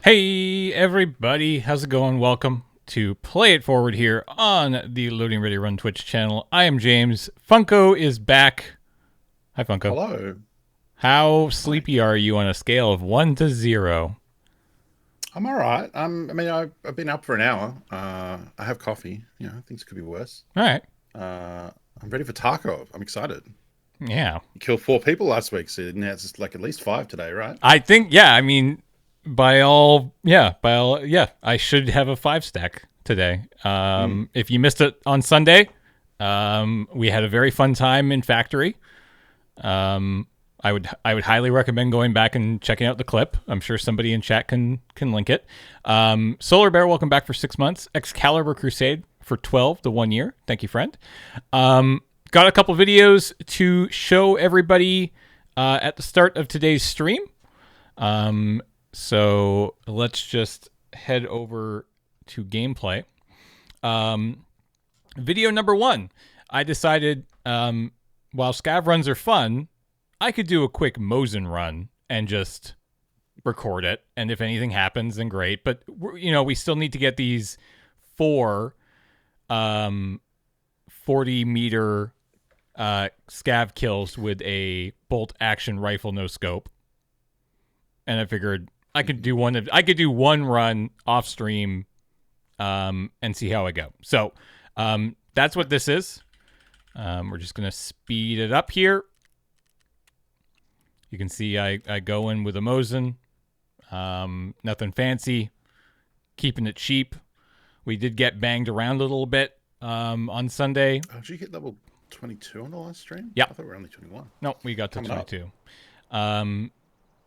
Hey everybody, how's it going? Welcome to Play It Forward here on the Loading Ready Run Twitch channel. I am James. Funko is back. Hi Funko. Hello. How sleepy are you on a scale of 1 to 0? I'm all right. I've been up for an hour. I have coffee. You know, things could be worse. All right. I'm ready for Tarkov. I'm excited. Yeah. You killed 4 people last week, so now it's just like at least 5 today, right? I think, I should have a 5 stack today. If you missed it on Sunday, we had a very fun time in Factory. I would highly recommend going back and checking out the clip. I'm sure somebody in chat can link it. Solar Bear, welcome back for 6 months. Excalibur Crusade for 12 to 1 year. Thank you, friend. Got a couple videos to show everybody at the start of today's stream. So let's just head over to gameplay. Video number 1. I decided while scav runs are fun, I could do a quick Mosin run and just record it. And if anything happens, then great. But, you know, we still need to get these 4 40-meter scav kills with a bolt action rifle no scope. And I figured I could do one run off stream and see how I go. So that's what this is. We're just going to speed it up here. You can see I go in with a Mosin. Nothing fancy. Keeping it cheap. We did get banged around a little bit on Sunday. Oh, did you hit level 22 on the last stream? Yeah. I thought we were only 21. No, we got to 22.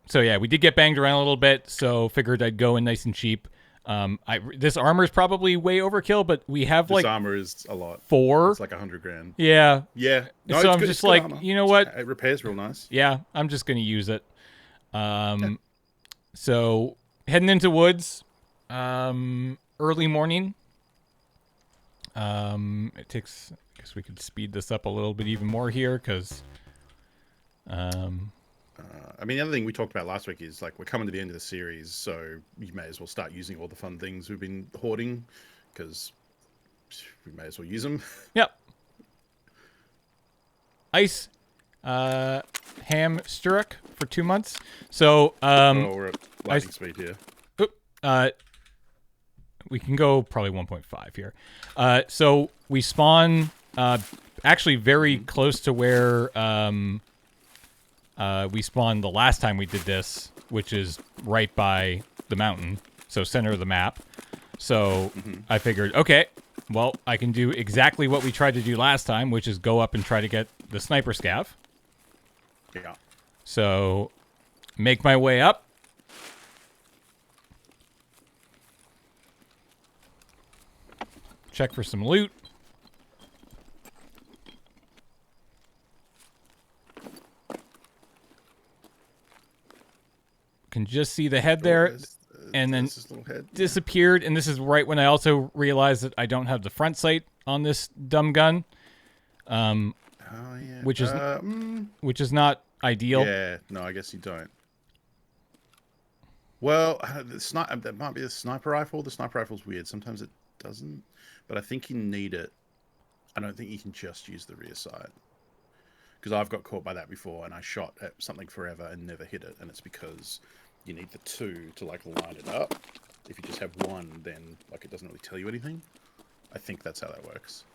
So yeah, we did get banged around a little bit, so figured I'd go in nice and cheap. This armor is probably way overkill, but we have This armor is a lot. 4. It's like 100 grand. Yeah. Yeah. No, so I'm just like, armor. you know what? It repairs real nice. Yeah, I'm just gonna use it. So heading into woods, early morning. It takes. I guess we could speed this up a little bit even more here, because. The other thing we talked about last week is like we're coming to the end of the series, so you may as well start using all the fun things we've been hoarding, because we may as well use them. Yep. Ice, ham sturrock for 2 months. So we're at lightning speed here. We can go probably 1.5 here. So we spawn actually very close to where we spawned the last time we did this, which is right by the mountain, so center of the map. So I figured, okay, well, I can do exactly what we tried to do last time, which is go up and try to get the sniper scav. Yeah. So make my way up. Check for some loot. Can just see the head there, and then disappeared. And this is right when I also realized that I don't have the front sight on this dumb gun, which is not ideal. Yeah, no, I guess you don't. Well, that might be the sniper rifle. The sniper rifle's weird. Sometimes it doesn't, but I think you need it. I don't think you can just use the rear sight, because I've got caught by that before, and I shot at something forever and never hit it, and it's because you need the 2 to like line it up. If you just have 1, then like it doesn't really tell you anything. I think that's how that works.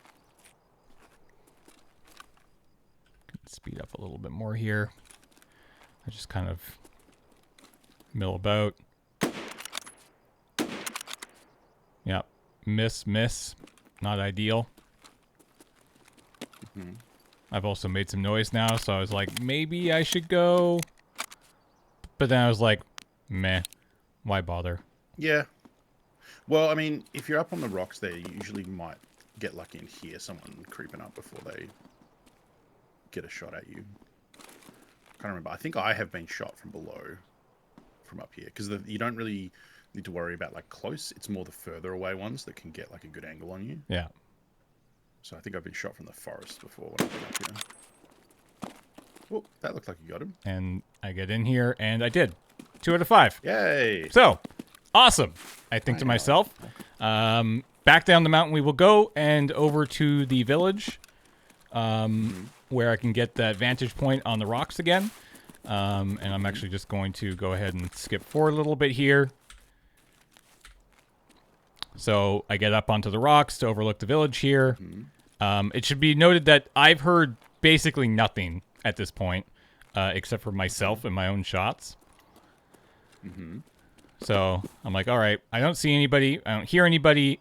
Speed up a little bit more here. I just kind of mill about. Yep. Miss. Not ideal. I've also made some noise now, so I was like, maybe I should go. But then I was like, meh, why bother? Yeah. Well, if you're up on the rocks there, you usually might get lucky and hear someone creeping up before they get a shot at you. I can't remember. I think I have been shot from below, from up here, because you don't really need to worry about like close. It's more the further away ones that can get like a good angle on you. Yeah. So I think I've been shot from the forest before when I've been up here. Oh, that looked like you got him. And I get in here, and I did. 2 out of 5. Yay! So, Awesome. I think to myself, back down the mountain we will go and over to the village, where I can get that vantage point on the rocks again. And I'm actually just going to go ahead and skip forward a little bit here. So I get up onto the rocks to overlook the village here. It should be noted that I've heard basically nothing at this point, except for myself and my own shots. So I'm like, all right, I don't see anybody. I don't hear anybody.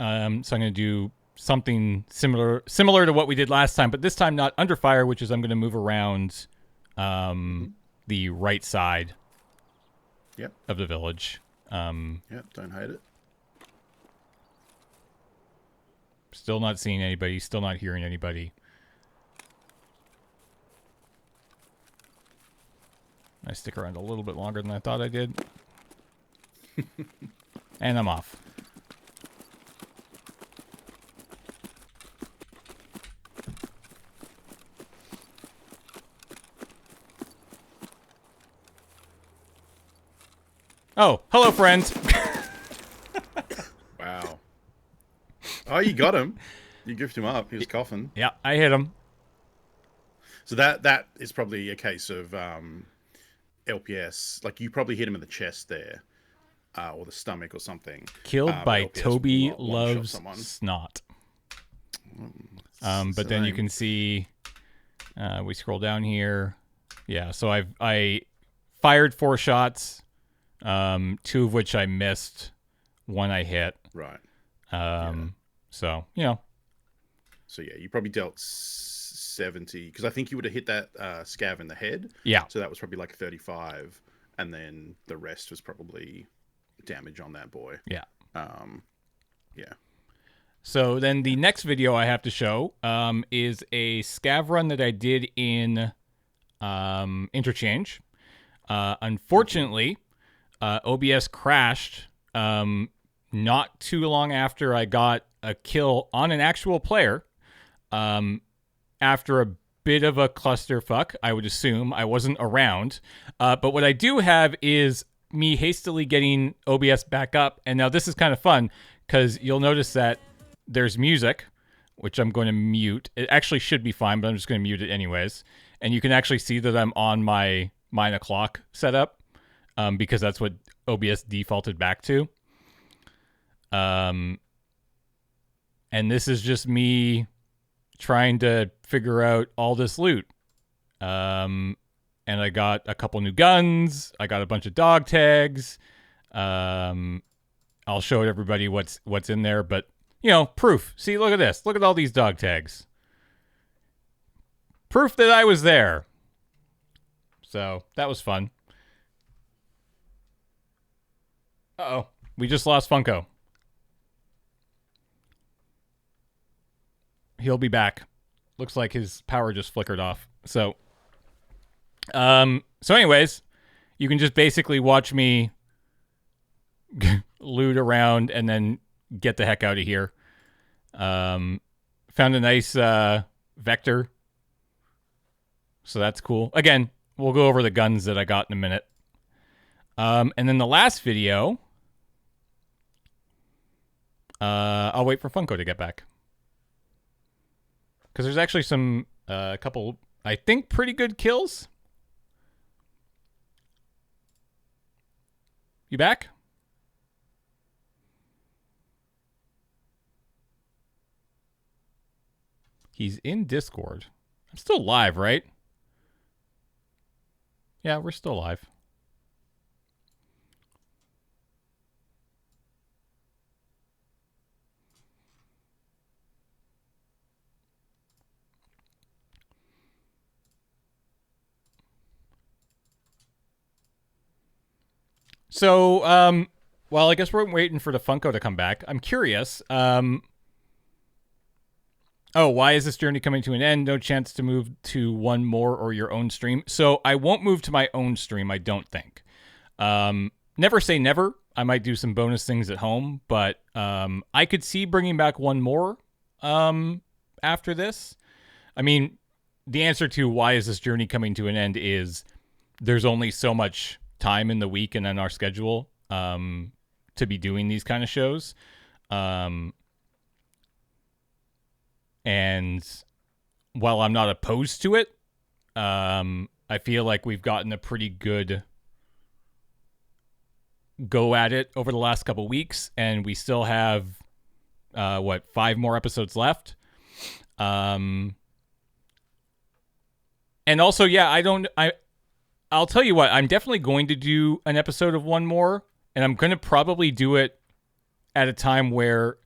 So I'm going to do something similar to what we did last time, but this time not under fire, which is I'm going to move around the right side of the village. Don't hate it. Still not seeing anybody. Still not hearing anybody. I stick around a little bit longer than I thought I did. And I'm off. Oh, hello, friends. Wow. Oh, you got him. You goofed him up. He was coughing. Yeah, I hit him. So that is probably a case of LPS. Like, you probably hit him in the chest there. Or the stomach or something. Killed by LPS Toby will Loves someone. Snot. But then you can see, we scroll down here. Yeah, so I fired 4 shots, 2 of which I missed, 1 I hit. Right. So, you know. So, yeah, you probably dealt 70, because I think you would have hit that scav in the head. Yeah. So that was probably like 35, and then the rest was probably damage on that boy. Yeah. Yeah. So then the next video I have to show is a scav run that I did in Interchange. Unfortunately, OBS crashed not too long after I got a kill on an actual player. After a bit of a clusterfuck, I would assume. I wasn't around. But what I do have is me hastily getting OBS back up. And now this is kind of fun because you'll notice that there's music, which I'm going to mute. It actually should be fine, but I'm just going to mute it anyways. And you can actually see that I'm on my 9 o'clock setup because that's what OBS defaulted back to. And this is just me trying to figure out all this loot. And I got a couple new guns. I got a bunch of dog tags. I'll show everybody what's in there, but you know, proof. See, look at this. Look at all these dog tags. Proof that I was there. So that was fun. Uh-oh. We just lost Funko. He'll be back. Looks like his power just flickered off. So anyways, you can just basically watch me loot around and then get the heck out of here. Found a nice vector. So that's cool. Again, we'll go over the guns that I got in a minute. And then the last video, I'll wait for Funko to get back. Because there's actually some, a couple, I think, pretty good kills. You back? He's in Discord. I'm still live, right? Yeah, we're still live. So, well, I guess we're waiting for the Funko to come back. I'm curious. Oh, why is this journey coming to an end? No chance to move to one more or your own stream. So I won't move to my own stream, I don't think. Never say never. I might do some bonus things at home, but I could see bringing back one more after this. I mean, the answer to why is this journey coming to an end is there's only so much time in the week and in our schedule to be doing these kind of shows. And while I'm not opposed to it, I feel like we've gotten a pretty good go at it over the last couple weeks, and we still have 5 more episodes left. And also, I'll tell you what, I'm definitely going to do an episode of one more, and I'm going to probably do it at a time where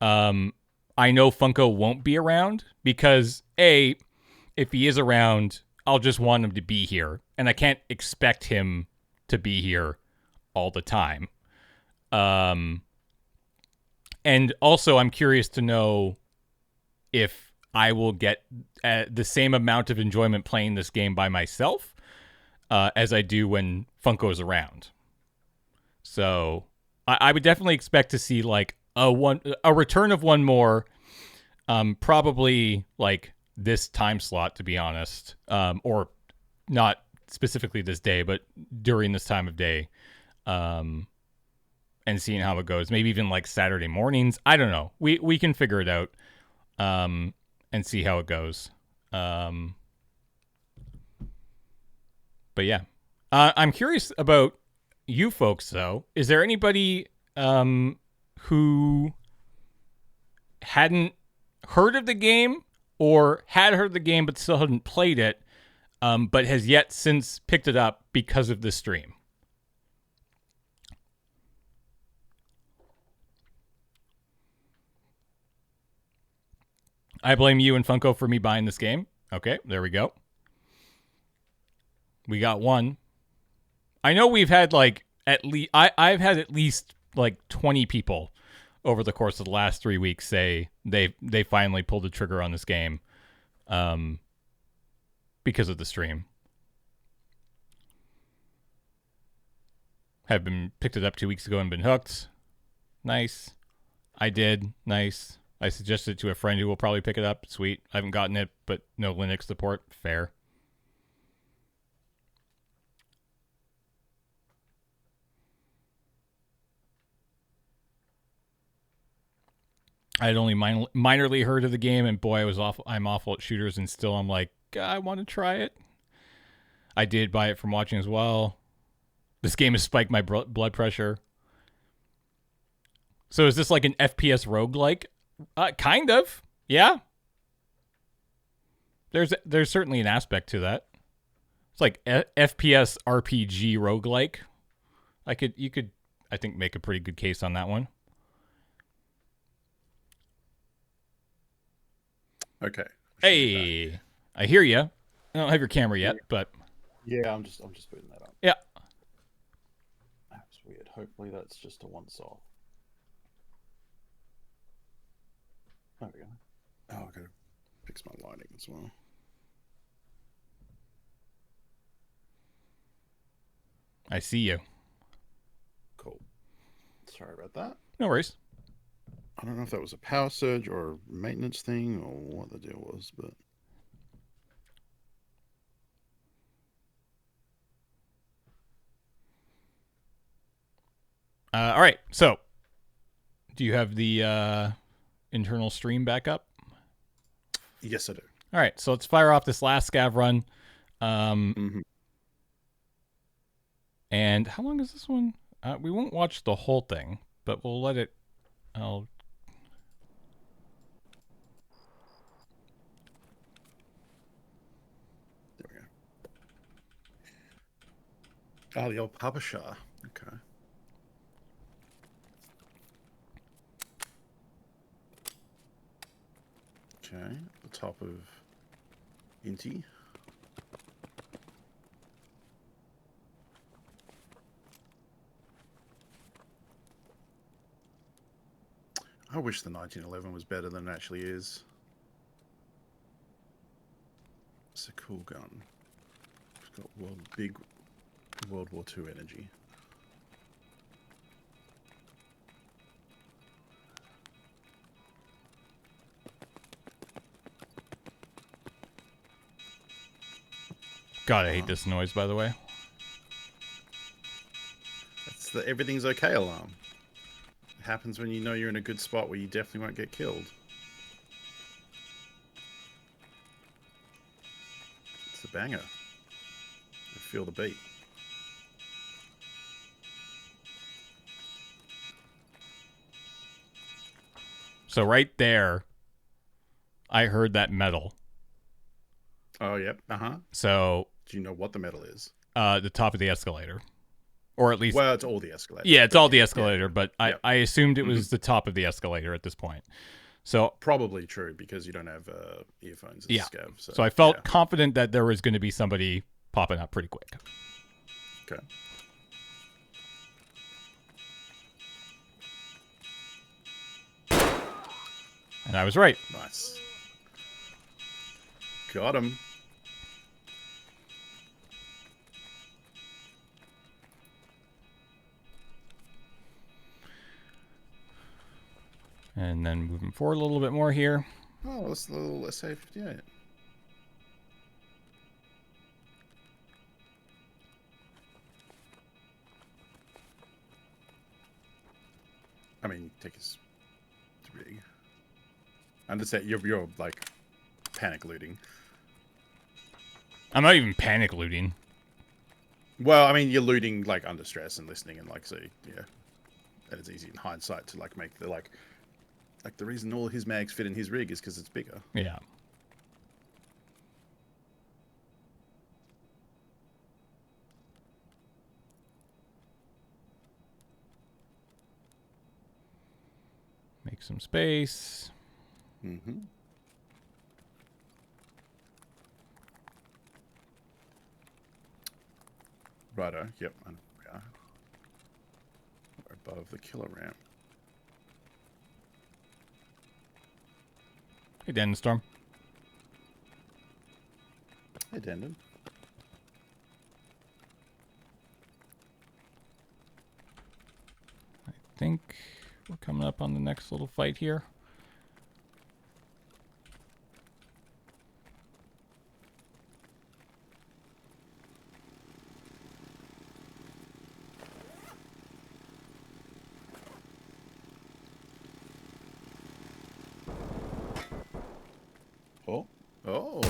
I know Funko won't be around, because if he is around, I'll just want him to be here, and I can't expect him to be here all the time. And also, I'm curious to know if I will get the same amount of enjoyment playing this game by myself as I do when Funko's around. So I would definitely expect to see like a return of one more, probably like this time slot, to be honest, or not specifically this day, but during this time of day, and seeing how it goes. Maybe even like Saturday mornings. I don't know. We can figure it out, and see how it goes. But yeah, I'm curious about you folks though. Is there anybody who hadn't heard of the game, or had heard the game but still hadn't played it, but has yet since picked it up because of this stream? I blame you and Funko for me buying this game. Okay, there we go. We got one. I know we've had like at least I've had at least like 20 people over the course of the last 3 weeks say they finally pulled the trigger on this game because of the stream. Have been picked it up 2 weeks ago and been hooked. Nice. I did. Nice. I suggested it to a friend who will probably pick it up. Sweet. I haven't gotten it, but no Linux support. Fair. I had only minorly heard of the game, and boy, I'm awful at shooters, and still I'm like, I want to try it. I did buy it from watching as well. This game has spiked my blood pressure. So is this like an FPS roguelike? Kind of. Yeah. There's certainly an aspect to that. It's like FPS RPG roguelike. You could I think make a pretty good case on that one. Okay. Hey, I hear you. I don't have your camera yet, but yeah, I'm just putting that up. Yeah. That's weird. Hopefully that's just a once off. There we go. Oh, I gotta fix my lighting as well. I see you. Cool. Sorry about that. No worries. I don't know if that was a power surge or a maintenance thing or what the deal was, but all right. So, do you have the internal stream back up? yes, I do. All right. So let's fire off this last scav run. And how long is this one? We won't watch the whole thing, but we'll let it. There we go. Oh, the old publisher. Okay. Okay, the top of Inti. I wish the 1911 was better than it actually is. It's a cool gun. It's got big World War II energy. God, I hate this noise, by the way. That's the everything's okay alarm. Happens when you know you're in a good spot where you definitely won't get killed. It's a banger. I feel the beat. So right there, I heard that metal. Oh, yep. Uh-huh. So... Do you know what the metal is? The top of the escalator. Or at least... Well, it's all the escalator. Yeah, it's all the escalator, but Yep. I assumed it was the top of the escalator at this point. So probably true, because you don't have earphones as scav. So I felt confident that there was going to be somebody popping up pretty quick. Okay. And I was right. Nice. Got him. And then moving forward a little bit more here. Oh, that's a little SA-58. I mean, take his rig. I understand you're like panic looting. I'm not even panic looting. Well, I mean, you're looting like under stress and listening, and like, so yeah, and it's easy in hindsight to like make the like the reason all his mags fit in his rig is because it's bigger. Yeah. Make some space. Mm-hmm. Righto. Yep. And we are. We're above the killer ramp. Hey, Dan Storm. Hey, Dendon. I think we're coming up on the next little fight here. Oh. Oh.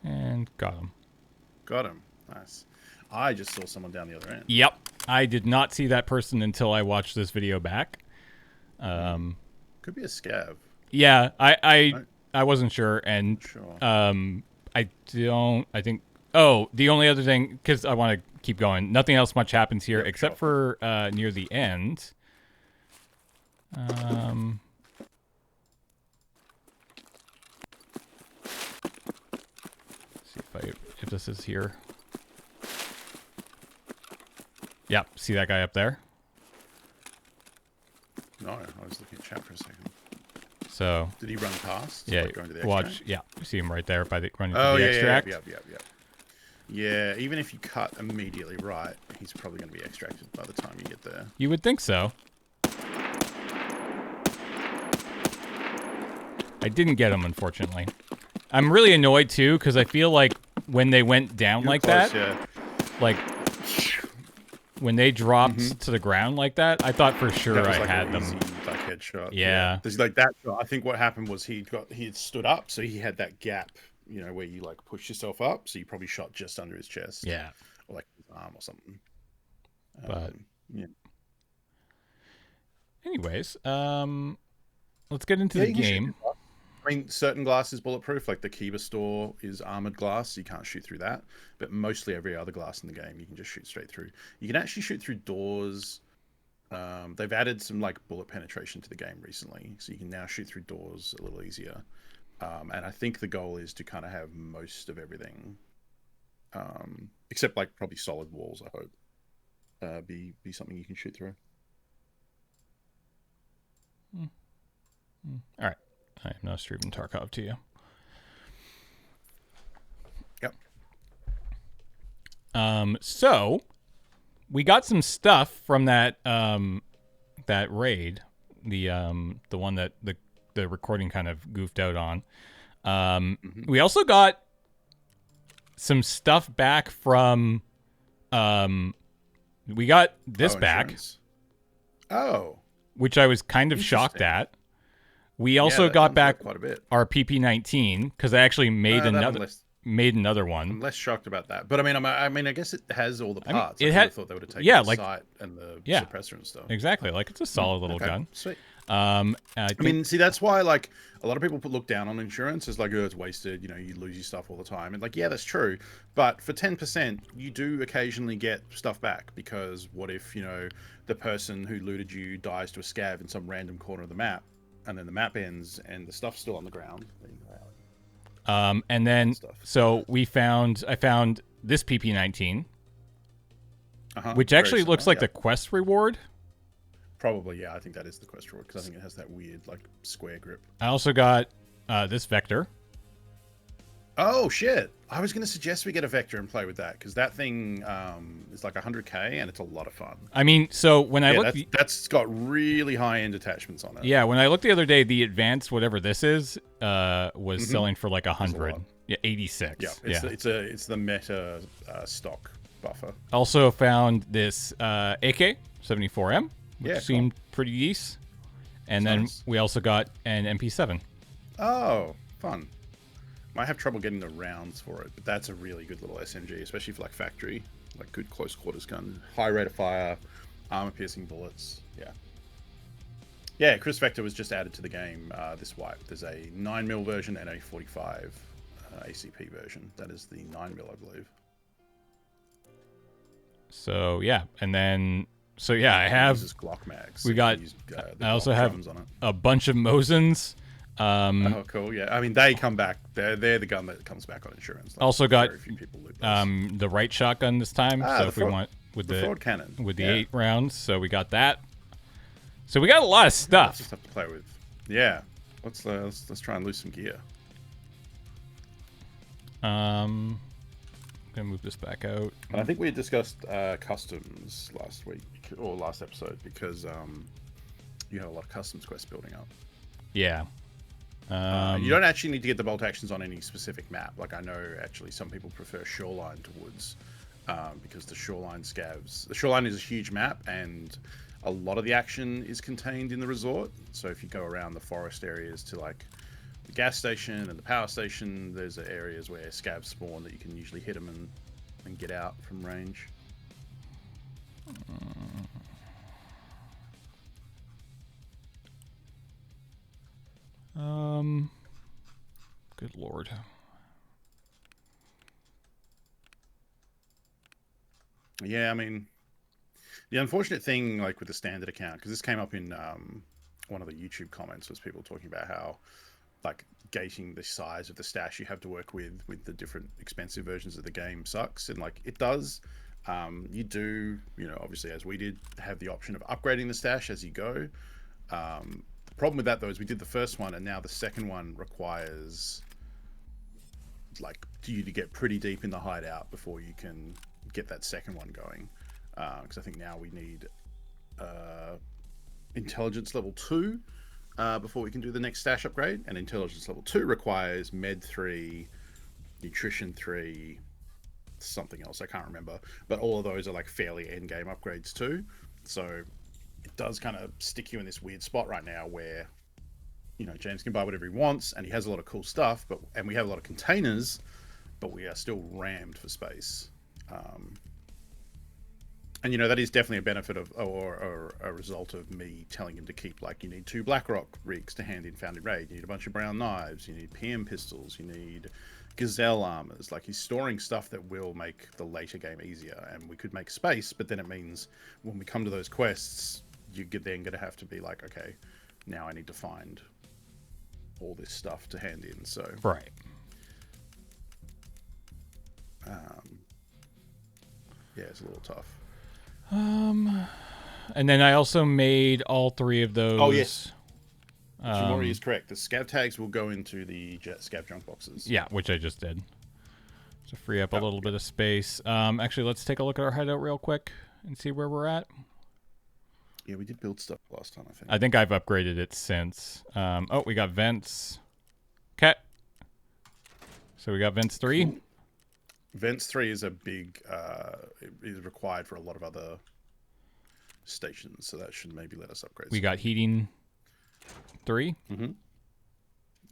And got him. Got him. Nice. I just saw someone down the other end. Yep. I did not see that person until I watched this video back. Could be a scav. Yeah, I wasn't sure, and Sure. I think. Oh, the only other thing, because I want to keep going. Nothing else much happens here except for near the end. See if this is here. Yeah, see that guy up there? No, I was looking at chat for a second. So did he run past? Yeah, like going to the watch. extract? Yeah, you see him right there by the running to Oh, the yeah, extract. Yep. Yeah, even if you cut immediately right, he's probably going to be extracted by the time you get there. You would think so. I didn't get him, unfortunately. I'm really annoyed, too, because I feel like when they went down like close, that, yeah. like, when they dropped to the ground like that, I thought for sure I had them. Easy, like, headshot. Yeah. There's like that shot. I think what happened was he had stood up, so he had that gap, you know, where you like push yourself up, so you probably shot just under his chest. Yeah. Or like his arm or something. But yeah. Anyways, let's get into the game. I mean, certain glass is bulletproof, like the Kiba store is armored glass, so you can't shoot through that. But mostly every other glass in the game, you can just shoot straight through. You can actually shoot through doors. They've added some like bullet penetration to the game recently, so you can now shoot through doors a little easier. And I think the goal is to kind of have most of everything, except like probably solid walls. I hope be something you can shoot through. All right. I am now streaming Tarkov to you. Yep. So we got some stuff from that that raid, the one that the recording kind of goofed out on. We also got some stuff back from we got this back. Oh, which I was kind of shocked at. We also got back quite a bit. Our PP19 because I actually made another one. I'm less shocked about that, but I mean, I guess it has all the parts. I thought they would have taken the sight and the yeah, suppressor and stuff. Exactly, like it's a solid little gun. Sweet. I mean, see, that's why like a lot of people look down on insurance as like, oh, it's wasted. You know, you lose your stuff all the time, and like, yeah, that's true. But for 10%, you do occasionally get stuff back because what if the person who looted you dies to a scav in some random corner of the map? And then the map ends, and the stuff's still on the ground. And then, so I found this PP19, which actually looks like the quest reward. Probably, yeah. I think that is the quest reward because I think it has that weird, like, square grip. I also got this Vector. Oh shit! I was going to suggest we get a Vector and play with that because that thing is like 100k and it's a lot of fun. I mean, so when I looked, that's got really high end attachments on it. Yeah, when I looked the other day, the advanced whatever this is was selling for like 100. Yeah, 86. Yeah, it's the meta stock buffer. Also found this AK-74M, which seemed pretty decent, and then we also got an MP7. Oh, fun. Might have trouble getting the rounds for it, but that's a really good little SMG, especially for like factory, like good close quarters gun, high rate of fire, armor piercing bullets. Yeah, Chris Vector was just added to the game this wipe. There's a 9mm version and a 45 ACP version. That is the 9mm, I believe. So yeah, and then I have Glock mags. We got. I also have a bunch of Mosins. Oh, cool! Yeah, I mean they come back. They're the gun that comes back on insurance. Like, also got very few people loot those. The right shotgun this time. So if we want with the forward cannon with the 8 rounds, so we got that. So we got a lot of stuff. Stuff to play with. Yeah, let's try and lose some gear. I'm gonna move this back out. I think we had discussed customs last week or last episode because you have a lot of customs quests building up. Yeah. You don't actually need to get the bolt actions on any specific map. Like I know actually some people prefer Shoreline to Woods because the Shoreline scavs. The Shoreline is a huge map and a lot of the action is contained in the resort. So if you go around the forest areas to like the gas station and the power station, there's areas where scavs spawn that you can usually hit them and get out from range. Good lord. Yeah, I mean, the unfortunate thing, like with the standard account, because this came up in one of the YouTube comments, was people talking about how, like, gauging the size of the stash you have to work with the different expensive versions of the game sucks, and like it does. You do, obviously as we did, have the option of upgrading the stash as you go. Problem with that though is we did the first one and now the second one requires like you to get pretty deep in the hideout before you can get that second one going, because I think now we need intelligence level 2 before we can do the next stash upgrade, and intelligence level 2 requires med 3, nutrition 3, something else I can't remember, but all of those are like fairly end game upgrades too. So it does kind of stick you in this weird spot right now where, James can buy whatever he wants and he has a lot of cool stuff, and we have a lot of containers, but we are still rammed for space. And that is definitely a benefit of, or a result of me telling him to keep, like, you need 2 Blackrock rigs to hand in Foundry Raid, you need a bunch of brown knives, you need PM pistols, you need Gazelle armors. Like, he's storing stuff that will make the later game easier, and we could make space, but then it means when we come to those quests, you're then going to have to be like, okay, now I need to find all this stuff to hand in. So right. Yeah, it's a little tough. And then I also made all 3 of those. Oh yes. Shimori is correct. The scav tags will go into the scav junk boxes. Yeah, which I just did. To free up a little bit of space. Actually, let's take a look at our hideout real quick. and see where we're at. Yeah, we did build stuff last time, I think. I think I've upgraded it since. Oh, we got vents. Okay. So we got vents 3. Cool. Vents 3 is a big, it is required for a lot of other stations, so that should maybe let us upgrade. We got heating 3. Mm-hmm.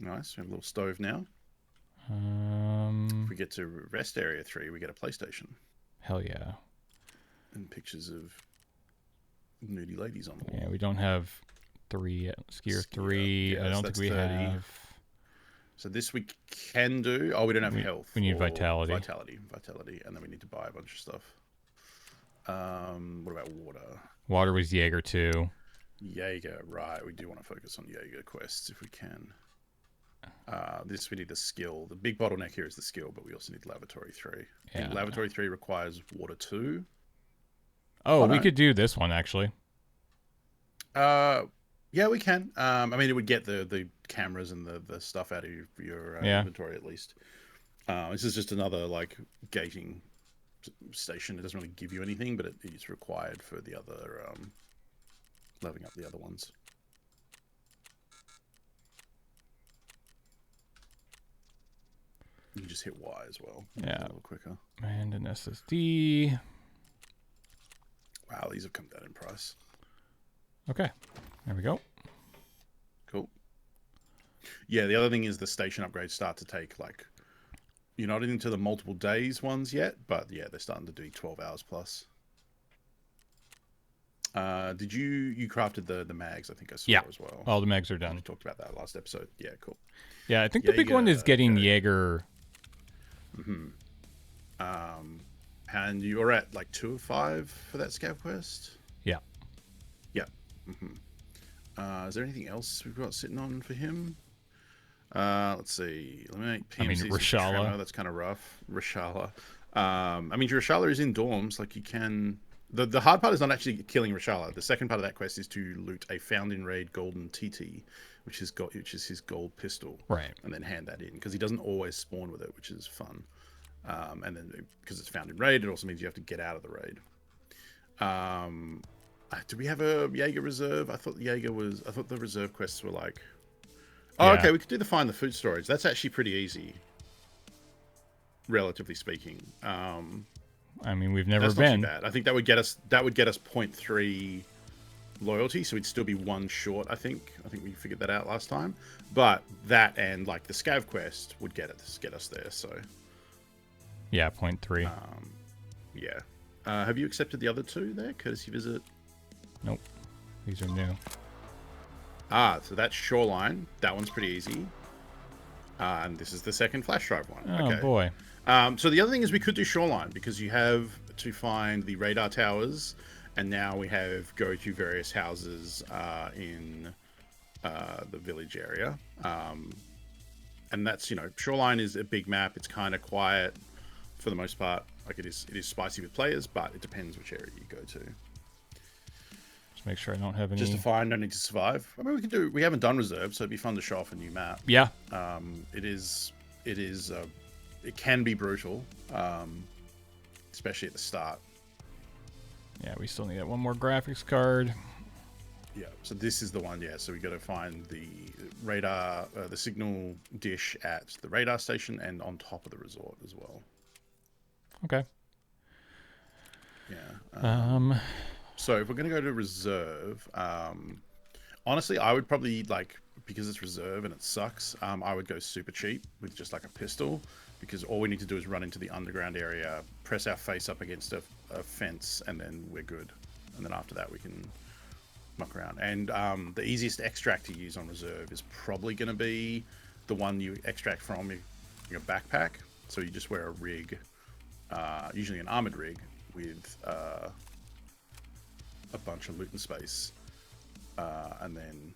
Nice. We have a little stove now. If we get to rest area 3, we get a PlayStation. Hell yeah. And pictures of nudie ladies on the wall. Yeah, we don't have 3 yet. Skier 3. Yeah, I don't so think we 30. have. So this we can do. Oh, we don't have health. We need vitality. Vitality. And then we need to buy a bunch of stuff. What about water? Water was Jaeger 2. Jaeger, right. We do want to focus on Jaeger quests if we can. This we need the skill. The big bottleneck here is the skill, but we also need Lavatory 3. I think Lavatory 3 requires water 2. Oh, we could do this one, actually. Yeah, we can. I mean, it would get the cameras and the stuff out of your inventory at least. This is just another like gating station. It doesn't really give you anything, but it is required for the other leveling up the other ones. You can just hit Y as well. Yeah, a little quicker. And an SSD. Wow, these have come down in price. Okay, there we go. Cool. Yeah, the other thing is the station upgrades start to take like, you're not into the multiple days ones yet, but yeah, they're starting to do 12 hours plus. Did you crafted the mags? I think I saw as well. All the mags are done. We talked about that last episode. Yeah, cool. Yeah, I think the big one is getting Jaeger. Mm-hmm. And you were at like 2 of 5 for that scav quest. Yeah. Yeah. Mm-hmm. Is there anything else we've got sitting on for him? Let's see. Let me make PMCs. Rashala. That's kind of rough. Rashala. I mean, Rashala is in dorms. Like you can. The hard part is not actually killing Rashala. The second part of that quest is to loot a found in raid golden TT, which is his gold pistol. Right. And then hand that in because he doesn't always spawn with it, which is fun. And then because it's found in raid, it also means you have to get out of the raid. Do we have a Jaeger reserve? I thought the reserve quests were like. Oh, okay. We could do the find the food storage. That's actually pretty easy, relatively speaking. I mean, we've never that's been. Not too bad. I think that would get us 0.3 loyalty, so we'd still be 1 short. I think we figured that out last time. But that and like the scav quest would get us there. So yeah, 0.3. Yeah. Have you accepted the other 2 there? Courtesy visit. Nope. These are new. So that's Shoreline. That one's pretty easy. And this is the second flash drive one. Oh, okay. Boy. So the other thing is we could do Shoreline because you have to find the radar towers, and now we have go to various houses in the village area. And that's, Shoreline is a big map. It's kind of quiet for the most part. Like it is spicy with players, but it depends which area you go to. Just make sure I don't have any. Just to find, don't need to survive. I mean, we haven't done reserve, so it'd be fun to show off a new map. Yeah. It can be brutal, especially at the start. Yeah, we still need that one more graphics card. Yeah, so this is the one. Yeah, so we got to find the radar, the signal dish at the radar station and on top of the resort as well. Okay. Yeah. So if we're gonna go to reserve, honestly, I would probably because it's reserve and it sucks. I would go super cheap with just like a pistol, because all we need to do is run into the underground area, press our face up against a fence, and then we're good. And then after that, we can muck around. And the easiest extract to use on reserve is probably going to be the one you extract from your backpack. So you just wear a rig, usually an armored rig, with a bunch of loot and space. And then,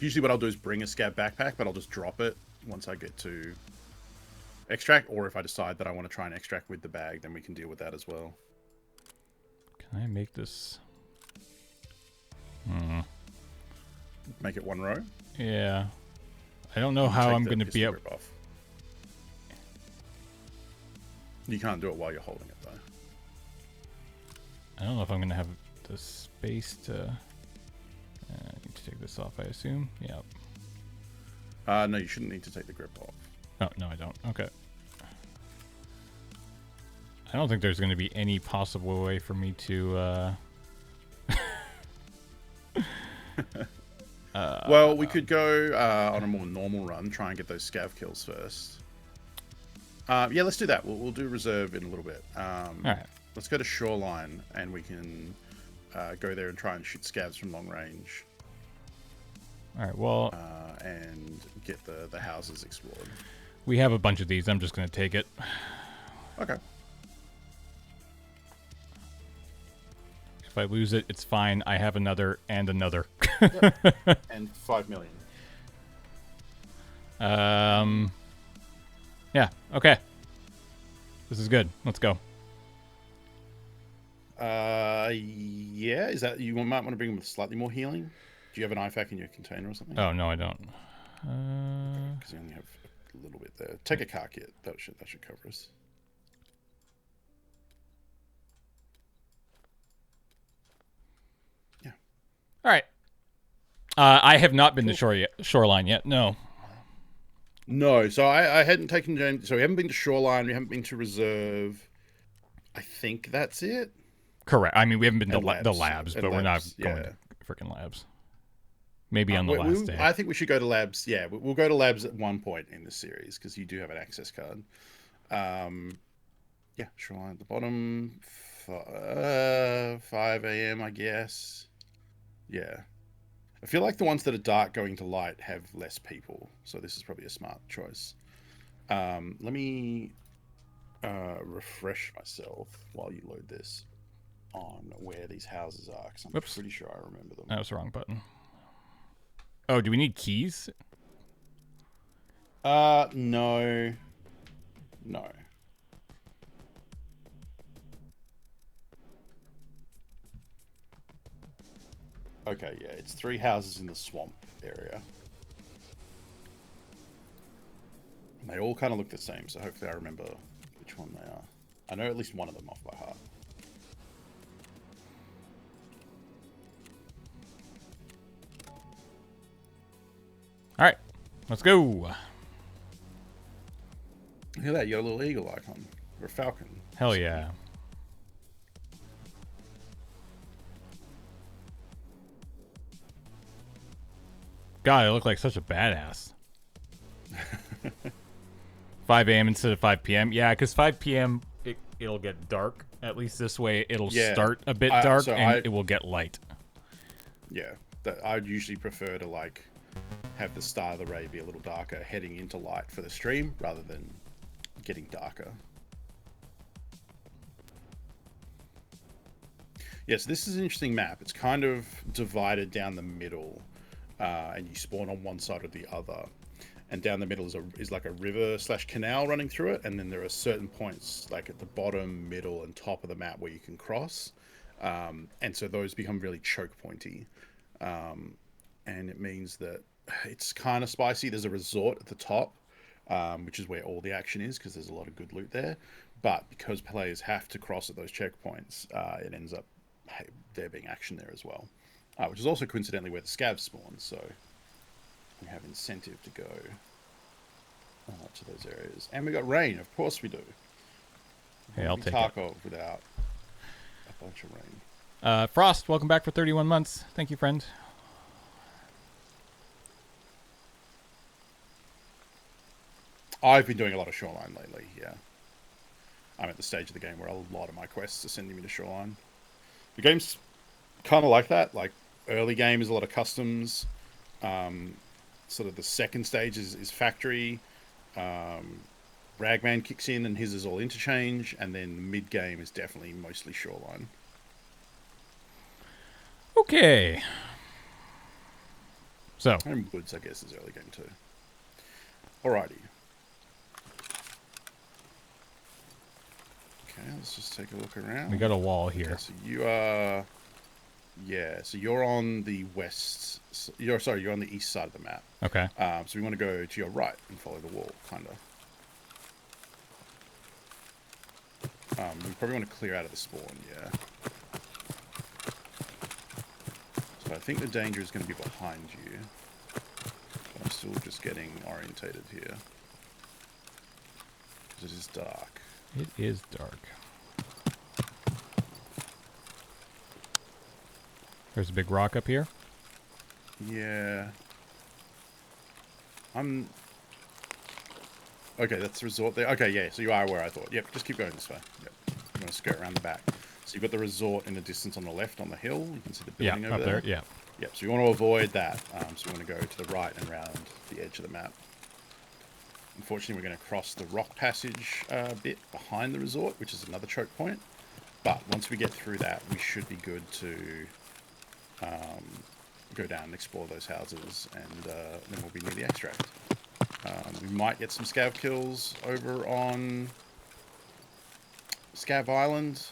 usually what I'll do is bring a scav backpack, but I'll just drop it once I get to extract, or if I decide that I want to try and extract with the bag, then we can deal with that as well. Can I make this? Make it 1 row? Yeah. I don't know how I'm going to be able. You can't do it while you're holding it, though. I don't know if I'm going to have the space to... I need to take this off, I assume. Yep. No, you shouldn't need to take the grip off. Oh, no, I don't. Okay. I don't think there's going to be any possible way for me to... Well, we could go on a more normal run, try and get those scav kills first. Yeah, let's do that. We'll do reserve in a little bit. All right. Let's go to Shoreline, and we can go there and try and shoot scavs from long range. All right, well... and get the houses explored. We have a bunch of these. I'm just going to take it. Okay. If I lose it, it's fine. I have another and another. Yep. And 5 million. Yeah, okay. This is good. Let's go. Yeah, is that... You might want to bring them with slightly more healing? Do you have an IFAK in your container or something? Oh, no, I don't. Because you only have a little bit there. Take a car kit. That should cover us. Yeah. All right. I have not been to Shoreline yet. No. No, so I hadn't taken James. So we haven't been to Shoreline. We haven't been to Reserve. I think that's it. Correct. I mean, we haven't been to the labs, And but we're not labs, going yeah. to freaking labs. Maybe on the last day. I think we should go to labs. Yeah, we'll go to labs at one point in the series because you do have an access card. Yeah, Shoreline at the bottom. 5 a.m. I guess. Yeah. I feel like the ones that are dark going to light have less people, so this is probably a smart choice. Let me refresh myself while you load this on where these houses are, because I'm pretty sure I remember them. That was the wrong button. Oh, do we need keys? No. No. Okay, yeah, it's 3 houses in the swamp area. And they all kind of look the same, so hopefully I remember which one they are. I know at least one of them off by heart. All right, let's go. Look at that, you got a little eagle icon. Or a falcon. Hell yeah. God, I look like such a badass. 5 a.m. instead of 5 p.m. Yeah, because 5 p.m. It'll get dark. At least this way, it'll start a bit dark and it will get light. Yeah, I'd usually prefer to like have the start of the ray be a little darker heading into light for the stream rather than getting darker. Yeah, so this is an interesting map. It's kind of divided down the middle, and you spawn on one side or the other. And down the middle is like a river / canal running through it, and then there are certain points like at the bottom, middle, and top of the map where you can cross. And so those become really choke pointy. And it means that it's kind of spicy. There's a resort at the top, which is where all the action is because there's a lot of good loot there. But because players have to cross at those checkpoints, it ends up there being action there as well. Which is also coincidentally where the scavs spawn, so we have incentive to go to those areas. And we got rain, of course we do. Hey, I'll take Tarkov without a bunch of rain. Frost, welcome back for 31 months. Thank you, friend. I've been doing a lot of Shoreline lately, yeah. I'm at the stage of the game where a lot of my quests are sending me to Shoreline. The game's kind of like that. Like, early game is a lot of customs. Sort of the second stage is factory. Ragman kicks in and his is all interchange. And then mid-game is definitely mostly Shoreline. Okay. So. And Woods, I guess, is early game too. Alrighty. Okay, let's just take a look around. We got a wall here. Okay, so you are... Yeah, so you're on the west... You're on the east side of the map. Okay. So we want to go to your right and follow the wall, kind of. We probably want to clear out of the spawn, yeah. So I think the danger is going to be behind you. But I'm still just getting orientated here. Because it is dark. It is dark. There's a big rock up here. Yeah. Okay, that's the resort there. Okay, yeah, so you are where I thought. Yep, just keep going this way. Yep. I'm going to skirt around the back. So you've got the resort in the distance on the left on the hill. You can see the building over up there. Yeah. Yep, so you want to avoid that. So you want to go to the right and around the edge of the map. Unfortunately, we're going to cross the rock passage bit behind the resort, which is another choke point. But once we get through that, we should be good to go down and explore those houses, and then we'll be near the extract. We might get some scav kills over on Scav Island.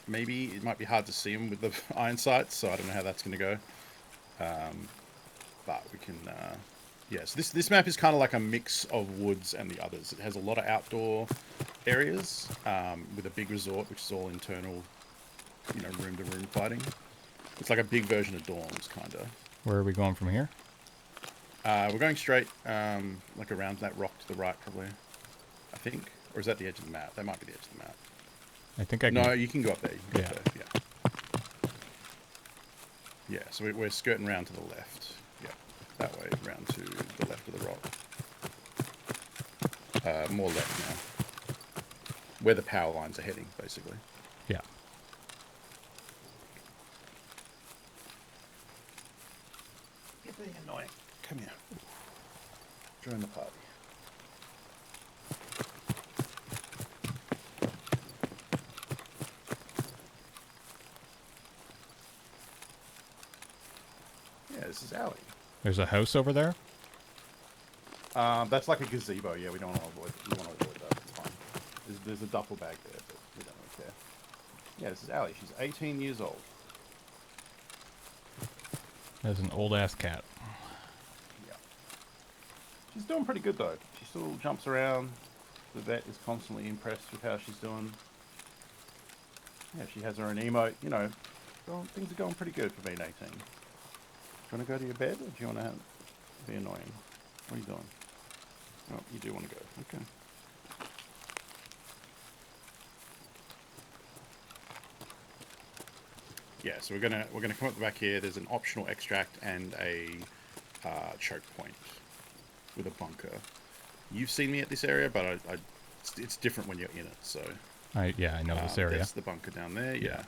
Maybe it might be hard to see them with the iron sights, so I don't know how that's going to go. But we can... yeah, so this map is kind of like a mix of woods and the others. It has a lot of outdoor areas with a big resort, which is all internal, room-to-room fighting. It's like a big version of Dorms, kind of. Where are we going from here? We're going straight, like around that rock to the right, probably. I think. Or is that the edge of the map? That might be the edge of the map. I think I can... No, you can go up there. You can go up there. Yeah. Yeah, so we're skirting around to the left. Yeah, that way, around to the left of the rock. More left now. Where the power lines are heading, basically. Yeah. You're being annoying. Come here. Join the party. Yeah, this is Allie. There's a house over there? That's like a gazebo. Yeah, we don't want to avoid. We want to avoid that. It's fine. There's a duffel bag there, but we don't really care. Yeah, this is Allie. She's 18 years old. That's an old-ass cat. Yeah. She's doing pretty good, though. She still jumps around. The vet is constantly impressed with how she's doing. Yeah, she has her own emote. Things are going pretty good for being 18. Do you want to go to your bed, or do you want to be annoying? What are you doing? Oh, you do want to go. Okay. Yeah, so we're gonna come up the back here. There's an optional extract and a choke point with a bunker. You've seen me at this area, but it's different when you're in it. So I know this area. There's the bunker down there. Yeah.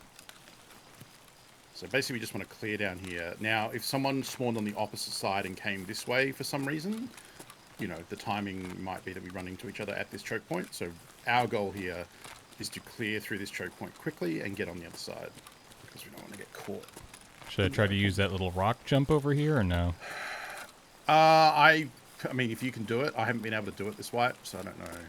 So basically, we just want to clear down here. Now, if someone spawned on the opposite side and came this way for some reason, the timing might be that we run into each other at this choke point. So our goal here is to clear through this choke point quickly and get on the other side, because we don't want to get caught. Should I try to use that little rock jump over here, or no? I mean, if you can do it. I haven't been able to do it this wipe, so I don't know.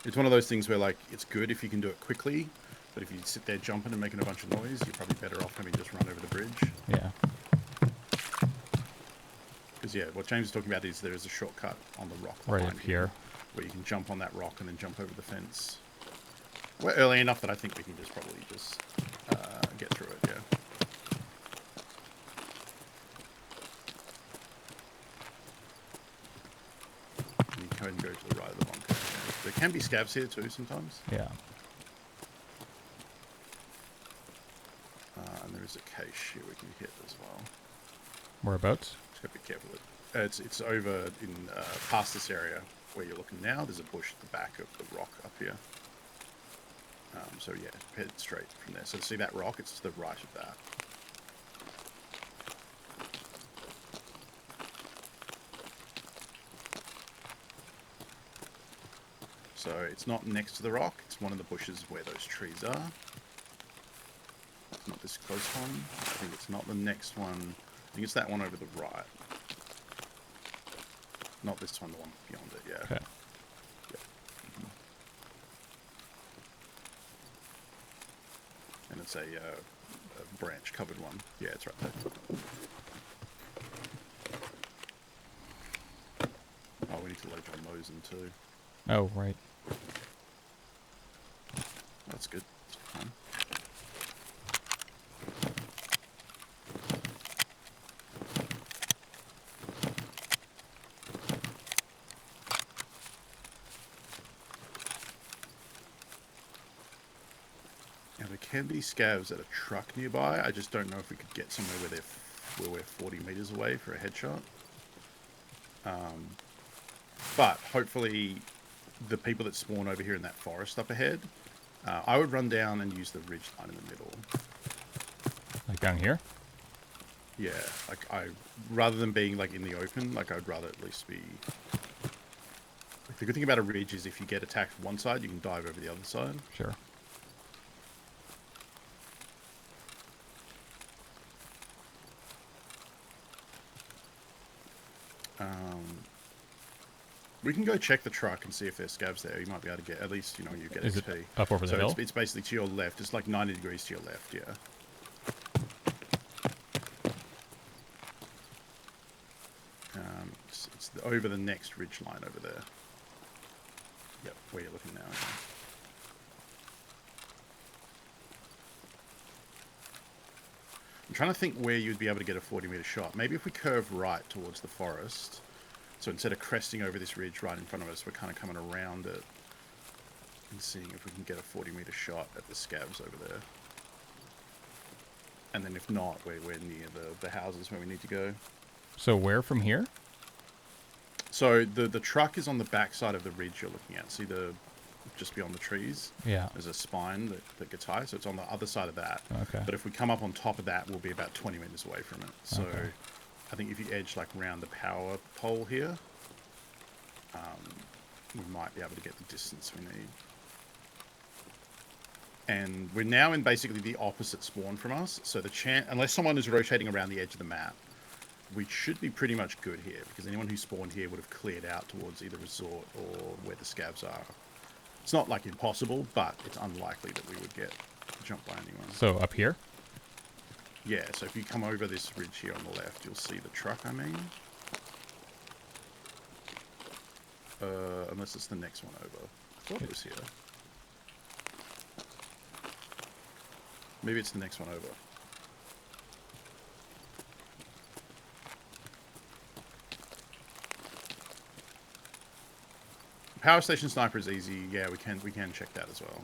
It's one of those things where, like, it's good if you can do it quickly, but if you sit there jumping and making a bunch of noise, you're probably better off having just run over the bridge. Yeah. Because, yeah, what James is talking about is there is a shortcut on the rock right up here, where you can jump on that rock and then jump over the fence. We're early enough that I think we can probably get through it, yeah. And you go ahead and go to the right of the bunker. There can be scavs here too sometimes. Yeah. And there is a cache here we can hit as well. Whereabouts? Just gotta be careful. It's over in past this area where you're looking now. There's a bush at the back of the rock up here. So yeah, head straight from there. So see that rock? It's to the right of that. So it's not next to the rock. It's one of the bushes where those trees are. It's not this close one. I think it's not the next one. I think it's that one over the right. Not this one, the one beyond it, yeah. Okay. Yeah. And it's a branch covered one. Yeah, it's right there. Oh, we need to load John Mosen too. Oh, right. That's good. That's fine. Now, there can be scavs at a truck nearby. I just don't know if we could get somewhere where we're 40 meters away for a headshot. But hopefully the people that spawn over here in that forest up ahead, I would run down and use the ridge line in the middle. Like down here? Yeah, like rather than being like in the open, like I'd rather at least be. Like, the good thing about a ridge is if you get attacked from one side, you can dive over the other side. Sure. We can go check the truck and see if there's scavs there. You might be able to get, at least, you know, you get Is XP. it up over the hill? It's basically to your left. It's like 90 degrees to your left, yeah. It's over the next ridge line over there. Yep, where you're looking now. Yeah. I'm trying to think where you'd be able to get a 40-meter shot. Maybe if we curve right towards the forest. So instead of cresting over this ridge right in front of us, we're kind of coming around it and seeing if we can get a 40-meter shot at the scavs over there. And then if not, we're near the houses where we need to go. So where from here? So the truck is on the back side of the ridge you're looking at. See just beyond the trees? Yeah. There's a spine that gets high, so it's on the other side of that. Okay. But if we come up on top of that, we'll be about 20 meters away from it. So okay. I think if you edge like round the power pole here, we might be able to get the distance we need. And we're now in basically the opposite spawn from us. So unless someone is rotating around the edge of the map, we should be pretty much good here, because anyone who spawned here would have cleared out towards either resort or where the scavs are. It's not like impossible, but it's unlikely that we would get jumped by anyone. So up here? Yeah, so if you come over this ridge here on the left, you'll see the truck, I mean. Unless it's the next one over. I thought it was here. Maybe it's the next one over. Power station sniper is easy. Yeah, we can check that as well.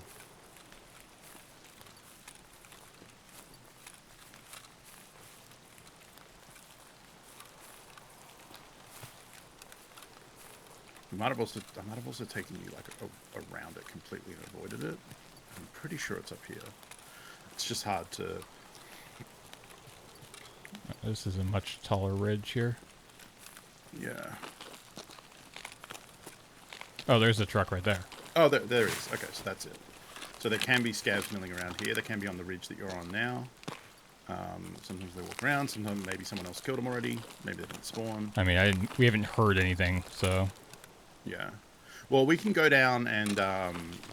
I might have also taken you like around it completely and avoided it. I'm pretty sure it's up here. It's just hard to. This is a much taller ridge here. Yeah. Oh, there's the truck right there. Oh, there is. Okay, so that's it. So there can be scavs milling around here. They can be on the ridge that you're on now. Sometimes they walk around. Sometimes maybe someone else killed them already. Maybe they didn't spawn. I mean, we haven't heard anything, so. Yeah. Well, we can go down and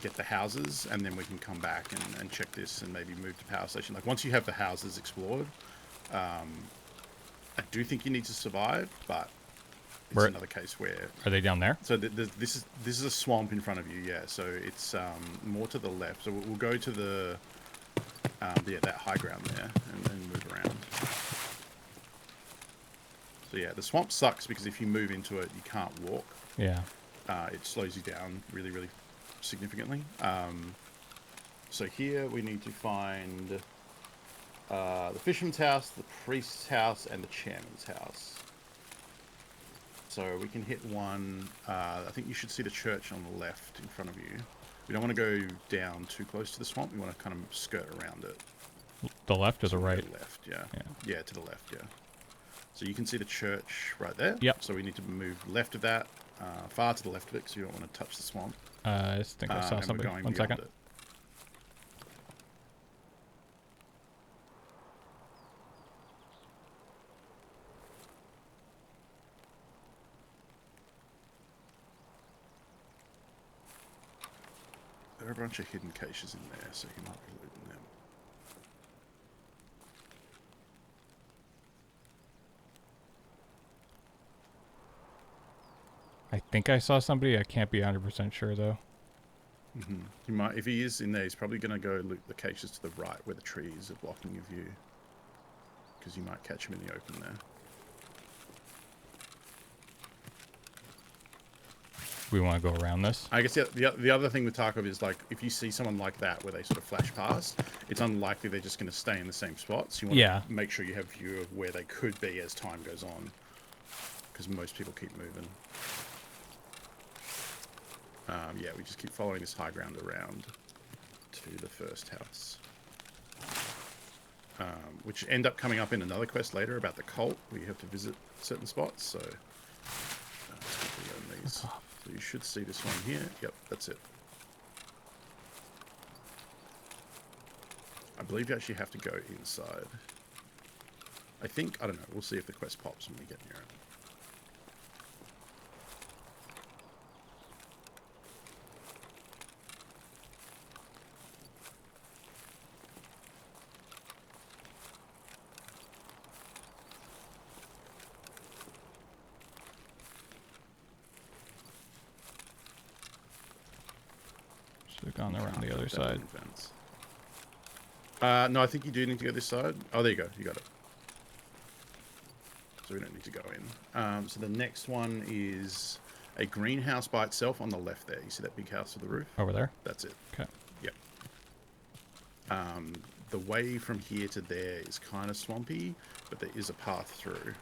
get the houses, and then we can come back and check this and maybe move to power station. Like, once you have the houses explored, I do think you need to survive, but it's another case where... Are they down there? So this is a swamp in front of you, yeah. So it's more to the left. So we'll go to the... that high ground there and move around. So yeah, the swamp sucks because if you move into it, you can't walk. Yeah. It slows you down really, really significantly. So here we need to find the fisherman's house, the priest's house, and the chairman's house. So we can hit one. I think you should see the church on the left in front of you. We don't want to go down too close to the swamp. We want to kind of skirt around it. The left or the right? To the left, yeah. Yeah, to the left, yeah. So you can see the church right there. Yep. So we need to move left of that, far to the left of it, because you don't want to touch the swamp. I just think I saw somebody. 1 second. It. There are a bunch of hidden caches in there, so you might be looting them. I think I saw somebody. I can't be 100% sure, though. Mm-hmm. He might, if he is in there, he's probably going to go loot the caches to the right where the trees are blocking your view. Because you might catch him in the open there. We want to go around this. I guess the other thing with Tarkov is, like, if you see someone like that where they sort of flash past, it's unlikely they're just going to stay in the same spot. So you want to make sure you have view of where they could be as time goes on, because most people keep moving. Yeah, we just keep following this high ground around to the first house. Which end up coming up in another quest later about the cult, where you have to visit certain spots. So, let's quickly learn these. So you should see this one here. Yep, that's it. I believe you actually have to go inside. I think, I don't know, we'll see if the quest pops when we get near it. Should have gone around the other side. No, I think you do need to go this side. Oh, there you go. You got it. So we don't need to go in. So the next one is a greenhouse by itself on the left there. You see that big house with the roof? Over there? That's it. Okay. Yep. The way from here to there is kind of swampy, but there is a path through.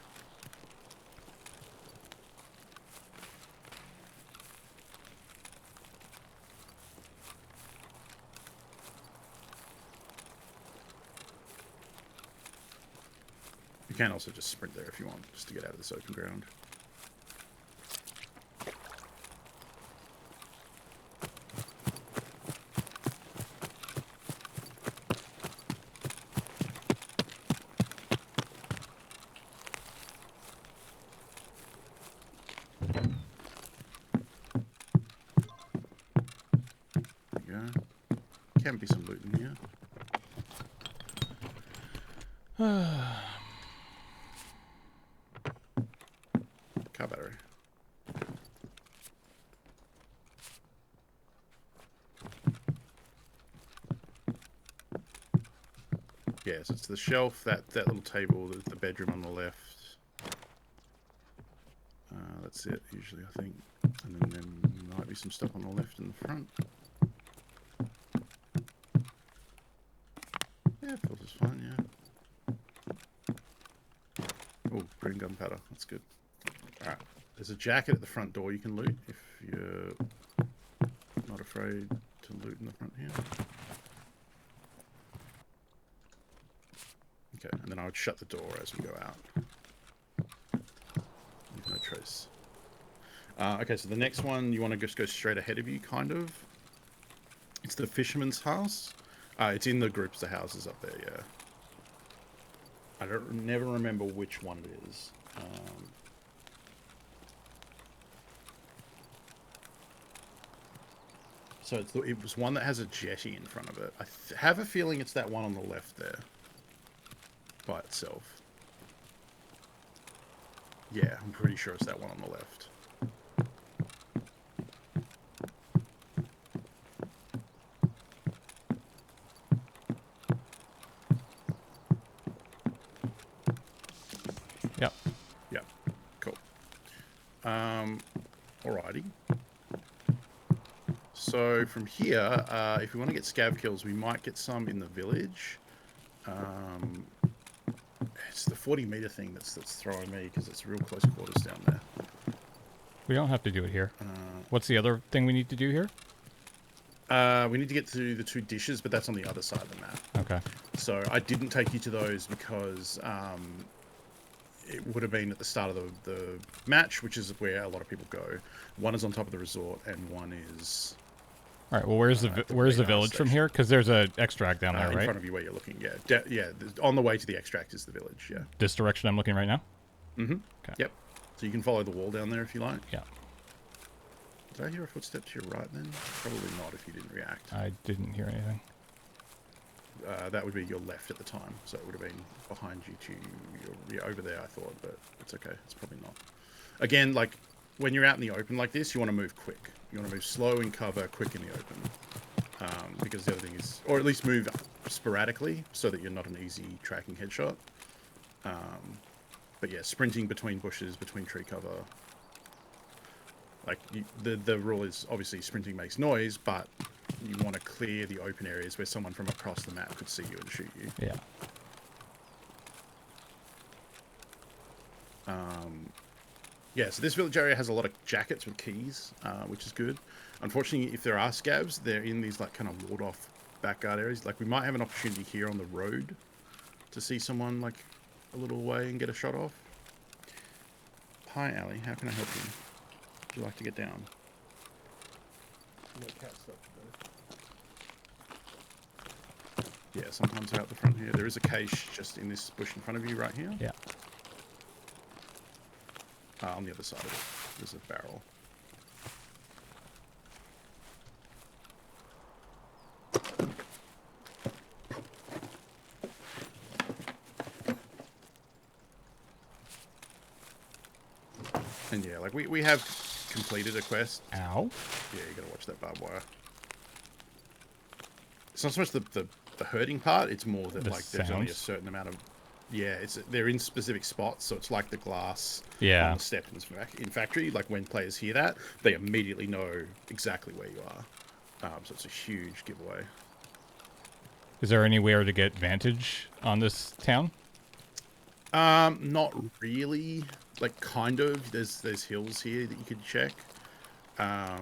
You can also just sprint there if you want, just to get out of this open ground. There you go. Can be some loot in here. Car battery. Yes, it's the shelf, that little table, the bedroom on the left. That's it, usually, I think. And then there might be some stuff on the left and the front. Yeah, filter's fine, yeah. Oh, green gunpowder, that's good. Alright, there's a jacket at the front door you can loot if you're not afraid to loot in the front here. Okay, and then I would shut the door as we go out. Leave no trace. Okay, so the next one, you want to just go straight ahead of you, kind of. It's the Fisherman's house. It's in the groups of houses up there, yeah. I never remember which one it is. So it was one that has a jetty in front of it. I have a feeling it's that one on the left there. By itself. Yeah, I'm pretty sure it's that one on the left. Yep. Yep. Cool. Alrighty. So from here, if we want to get scav kills, we might get some in the village. It's the 40-meter thing that's throwing me, because it's real close quarters down there. We don't have to do it here. What's the other thing we need to do here? We need to get to the 2 dishes, but that's on the other side of the map. Okay. So I didn't take you to those because it would have been at the start of the match, which is where a lot of people go. One is on top of the resort, and one is... All right. Well, where's the village from here? Because there's an extract down there, right? In front of you where you're looking, yeah. Yeah, on the way to the extract is the village, yeah. This direction I'm looking right now? Mm-hmm. Okay. Yep. So you can follow the wall down there if you like. Yeah. Did I hear a footstep to your right then? Probably not if you didn't react. I didn't hear anything. That would be your left at the time, so it would have been behind you to over there, I thought, but it's okay. It's probably not. Again, like, when you're out in the open like this, you want to move quick. You want to move slow in cover, quick in the open. Because the other thing is, or at least move sporadically, so that you're not an easy tracking headshot. But yeah, sprinting between bushes, between tree cover. Like the rule is obviously sprinting makes noise, but you want to clear the open areas where someone from across the map could see you and shoot you. Yeah. Yeah, so this village area has a lot of jackets with keys, which is good. Unfortunately, if there are scavs, they're in these like kind of walled-off backguard areas. Like we might have an opportunity here on the road to see someone like a little way and get a shot off. Hi, Ali. How can I help you? Would you like to get down? Yeah, sometimes out the front here. There is a cache just in this bush in front of you right here. Yeah. On the other side of it, there's a barrel. And yeah, like we have completed a quest. Ow. Yeah, you gotta watch that barbed wire. It's not so much the hurting part, it's more that like there's only a certain amount of... Yeah, they're in specific spots, so it's like the glass on the step in factory. Like when players hear that, they immediately know exactly where you are. So it's a huge giveaway. Is there anywhere to get vantage on this town? Not really. Like kind of. There's hills here that you could check. How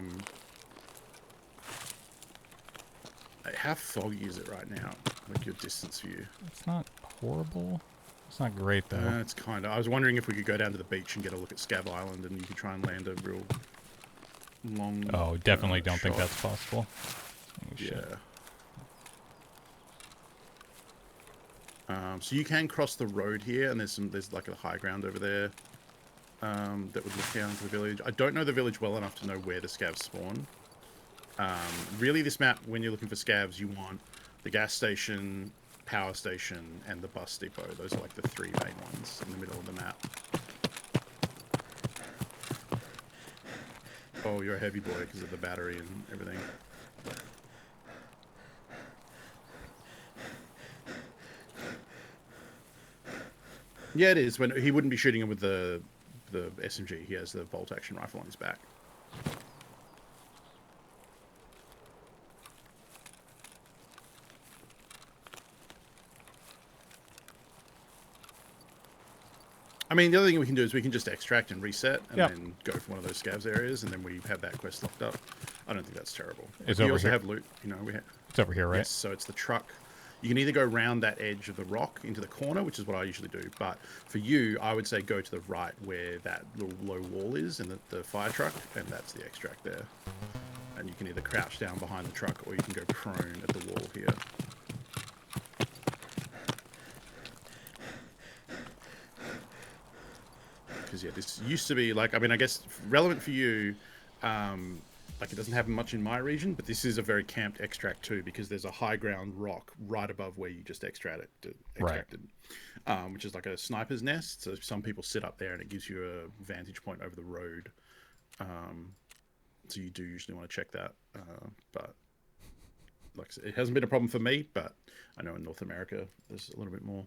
foggy is it right now? Like your distance view. It's not horrible. It's not great though. It's kind of. I was wondering if we could go down to the beach and get a look at Scav Island, and you could try and land a real long. Oh, definitely don't shot. think that's possible. Oh, shit. Yeah. So you can cross the road here, and there's like a high ground over there that would look down to the village. I don't know the village well enough to know where the scavs spawn. Really, this map, when you're looking for scavs, you want the gas station, power station, and the bus depot. Those are like the three main ones in the middle of the map. Oh, you're a heavy boy because of the battery and everything. Yeah, it is. When he wouldn't be shooting him with the SMG, he has the bolt action rifle on his back. I mean, the other thing we can do is we can just extract and reset and then go for one of those scavs areas, and then we have that quest locked up. I don't think that's terrible. It's we over also here. have loot. You know, It's over here, right? Yes, so it's the truck. You can either go around that edge of the rock into the corner, which is what I usually do. But for you, I would say go to the right where that little low wall is and the fire truck, and that's the extract there. And you can either crouch down behind the truck or you can go prone at the wall here. Because yeah, this used to be like, I mean, I guess relevant for you, like it doesn't happen much in my region, but this is a very camped extract too, because there's a high ground rock right above where you just extracted, which is like a sniper's nest. So some people sit up there and it gives you a vantage point over the road. So you do usually want to check that. But like I said, it hasn't been a problem for me, but I know in North America, there's a little bit more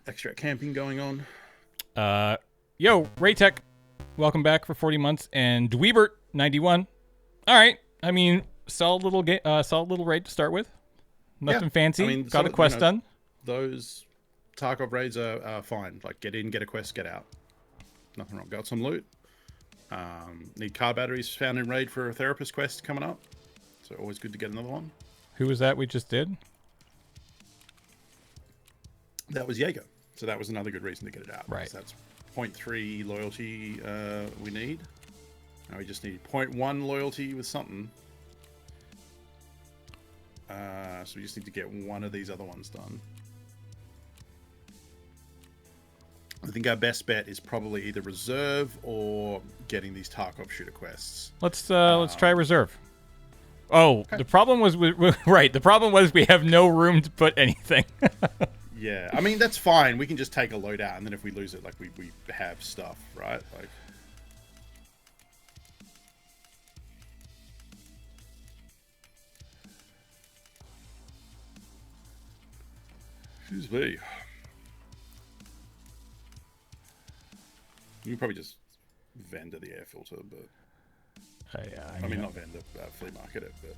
extract camping going on. Yo, Raytech, welcome back for 40 months, and Dweebert 91. All right, I mean, solid little raid to start with. Nothing fancy. I mean, got a quest done. Those Tarkov raids are fine. Like, get in, get a quest, get out. Nothing wrong. Got some loot. Need car batteries found in raid for a therapist quest coming up. So always good to get another one. Who was that we just did? That was Jaeger. So that was another good reason to get it out. Right. So that's 0.3 loyalty we need. Now we just need 0.1 loyalty with something. So we just need to get one of these other ones done. I think our best bet is probably either reserve or getting these Tarkov shooter quests. Let's try reserve. Oh, okay. The problem was the problem was we have no room to put anything. Yeah, I mean, that's fine. We can just take a load out, and then if we lose it, like, we have stuff, right? Like, excuse me. You can probably just vendor the air filter, but Yeah, I mean not vendor, flea market it, but.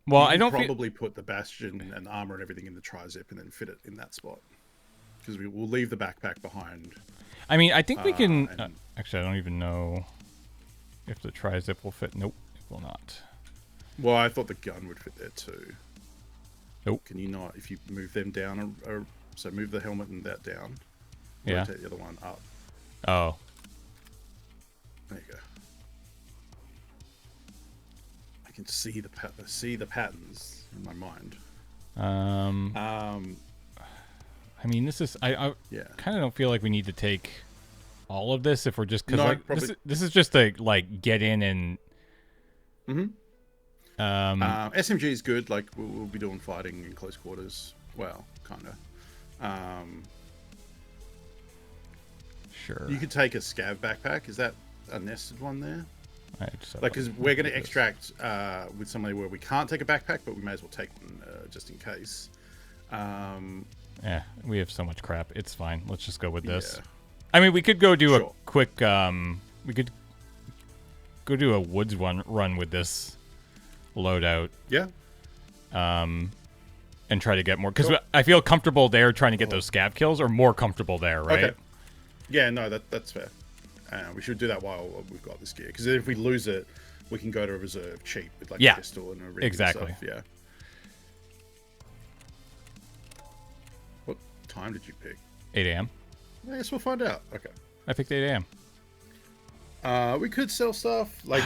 Well, you I can don't probably put the bastion and armor and everything in the tri-zip and then fit it in that spot, because we'll leave the backpack behind. I mean, I think we can. And, actually, I don't even know if the tri-zip will fit. Nope, it will not. well, I thought the gun would fit there too. Nope. Can you not? If you move them down, so move the helmet and that down. Yeah. Rotate the other one up. Oh. There you go. I can see the patterns in my mind. I mean, this is I Yeah. kind of don't feel like we need to take all of this if we're just because No, like probably. this is just to like get in and. SMG is good. Like we'll be doing fighting in close quarters. Well, kind of. Sure. You could take a scav backpack. Is that a nested one there? Like, because we're going to extract with somebody where we can't take a backpack, but we may as well take one just in case. Yeah, we have so much crap. It's fine. Let's just go with this. Yeah. I mean, we could go do Sure. a quick. We could go do a woods run with this loadout. Yeah. And try to get more because Sure. I feel comfortable there trying to get those scav kills, or more comfortable there, right? Okay. Yeah, no, that's fair. We should do that while we've got this gear, because if we lose it, we can go to a reserve cheap with like a pistol and a rig. Exactly. And stuff. Yeah. What time did you pick? 8 a.m. I guess we'll find out. Okay. I picked 8 a.m. We could sell stuff like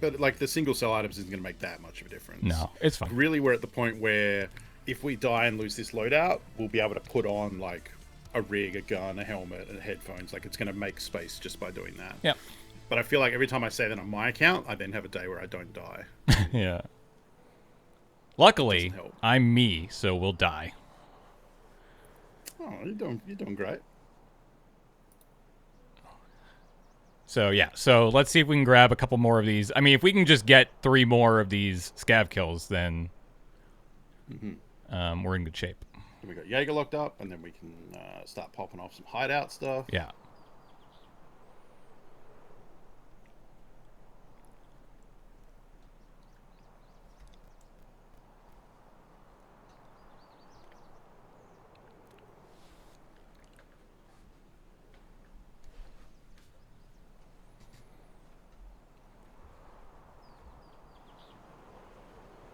but like the single sell items isn't going to make that much of a difference. No, it's fine. Really, we're at the point where if we die and lose this loadout, we'll be able to put on like a rig, a gun, a helmet, and headphones. Like it's going to make space just by doing that. Yeah. But I feel like every time I say that on my account, I then have a day where I don't die. Yeah. Luckily, Doesn't help. I'm me, so we'll die. Oh, you're doing great. So yeah, so let's see if we can grab a couple more of these. I mean, if we can just get 3 more of these scav kills, then we're in good shape. Then we got Jaeger locked up, and then we can start popping off some hideout stuff. Yeah.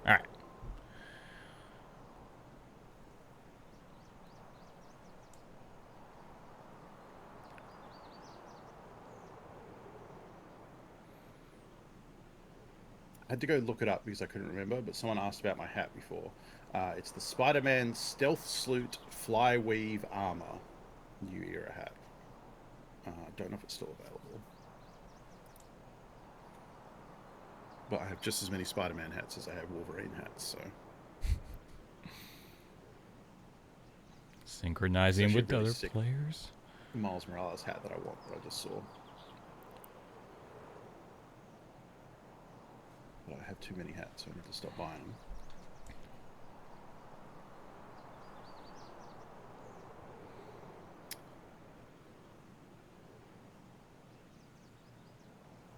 All right. I had to go look it up because I couldn't remember, but someone asked about my hat before. It's the Spider-Man Stealth Salute Fly Weave Armor New Era hat. Don't know if it's still available. But I have just as many Spider-Man hats as I have Wolverine hats, so... Synchronizing It's with actually really other sick. players. Miles Morales hat that I want, that I just saw. But I have too many hats, so I need to stop buying them.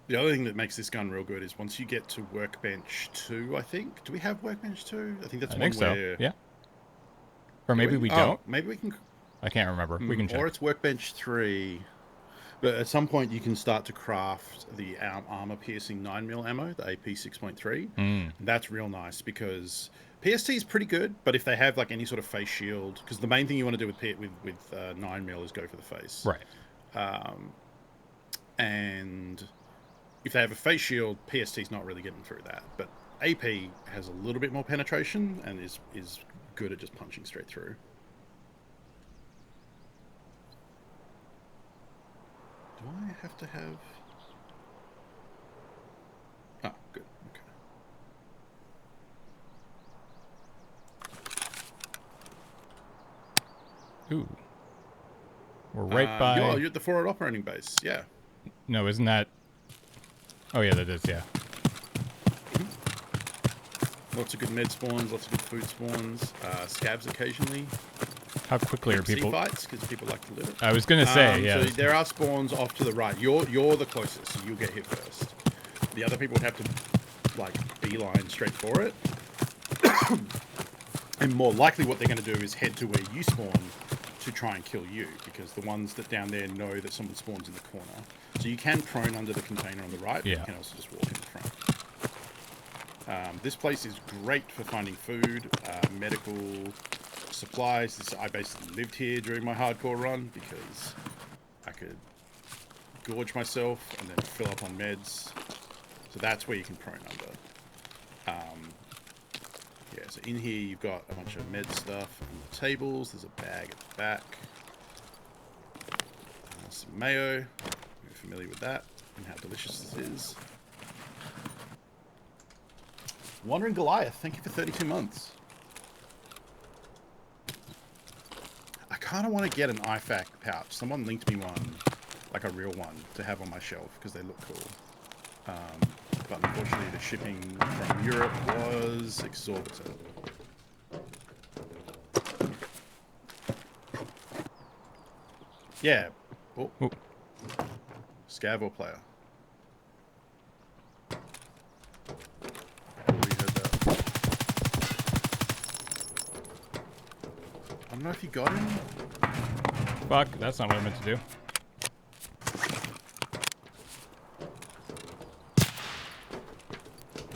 The other thing that makes this gun real good is once you get to Workbench 2, I think. Do we have Workbench 2? I think that's I one think so. where... Yeah. Or maybe we Oh, don't. maybe we can... I can't remember. We can check. Or it's Workbench 3. But at some point you can start to craft the armor-piercing 9mm ammo, the AP 6.3. That's real nice because PST is pretty good, but if they have like any sort of face shield... Because the main thing you want to do with 9mm is go for the face. Right. And if they have a face shield, PST's not really getting through that. But AP has a little bit more penetration and is good at just punching straight through. Do I have to have... Oh, good. Okay. We're right by. You're at the forward operating base. Yeah. No, isn't that? Oh yeah, that is. Yeah. Lots of good med spawns, lots of good food spawns, scabs occasionally. How quickly are people? Fights because people like to live it. I was gonna say, yeah. So there are spawns off to the right. You're the closest, so you'll get hit first. The other people would have to like beeline straight for it. And more likely, what they're going to do is head to where you spawn to try and kill you, because the ones that down there know that someone spawns in the corner. So you can prone under the container on the right, but you can also just walk in the front. This place is great for finding food, medical supplies. I basically lived here during my hardcore run because I could gorge myself and then fill up on meds. So that's where you can prone under. Yeah, so in here you've got a bunch of med stuff on the tables. There's a bag at the back. Some mayo. You're familiar with that and how delicious this is. Wandering Goliath, thank you for 32 months. I kind of want to get an IFAC pouch. Someone linked me one, like a real one, to have on my shelf because they look cool. But unfortunately, the shipping from Europe was exorbitant. Yeah. Oh. Scav or player? I don't know if you got him. Fuck, that's not what I meant to do.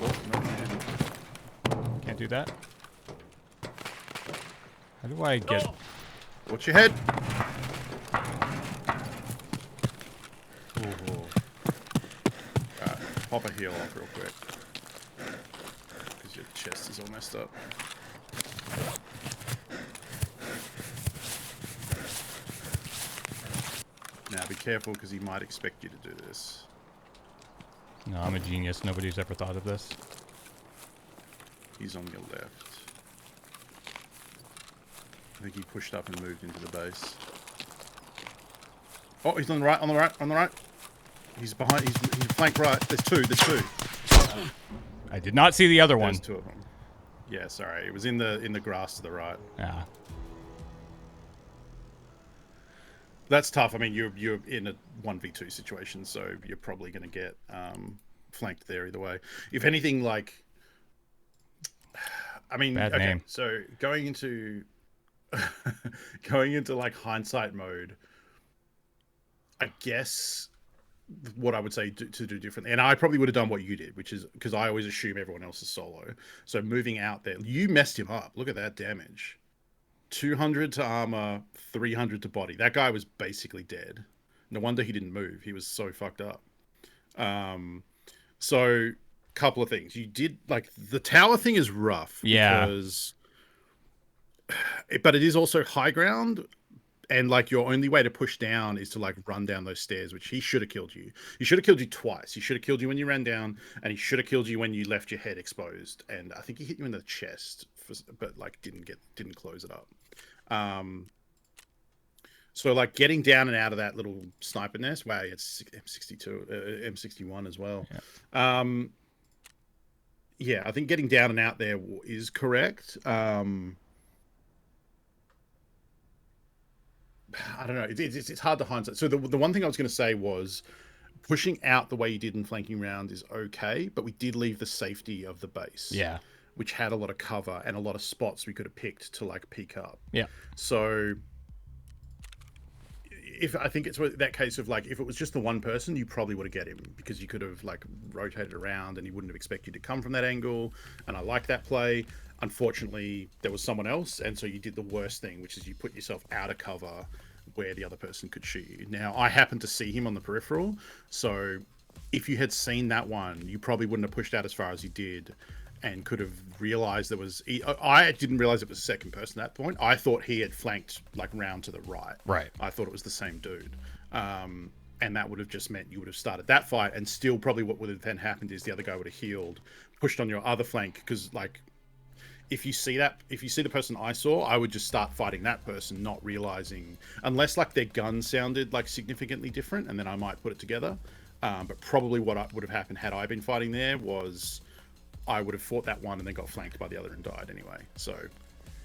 Oh, no, can't do that. How do I get... Oh. Watch your head. Pop a heal off real quick. Because your chest is all messed up. Now be careful because he might expect you to do this. No, I'm a genius. Nobody's ever thought of this. He's on your left. I think he pushed up and moved into the base. Oh, he's on the right, on the right, on the right. He's behind, he's flank right. There's two. I did not see the other one. There's two of them. Yeah, sorry. It was in the grass to the right. Yeah. That's tough. I mean, you're in a 1v2 situation, so you're probably going to get flanked there either way. If anything, like, I mean, Bad name. So going into like hindsight mode, I guess what I would say to do differently, and I probably would have done what you did, which is because I always assume everyone else is solo. So moving out there, you messed him up. Look at that damage. 200 to armor, 300 to body. That guy was basically dead. No wonder he didn't move. He was so fucked up. So couple of things. You did, like, the tower thing is rough. Yeah. But it is also high ground. And, like, your only way to push down is to, like, run down those stairs, which he should have killed you. He should have killed you twice. He should have killed you when you ran down, and he should have killed you when you left your head exposed. And I think he hit you in the chest, but, like, didn't close it up. So, like, getting down and out of that little sniper nest, wow, it's M62, M61 as well. Yeah. Yeah, I think getting down and out there is correct. I don't know. It's hard to hindsight. So the one thing I was going to say was pushing out the way you did in flanking round is okay, but we did leave the safety of the base. Yeah. Which had a lot of cover and a lot of spots we could have picked to, like, peek up. Yeah. So I think it's that case of, like, if it was just the one person, you probably would have get him because you could have, like, rotated around and he wouldn't have expected you to come from that angle. And I like that play. Unfortunately, there was someone else, and so you did the worst thing, which is you put yourself out of cover where the other person could shoot you. Now, I happened to see him on the peripheral, so if you had seen that one, you probably wouldn't have pushed out as far as you did and could have realized there was... I didn't realize it was a second person at that point. I thought he had flanked, like, round to the right. Right. I thought it was the same dude. And that would have just meant you would have started that fight, and still probably what would have then happened is the other guy would have healed, pushed on your other flank, because, like... if you see the person I saw, I would just start fighting that person, not realizing, unless like their gun sounded like significantly different, and then I might put it together. But probably what would have happened had I been fighting there was I would have fought that one and then got flanked by the other and died anyway. So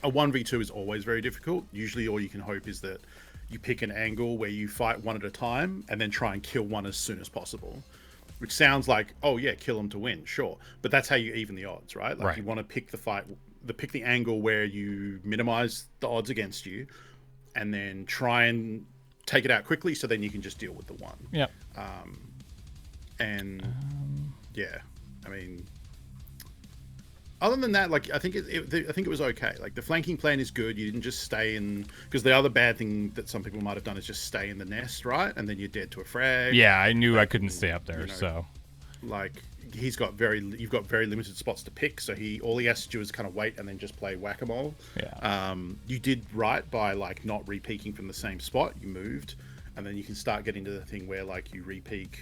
a 1v2 is always very difficult. Usually all you can hope is that you pick an angle where you fight one at a time and then try and kill one as soon as possible. Which sounds like, oh yeah, kill them to win, sure. But that's how you even the odds, right? Like, you want to pick pick the angle where you minimize the odds against you, and then try and take it out quickly, so then you can just deal with the one. Yeah. Yeah, I mean, other than that, like, I think it was okay. Like, the flanking plan is good. You didn't just stay in, because the other bad thing that some people might have done is just stay in the nest, right? And then you're dead to a frag. Yeah, I knew I couldn't stay up there, you know, so like, you've got very limited spots to pick, so all he has to do is kind of wait and then just play whack-a-mole. Yeah. You did right by like not re-peeking from the same spot. You moved, and then you can start getting to the thing where like you re-peek,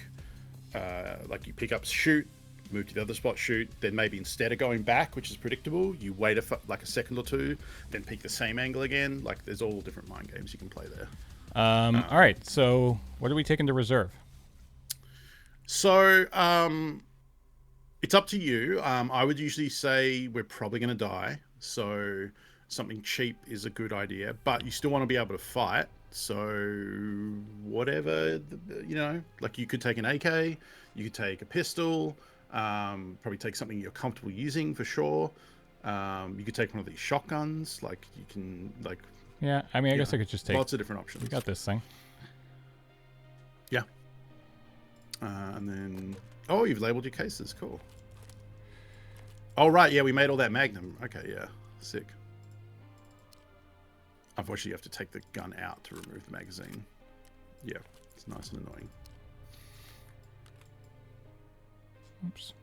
like you pick up, shoot, move to the other spot, shoot, then maybe instead of going back, which is predictable, you wait like a second or two, then pick the same angle again. Like, there's all different mind games you can play there. All right, so what are we taking to reserve? So it's up to you. I would usually say we're probably going to die, so something cheap is a good idea, but you still want to be able to fight. So whatever, you know, like, you could take an AK, you could take a pistol, probably take something you're comfortable using for sure. You could take one of these shotguns, like, you can, like, yeah, I mean, I guess I could just take lots of different options. We got this thing. Yeah. And then, oh, you've labeled your cases. Cool. Oh, right. Yeah, we made all that Magnum. Okay, yeah. Sick. Unfortunately, you have to take the gun out to remove the magazine. Yeah, it's nice and annoying. Oops.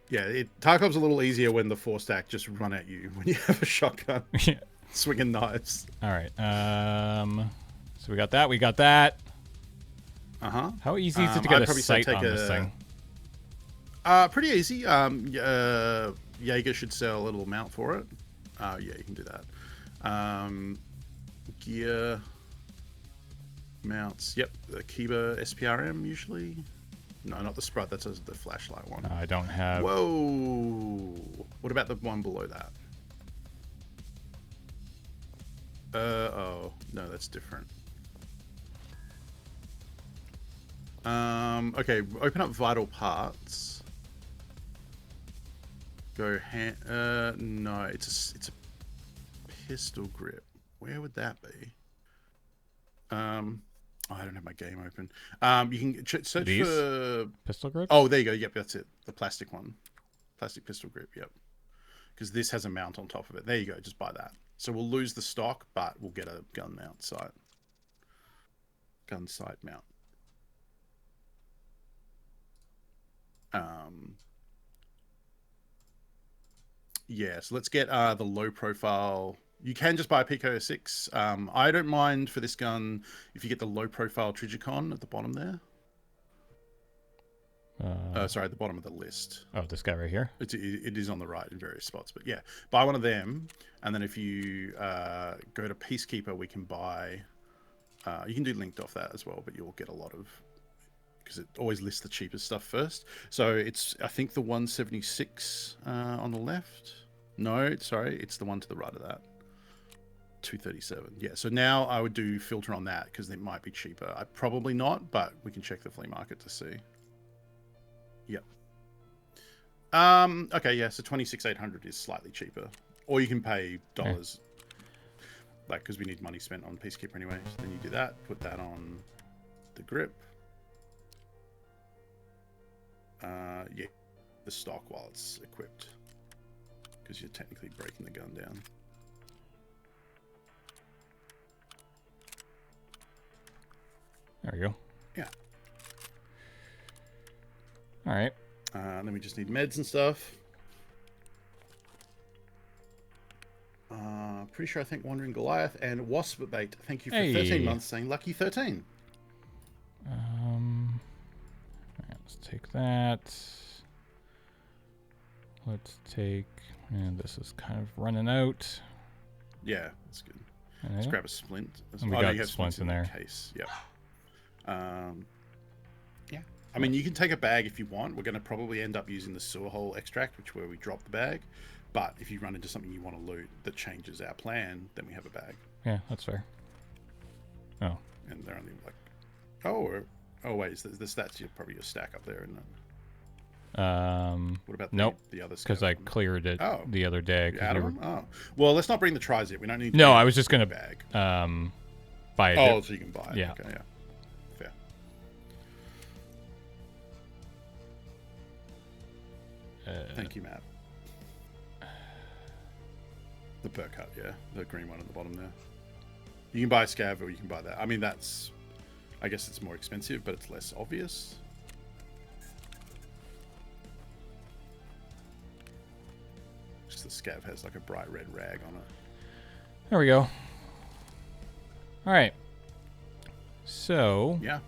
Yeah, Tarkov's a little easier when the 4-stack just run at you when you have a shotgun. Yeah. Swinging knives. All right. So we got that. We got that. Uh-huh. How easy is it to get a sight on this thing? Pretty easy. Jaeger should sell a little mount for it. Yeah, you can do that. Gear mounts. Yep, the Kiba SPRM usually. No, not the Sprite. That's the flashlight one. I don't have. Whoa. What about the one below that? Oh no, that's different. Okay, open up vital parts. Go no, it's a pistol grip. Where would that be? Oh, I don't have my game open. You can search for pistol grips. Oh, there you go. Yep, that's it. The plastic one, plastic pistol grip. Yep, because this has a mount on top of it. There you go. Just buy that. So we'll lose the stock, but we'll get a gun mount sight. Gunsight Mount. Yeah, so let's get the low profile. You can just buy a Pico 6. I don't mind for this gun if you get the low profile Trigicon at the bottom there. Sorry, at the bottom of the list. Oh, this guy right here? It is on the right in various spots. But yeah, buy one of them. And then if you go to Peacekeeper, we can buy... you can do linked off that as well, but you'll get a lot of... Because it always lists the cheapest stuff first. So it's, I think, the 176 on the left. No, sorry, it's the one to the right of that. 237. Yeah, so now I would do filter on that because it might be cheaper. Probably not, but we can check the flea market to see. Yep. Okay, yeah, so 26,800 is slightly cheaper. Or you can pay dollars. Like, because we need money spent on Peacekeeper anyway. So then you do that, put that on the grip. Yeah, the stock while it's equipped, because you're technically breaking the gun down. There we go. Yeah. All right. Then we just need meds and stuff. Pretty sure I think Wandering Goliath and Wasp Bait. Thank you for 13 months saying lucky 13. All right, let's take that. let's take. And this is kind of running out. Yeah, that's good. Okay. Let's grab a splint. And we got splints in there. Case. Yep. Yeah. I mean, you can take a bag if you want. We're going to probably end up using the sewer hole extract, which where we drop the bag. But if you run into something you want to loot that changes our plan, then we have a bag. Yeah, that's fair. Oh. And they're only like, wait, the stats you're probably your stack up there, isn't it? What about the other? Because I cleared it the other day. Well, let's not bring the tries yet. We don't need. No, I was just gonna bag. Buy it. Oh, so you can buy it. Yeah. Okay, yeah. Fair. Thank you, Matt. The perk cut, yeah, the green one at the bottom there. You can buy a scav or you can buy that. I mean, I guess it's more expensive, but it's less obvious. Just the scav has like a bright red rag on it. There we go. All right. So yeah,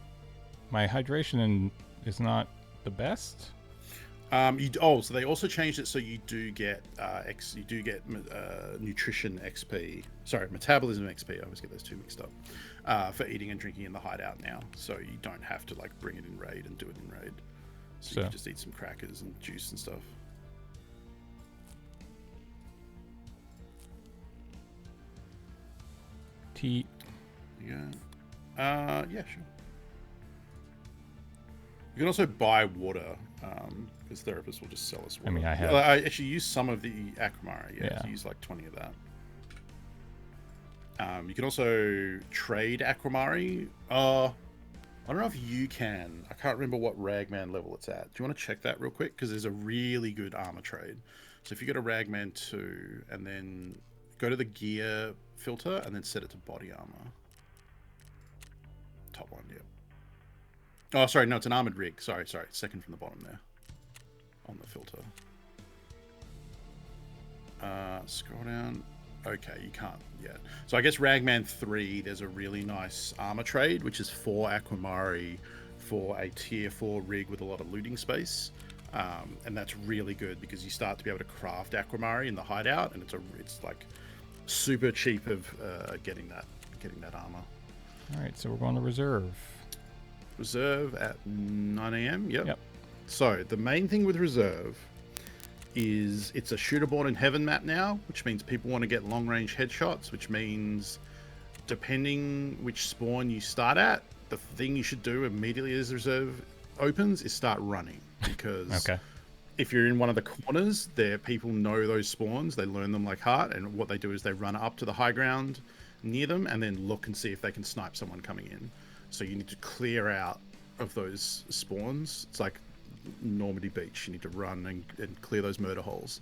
my hydration is not the best. So they also changed it so you do get nutrition XP. Sorry, metabolism XP. I always get those two mixed up. For eating and drinking in the hideout now, so you don't have to like bring it in raid and do it in raid. So you can just eat some crackers and juice and stuff. Tea. Yeah. Yeah, sure. You can also buy water, because therapists will just sell us water. I mean, I have. I actually use some of the Aquamara. Yeah. I use like 20 of that. You can also trade Aquamari. I don't know if you can. I can't remember what Ragman level it's at. Do you want to check that real quick? Because there's a really good armor trade. So if you go to Ragman 2 and then go to the gear filter and then set it to body armor. Top one, yeah. Oh, sorry, no, it's an armored rig. Sorry, second from the bottom there. On the filter. Scroll down. Okay, you can't yet. So I guess Ragman 3, there's a really nice armor trade, which is 4 Aquamari for a tier 4 rig with a lot of looting space. And that's really good because you start to be able to craft Aquamari in the hideout, and it's like super cheap of getting that armor. All right, so we're going to reserve. Reserve at 9 a.m. Yep. So the main thing with reserve is it's a shooter-born in heaven map now, which means people want to get long-range headshots, which means depending which spawn you start at, the thing you should do immediately as reserve opens is start running, because if you're in one of the corners there, people know those spawns, they learn them like heart, and what they do is they run up to the high ground near them and then look and see if they can snipe someone coming in. So you need to clear out of those spawns. It's like Normandy Beach. You need to run and clear those murder holes.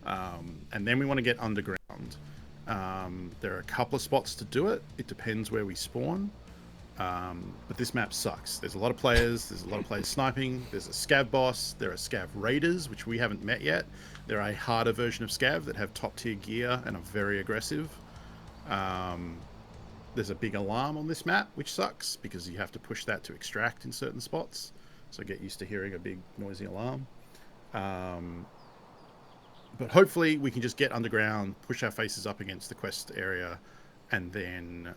And then we want to get underground. There are a couple of spots to do it. It depends where we spawn. But this map sucks. There's a lot of players. There's a lot of players sniping. There's a scav boss. There are scav raiders, which we haven't met yet. They're a harder version of scav that have top tier gear and are very aggressive. There's a big alarm on this map, which sucks because you have to push that to extract in certain spots. So get used to hearing a big noisy alarm. But hopefully we can just get underground, push our faces up against the quest area, and then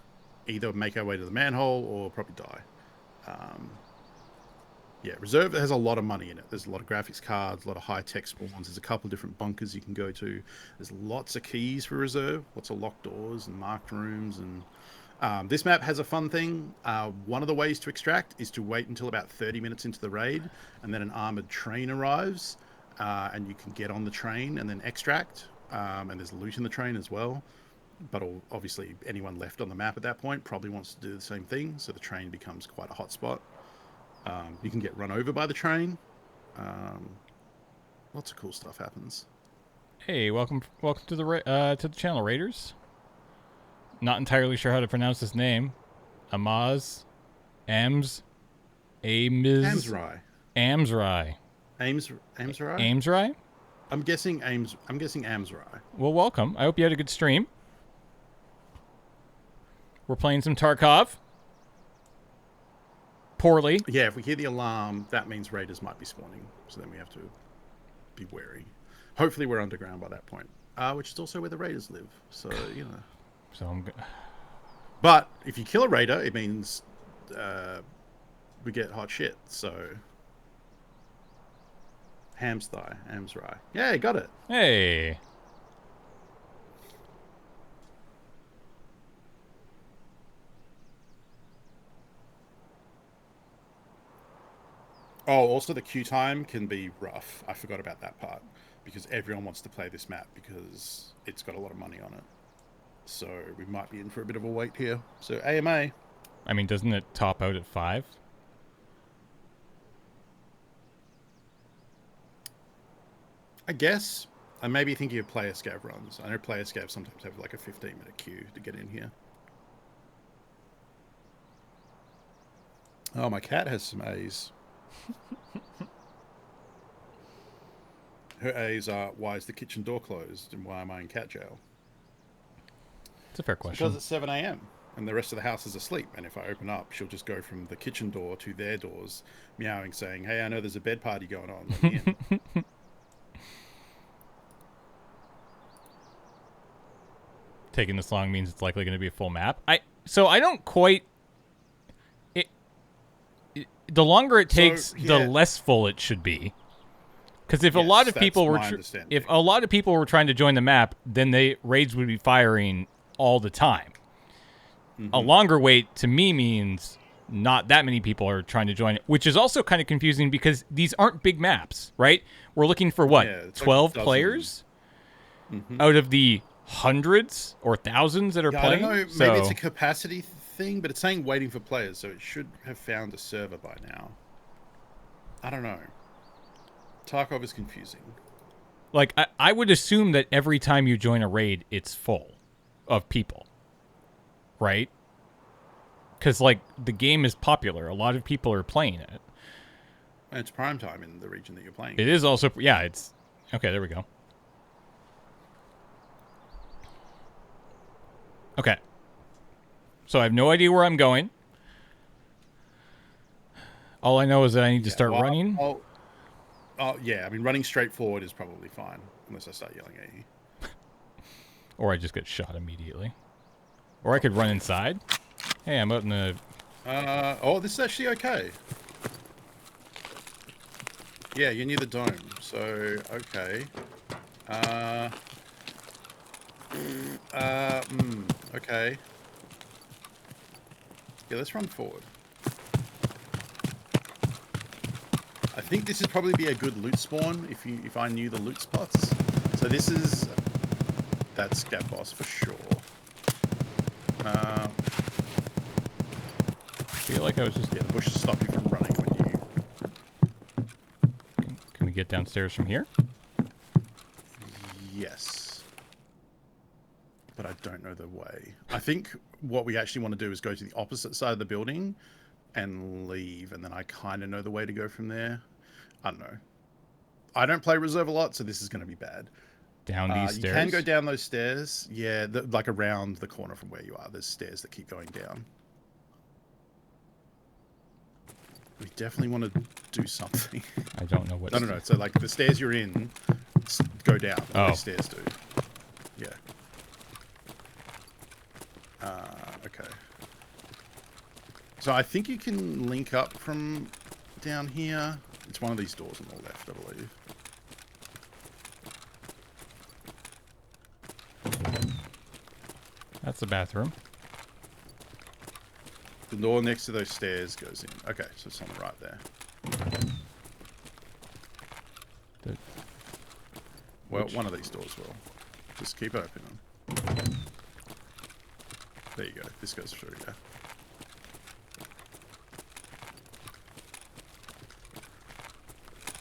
either make our way to the manhole or probably die. Yeah, Reserve has a lot of money in it. There's a lot of graphics cards, a lot of high-tech spawns. There's a couple of different bunkers you can go to. There's lots of keys for Reserve, lots of locked doors and marked rooms. And this map has a fun thing. One of the ways to extract is to wait until about 30 minutes into the raid, and then an armored train arrives, and you can get on the train and then extract. And there's loot in the train as well. But obviously anyone left on the map at that point probably wants to do the same thing, so the train becomes quite a hot spot. You can get run over by the train. Lots of cool stuff happens. Hey, welcome to the channel, Raiders. Not entirely sure how to pronounce this name. Amazrai. Amsrai. Amsrai? I'm guessing Amsrai. Well, welcome. I hope you had a good stream. We're playing some Tarkov. Poorly. Yeah, if we hear the alarm, that means raiders might be spawning. So then we have to be wary. Hopefully we're underground by that point, which is also where the raiders live. So you know. So I'm. But if you kill a raider, it means we get hot shit. So ham's thigh, ham's rye. Yeah, got it. Hey. Oh, also the queue time can be rough. I forgot about that part because everyone wants to play this map because it's got a lot of money on it. So we might be in for a bit of a wait here. So AMA. I mean, doesn't it top out at 5? I guess. I may be thinking of player scav runs. I know player scav sometimes have like a 15-minute queue to get in here. Oh, my cat has some A's. Her A's are, why is the kitchen door closed and why am I in cat jail? It's a fair question. Because it's 7 a.m. and the rest of the house is asleep. And if I open up, she'll just go from the kitchen door to their doors, meowing, saying, hey, I know there's a bed party going on. Let me in. Taking this long means it's likely going to be a full map. So I don't quite... The longer it takes, the less full it should be. Because if a lot of people were trying to join the map, then the raids would be firing all the time. A longer wait to me means not that many people are trying to join it, which is also kind of confusing because these aren't big maps, right? We're looking for what, 12 players out of the hundreds or thousands that are playing? I don't know. Maybe it's a capacity thing, but it's saying waiting for players, so it should have found a server by now. I don't know. Tarkov is confusing. Like, I would assume that every time you join a raid, it's full of people. Right? Because, like, the game is popular. A lot of people are playing it. And it's prime time in the region that you're playing. It is also... Yeah, it's... Okay, there we go. Okay. So I have no idea where I'm going. All I know is that I need to start running. Oh, yeah. I mean, running straight forward is probably fine. Unless I start yelling at you. Or I just get shot immediately. Or I could run inside. Hey, I'm out in the... oh, this is actually okay. Yeah, you're near the dome. So, okay. Okay. Yeah, let's run forward. I think this would probably be a good loot spawn if I knew the loot spots. So this is that scav boss for sure. I feel like I was just... Yeah, the bush to stop you from running when you... Can we get downstairs from here? Yes. But I don't know the way. I think what we actually want to do is go to the opposite side of the building and leave, and then I kind of know the way to go from there. I don't know. I don't play reserve a lot, so this is going to be bad. Down these stairs? You can go down those stairs. Yeah, like around the corner from where you are. There's stairs that keep going down. We definitely want to do something. I don't know what... No. So, like, the stairs you're in go down. Oh. The stairs do. Yeah. Okay. So I think you can link up from down here. It's one of these doors on the left, I believe. That's the bathroom. The door next to those stairs goes in. Okay, so it's on the right there. Well, one of these doors will. Just keep opening. There you go. This goes through, yeah.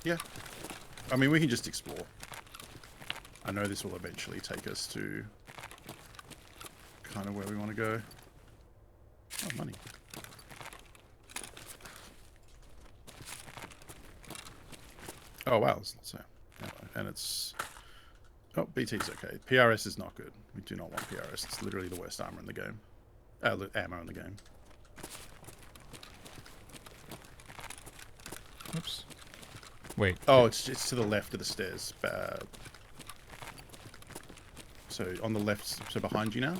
Yeah. I mean, we can just explore. I know this will eventually take us to kind of where we want to go. Oh, money. Oh, wow. It's not so. And it's... Oh, BT's okay. PRS is not good. We do not want PRS. It's literally the worst armor in the game. Ammo in the game. Oops. Wait. Oh, it's to the left of the stairs. So on the left, so behind you now.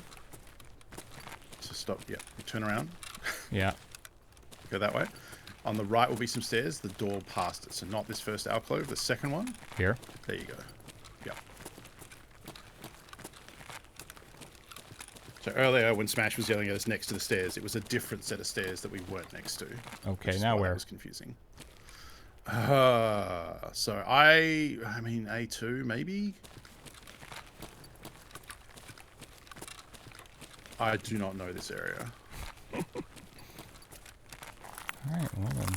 So stop. Yeah, you turn around. Yeah. Go that way. On the right will be some stairs. The door past it. So not this first alcove. The second one. Here. There you go. Yeah. So earlier when Smash was yelling at us next to the stairs, it was a different set of stairs that we weren't next to. Okay, now where? That was confusing. So I mean A2 maybe. I do not know this area. All right, well then.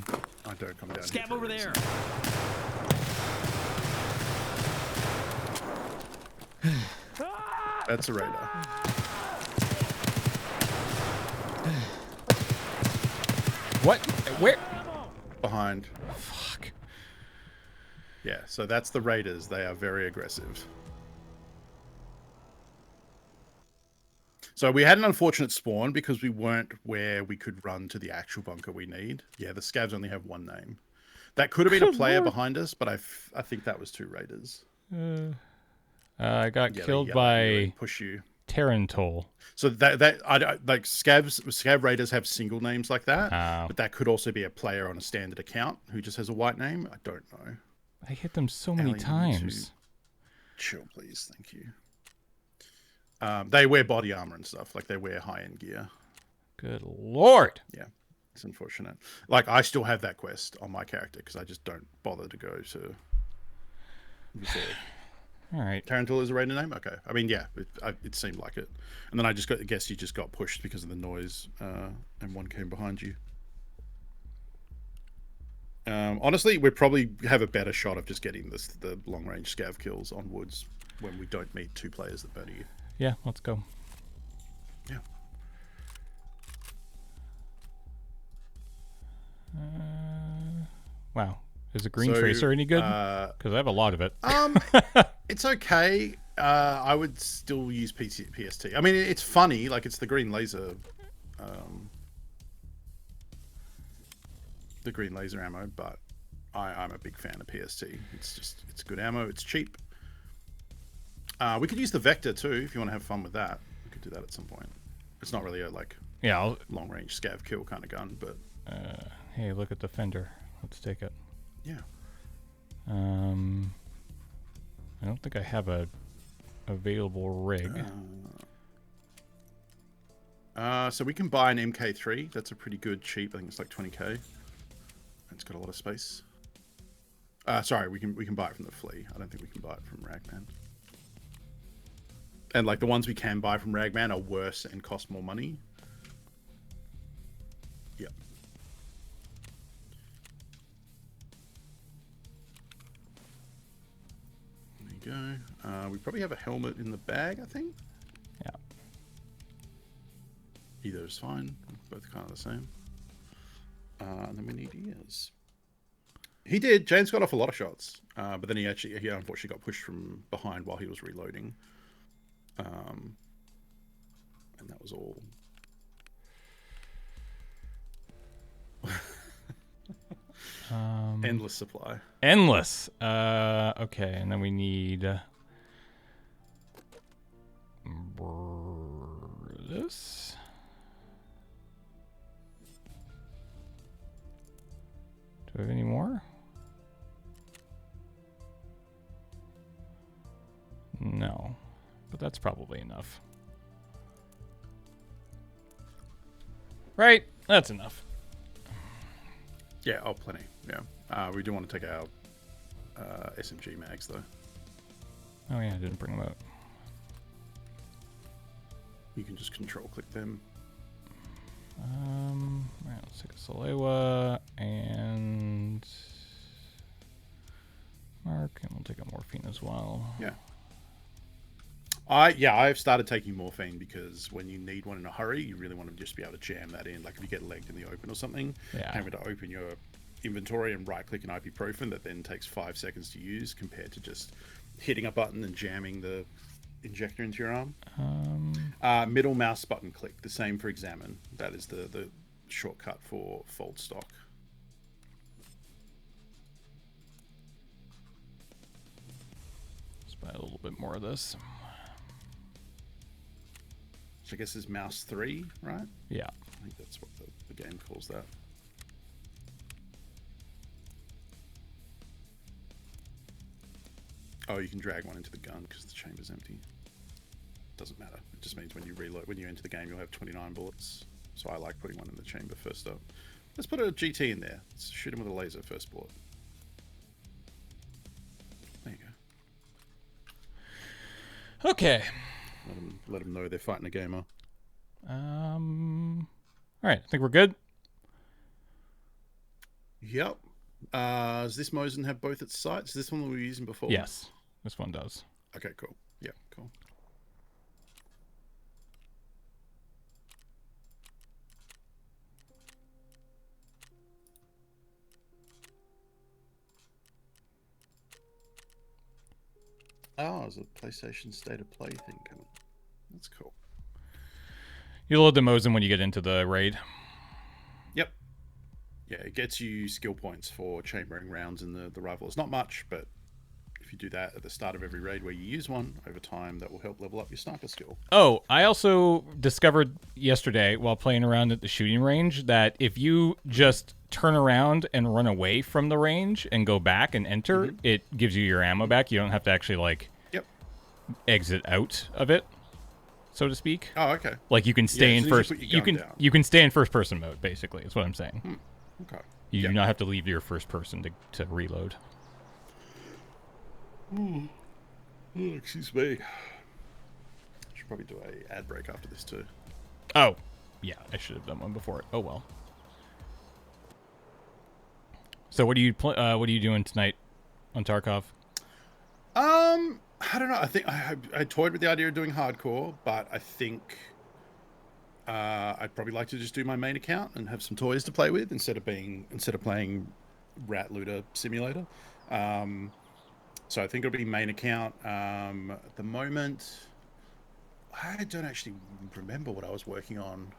I don't come down. Scab over there. That's a raider. What? Where? Behind. Fuck. Yeah, so that's the raiders. They are very aggressive. So we had an unfortunate spawn because we weren't where we could run to the actual bunker we need. Yeah, the scavs only have one name. That could have been a player behind us, but I think that was two raiders. I got killed by push you. Tarantol. So that like scav raiders have single names like that, but that could also be a player on a standard account who just has a white name. I don't know. I hit them so many times. Chill, please. Thank you. They wear body armor and stuff. Like they wear high-end gear. Good lord. Yeah, it's unfortunate. Like I still have that quest on my character because I just don't bother to go to reserve. All right. Tarantula is a raider name? Okay. I mean, yeah, it seemed like it. And then I guess you just got pushed because of the noise and one came behind you. Honestly, we probably have a better shot of just getting the long-range scav kills on woods when we don't meet two players that burn you. Yeah, let's go. Yeah. Wow. Is a green tracer any good? Because I have a lot of it. It's okay. I would still use PST. I mean, it's funny. Like, it's the green laser. The green laser ammo, but I'm a big fan of PST. It's good ammo. It's cheap. We could use the Vector too if you want to have fun with that. We could do that at some point. It's not really a long range scav kill kind of gun, but hey, look at the fender. Let's take it. Yeah. I don't think I have a available rig. So we can buy an MK3. That's a pretty good cheap. I think it's like 20k. It's got a lot of space. Sorry, we can buy it from the flea. I don't think we can buy it from Ragman. And like the ones we can buy from Ragman are worse and cost more money. Yep. There you go. We probably have a helmet in the bag, I think. Yeah. Either is fine. Both kind of the same. And then we need ears. He did. James got off a lot of shots, but then he unfortunately got pushed from behind while he was reloading. And that was all. Endless supply. Endless. Okay, and then we need this. Do we have any more? No, but that's probably enough. Right, that's enough. Yeah, plenty. Yeah, we do want to take our SMG mags though. Oh yeah, I didn't bring them out. You can just control click them. Right, let's take a Salewa and Mark, and we'll take a morphine as well. Yeah. I've started taking morphine because when you need one in a hurry, you really want to just be able to jam that in. Like if you get legged in the open or something, having to open your inventory and right-click an ibuprofen that then takes 5 seconds to use compared to just hitting a button and jamming the injector into your arm. Middle mouse button click, the same for examine. That is the shortcut for fold stock. Let's buy a little bit more of this. which I guess is mouse 3, right? Yeah. I think that's what the game calls that. Oh, you can drag one into the gun because the chamber's empty. Doesn't matter. It just means when you reload, when you enter the game, you'll have 29 bullets. So I like putting one in the chamber first up. Let's put a GT in there. Let's shoot him with a laser first bullet. There you go. Okay. Let them know they're fighting a gamer. All right. I think we're good. Yep. Does this Mosin have both its sights? Is this one that we were using before? Yes. This one does. Okay, cool. Yeah, cool. Oh, there's a PlayStation State of Play thing coming. That's cool. You load the Mosin when you get into the raid. Yep. Yeah, it gets you skill points for chambering rounds in the rifle. It's not much, but if you do that at the start of every raid where you use one, over time that will help level up your sniper skill. Oh, I also discovered yesterday while playing around at the shooting range that if you just turn around and run away from the range and go back and enter, it gives you your ammo back. You don't have to actually like exit out of it, so to speak. Oh, okay. Like you can stay in first. You can stay in first person mode. Basically, is what I'm saying. Okay. You do not have to leave your first person to reload. Oh, excuse me. Should probably do a ad break after this too. Oh, yeah, I should have done one before it. Oh well. So what are you doing tonight on Tarkov? I don't know. I think I toyed with the idea of doing hardcore, but I think I'd probably like to just do my main account and have some toys to play with instead of playing Rat Looter Simulator. So I think it'll be main account. At the moment, I don't actually remember what I was working on.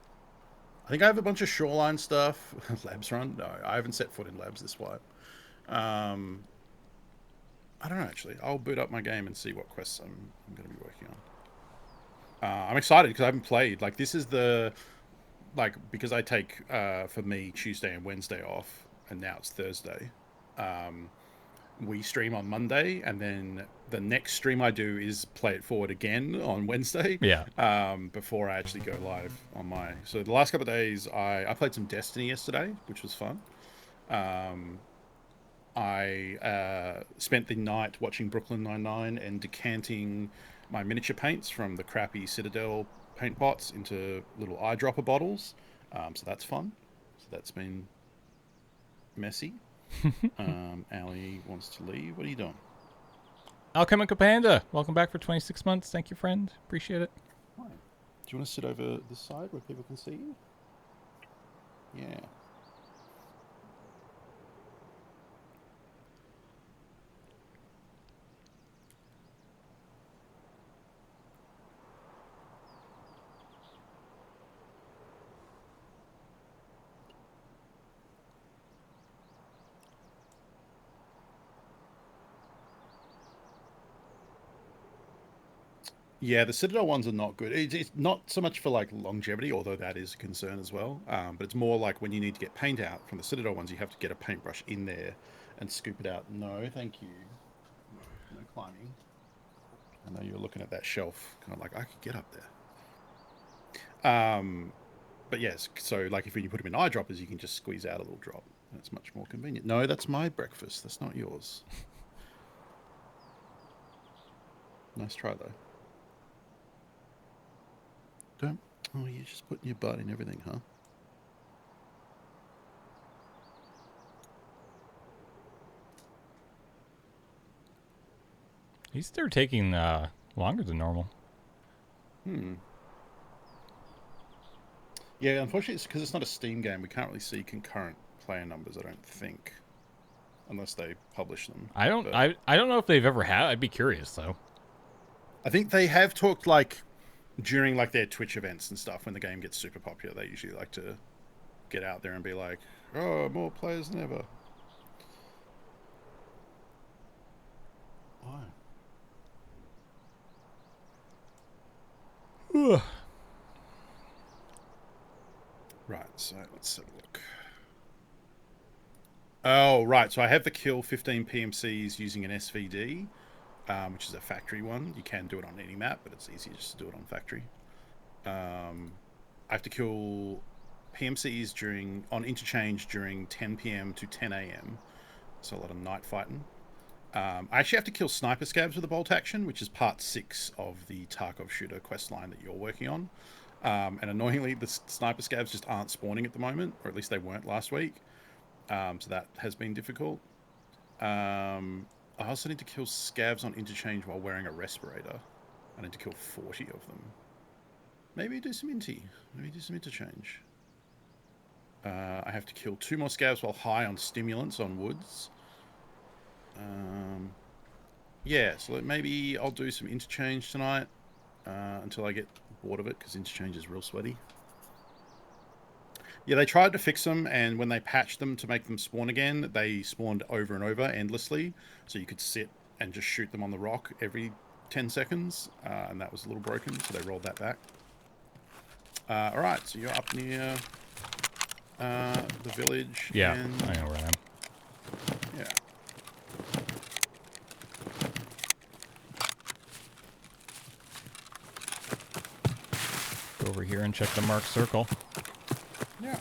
I think I have a bunch of Shoreline stuff. Labs run? No, I haven't set foot in Labs this wipe. I don't know, actually. I'll boot up my game and see what quests I'm going to be working on. I'm excited because I haven't played. Like, this is because I take, for me, Tuesday and Wednesday off, and now it's Thursday. We stream on Monday, and then the next stream I do is Play It Forward again on Wednesday. Yeah. Before I actually go live on my... So the last couple of days, I played some Destiny yesterday, which was fun. I spent the night watching Brooklyn Nine-Nine and decanting my miniature paints from the crappy Citadel paint pots into little eyedropper bottles. So that's fun. So that's been messy. Ali wants to leave. What are you doing? Alchemica Panda, welcome back for 26 months. Thank you, friend. Appreciate it. Hi. Do you want to sit over this side where people can see you? Yeah. Yeah, the Citadel ones are not good. It's not so much for like longevity, although that is a concern as well. But it's more like when you need to get paint out from the Citadel ones, you have to get a paintbrush in there and scoop it out. No, thank you. No climbing. I know you're looking at that shelf, kind of like I could get up there. But yes, so like if you put them in eyedroppers, you can just squeeze out a little drop. That's much more convenient. No, that's my breakfast. That's not yours. Nice try though. Don't. Oh, you're just putting your butt in everything, huh? They're taking longer than normal. Yeah, unfortunately, it's because it's not a Steam game. We can't really see concurrent player numbers, I don't think, unless they publish them. I don't know if they've ever had. I'd be curious though. I think they have talked like during like their Twitch events and stuff when the game gets super popular. They usually like to get out there and be like, "Oh, more players than ever." Why? Right, so let's have a look. Oh, right. So I have to kill 15 PMCs using an SVD, which is a factory one. You can do it on any map, but it's easier just to do it on factory. I have to kill PMCs on interchange during 10 p.m. to 10 a.m. So a lot of night fighting. I actually have to kill sniper scabs with a bolt action, which is part 6 of the Tarkov shooter quest line that you're working on. And annoyingly, the sniper scabs just aren't spawning at the moment, or at least they weren't last week. So that has been difficult. I also need to kill scabs on interchange while wearing a respirator. I need to kill 40 of them. Maybe do some Maybe do some interchange. I have to kill 2 more scabs while high on stimulants on woods. Yeah, so maybe I'll do some interchange tonight until I get bored of it, because interchange is real sweaty. Yeah, they tried to fix them, and when they patched them to make them spawn again, they spawned over and over endlessly, so you could sit and just shoot them on the rock every 10 seconds, and that was a little broken, so they rolled that back. Alright, so you're up near the village. Yeah, and... I know where I am. Yeah. Go over here and check the marked circle. Yeah.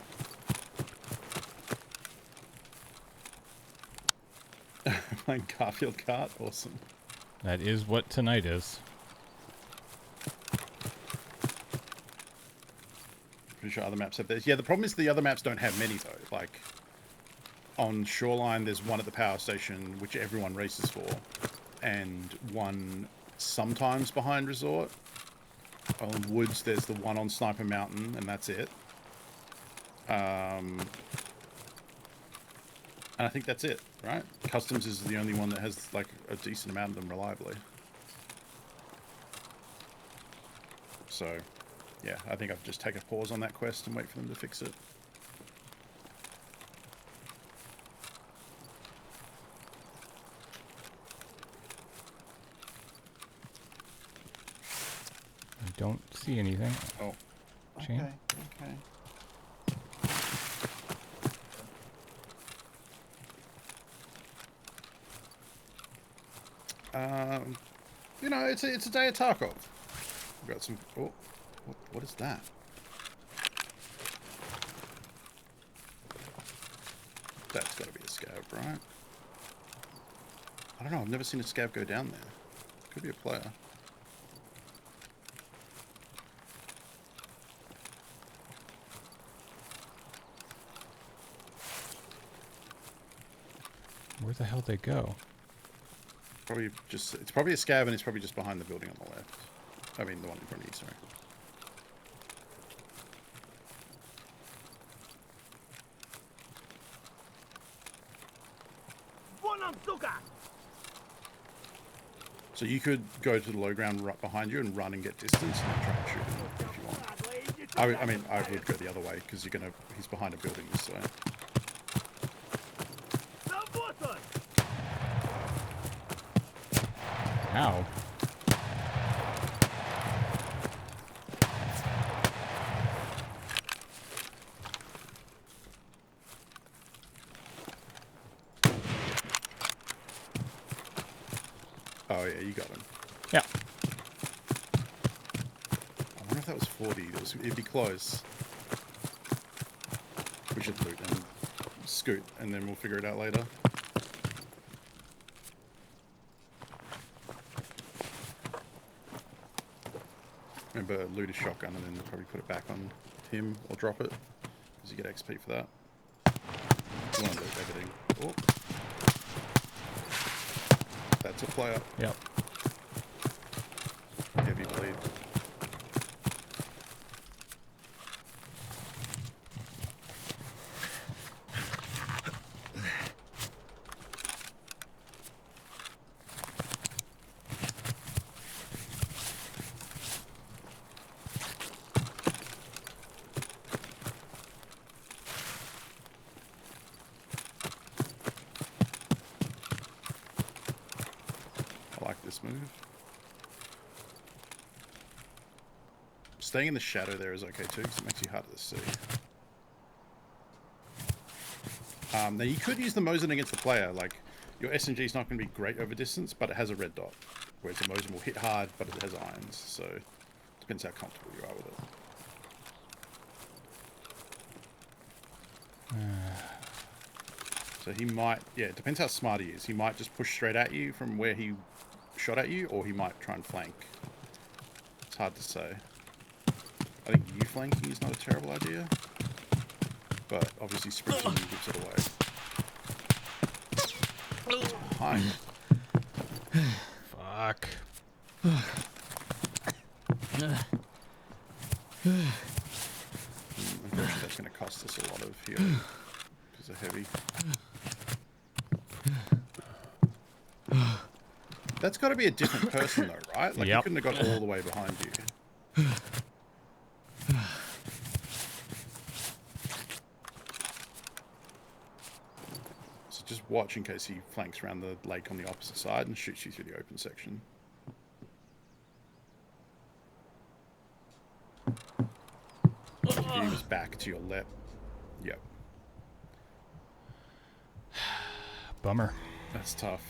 Playing Garfield Kart, awesome. That is what tonight is. Pretty sure other maps have this. Yeah, the problem is the other maps don't have many, though. Like, on Shoreline, there's one at the power station, which everyone races for, and one sometimes behind Resort. On Woods, there's the one on Sniper Mountain, and that's it. And I think that's it, right? Customs is the only one that has, like, a decent amount of them reliably. So, yeah, I think I've just take a pause on that quest and wait for them to fix it. I don't see anything. Oh. Chain? Okay. You know, it's a day of Tarkov. We've got some... Oh, what is that? That's got to be a scab, right? I don't know. I've never seen a scab go down there. Could be a player. Where the hell they go? Probably just... It's probably a scab, and it's probably just behind the building on the left. I mean, the one in front of you, sorry. So you could go to the low ground right behind you and run and get distance and then try and shoot him if you want. I mean, I would go the other way because he's behind a building, so... Ow. Oh, yeah, you got him. Yeah. I wonder if that was 40. It'd be close. We should loot and scoot, and then we'll figure it out later. Remember, loot his shotgun and then probably put it back on him or drop it, because you get XP for that. You want to loot everything. Oh. That's a player. Yep. Heavy bleed. Move. Staying in the shadow there is okay too, because it makes you harder to see. Now you could use the Mosin against the player. Like your SMG is not going to be great over distance, but it has a red dot, whereas the Mosin will hit hard, but it has irons. So it depends how comfortable you are with it. So he might, yeah, it depends how smart he is. He might just push straight at you from where he shot at you, or he might try and flank. It's hard to say. I think you flanking is not a terrible idea, but obviously sprinting gives it away. Behind. Fuck. Unfortunately, that's going to cost us a lot of healing because they're heavy. That's got to be a different person, though, right? Like, you couldn't have got all the way behind you. So just watch in case he flanks around the lake on the opposite side and shoots you through the open section. He was back to your left. Yep. Bummer. That's tough.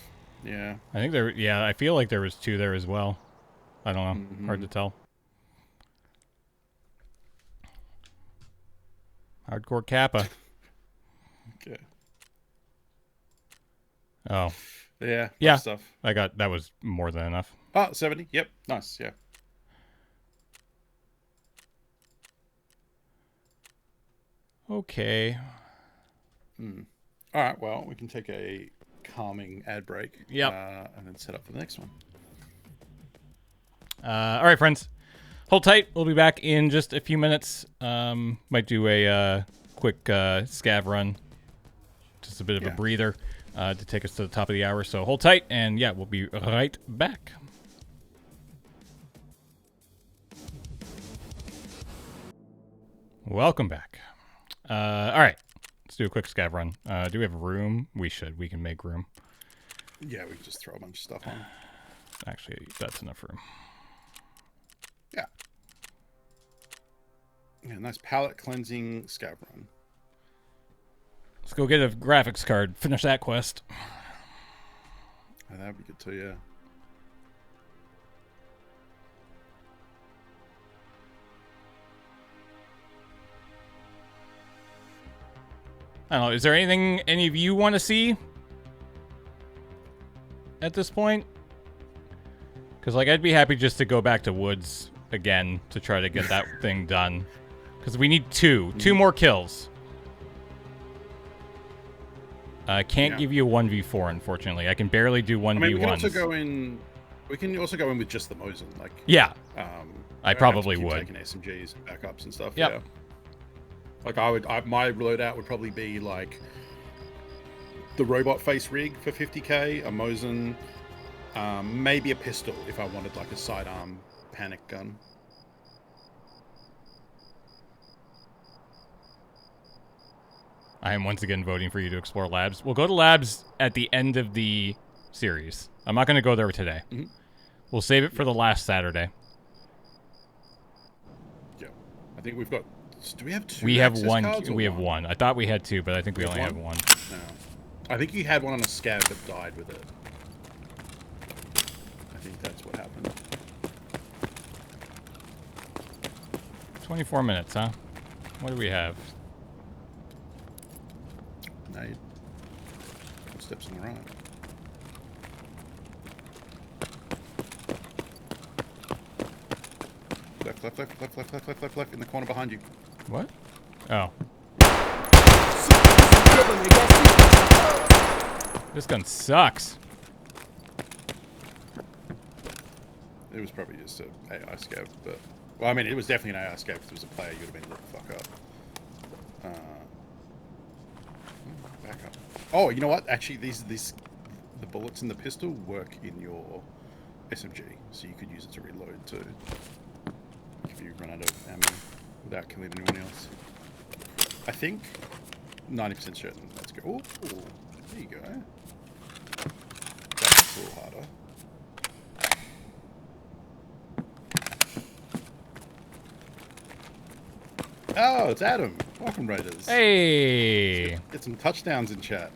Yeah. I think there. Yeah, I feel like there was 2 there as well. I don't know. Hard to tell. Hardcore Kappa. Okay. Oh. Yeah. Yeah. Stuff. That was more than enough. Oh, 70. Yep. Nice. Yeah. Okay. All right. Well, we can take a calming ad break. Yep. And then set up for the next one. All right, friends. Hold tight. We'll be back in just a few minutes. Might do a quick scav run. Just a bit of a breather to take us to the top of the hour. So hold tight, and yeah, we'll be right back. Welcome back. All right. Let's do a quick scav run. Do we have room? We should. We can make room. Yeah, we can just throw a bunch of stuff on. Actually, that's enough room. Yeah. Yeah, nice palette cleansing scav run. Let's go get a graphics card. Finish that quest. Oh, that would be good too, yeah. I don't know. Is there anything any of you want to see at this point? Because, like, I'd be happy just to go back to Woods again to try to get that thing done. Because we need 2 more kills. I can't give you a 1v4, unfortunately. I can barely do 1v1s. I mean, we can also go in. We can also go in with just the Mosin, like. Yeah. I probably would. Taking SMGs, backups, and stuff. Yep. Yeah. Like my loadout would probably be like the robot face rig for 50k, a Mosin, maybe a pistol if I wanted like a sidearm panic gun. I am once again voting for you to explore labs. We'll go to labs at the end of the series. I'm not going to go there today. We'll save it for the last Saturday. Yeah. I think we've got... Do we have 2 We have access one. cards or We have one. I thought we had 2, but I think we only have one. No. I think you had one on a scav that died with it. I think that's what happened. 24 minutes, huh? What do we have? Nade. Steps on the right. Left, in the corner behind you. What? Oh. This gun sucks. It was probably just an AI scav, but... Well, I mean, it was definitely an AI scav. If it was a player, you would have been lit the fuck up. Back up. Oh, you know what? Actually, the bullets in the pistol work in your SMG, so you could use it to reload too. If you run out of ammo without killing anyone else. I think 90% certain. Let's go. Oh, there you go. That's a little harder. Oh, it's Adam. Welcome, Raiders. Hey! Get some touchdowns in chat.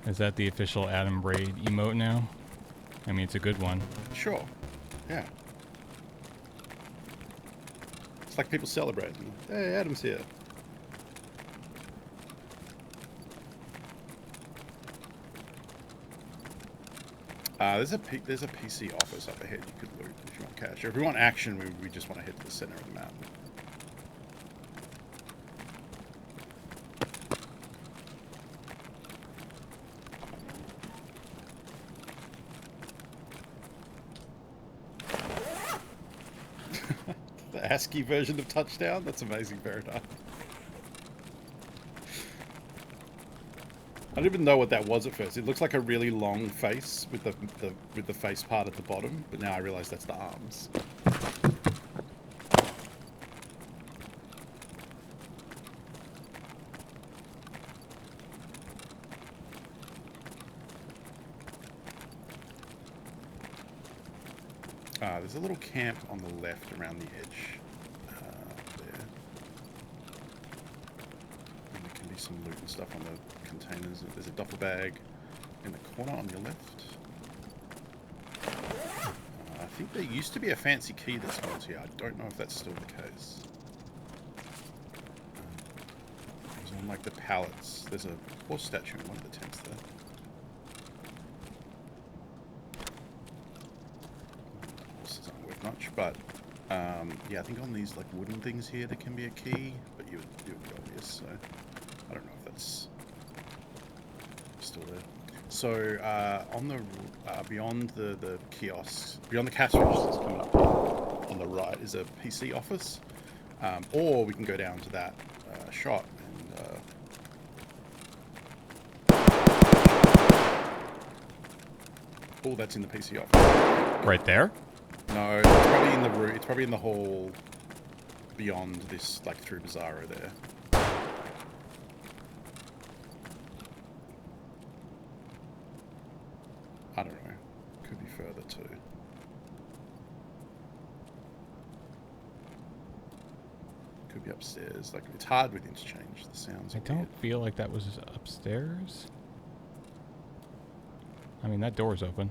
Is that the official Adam Braid emote now? I mean, it's a good one. Sure. Yeah. It's like people celebrating. Hey, Adam's here. There's a PC office up ahead you could loot if you want cash. Or if we want action, we just want to head to the center of the map. The ASCII version of touchdown? That's amazing, Paradigm. I didn't even know what that was at first. It looks like a really long face with the face part at the bottom, but now I realize that's the arms. There's a little camp on the left around the edge there. And there can be some loot and stuff on the containers. There's a duffel bag in the corner on your left. I think there used to be a fancy key that spawns here. I don't know if that's still the case. It's on like the pallets. There's a horse statue in one of the tents there. Horses aren't worth much, but yeah, I think on these like wooden things here there can be a key, but you would be obvious, so I don't know if that's still there. So on the beyond the kiosks, beyond the cash registers coming up here, on the right is a PC office, or we can go down to that shop and oh, that's in the PC office. Right there? No, it's probably in the room. It's probably in the hall beyond this, like through Bizarro there. I don't know. Could be further too. Could be upstairs. Like, it's hard with interchange. The sounds. I don't feel like that was upstairs. I mean, that door's open.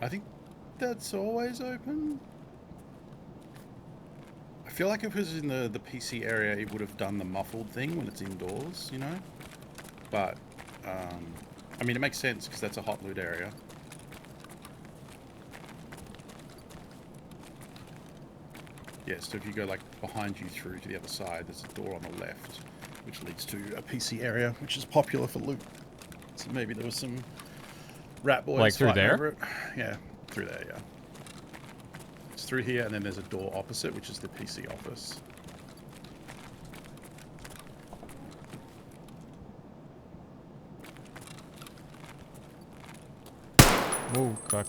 I think that's always open. I feel like if it was in the PC area, it would have done the muffled thing when it's indoors, you know? But, I mean, it makes sense because that's a hot loot area. Yeah, so if you go like behind you through to the other side, there's a door on the left, which leads to a PC area, which is popular for loot. So maybe there was some rat boys like through there? over it. Yeah, through there, yeah. It's through here, and then there's a door opposite, which is the PC office. Whoa, cock.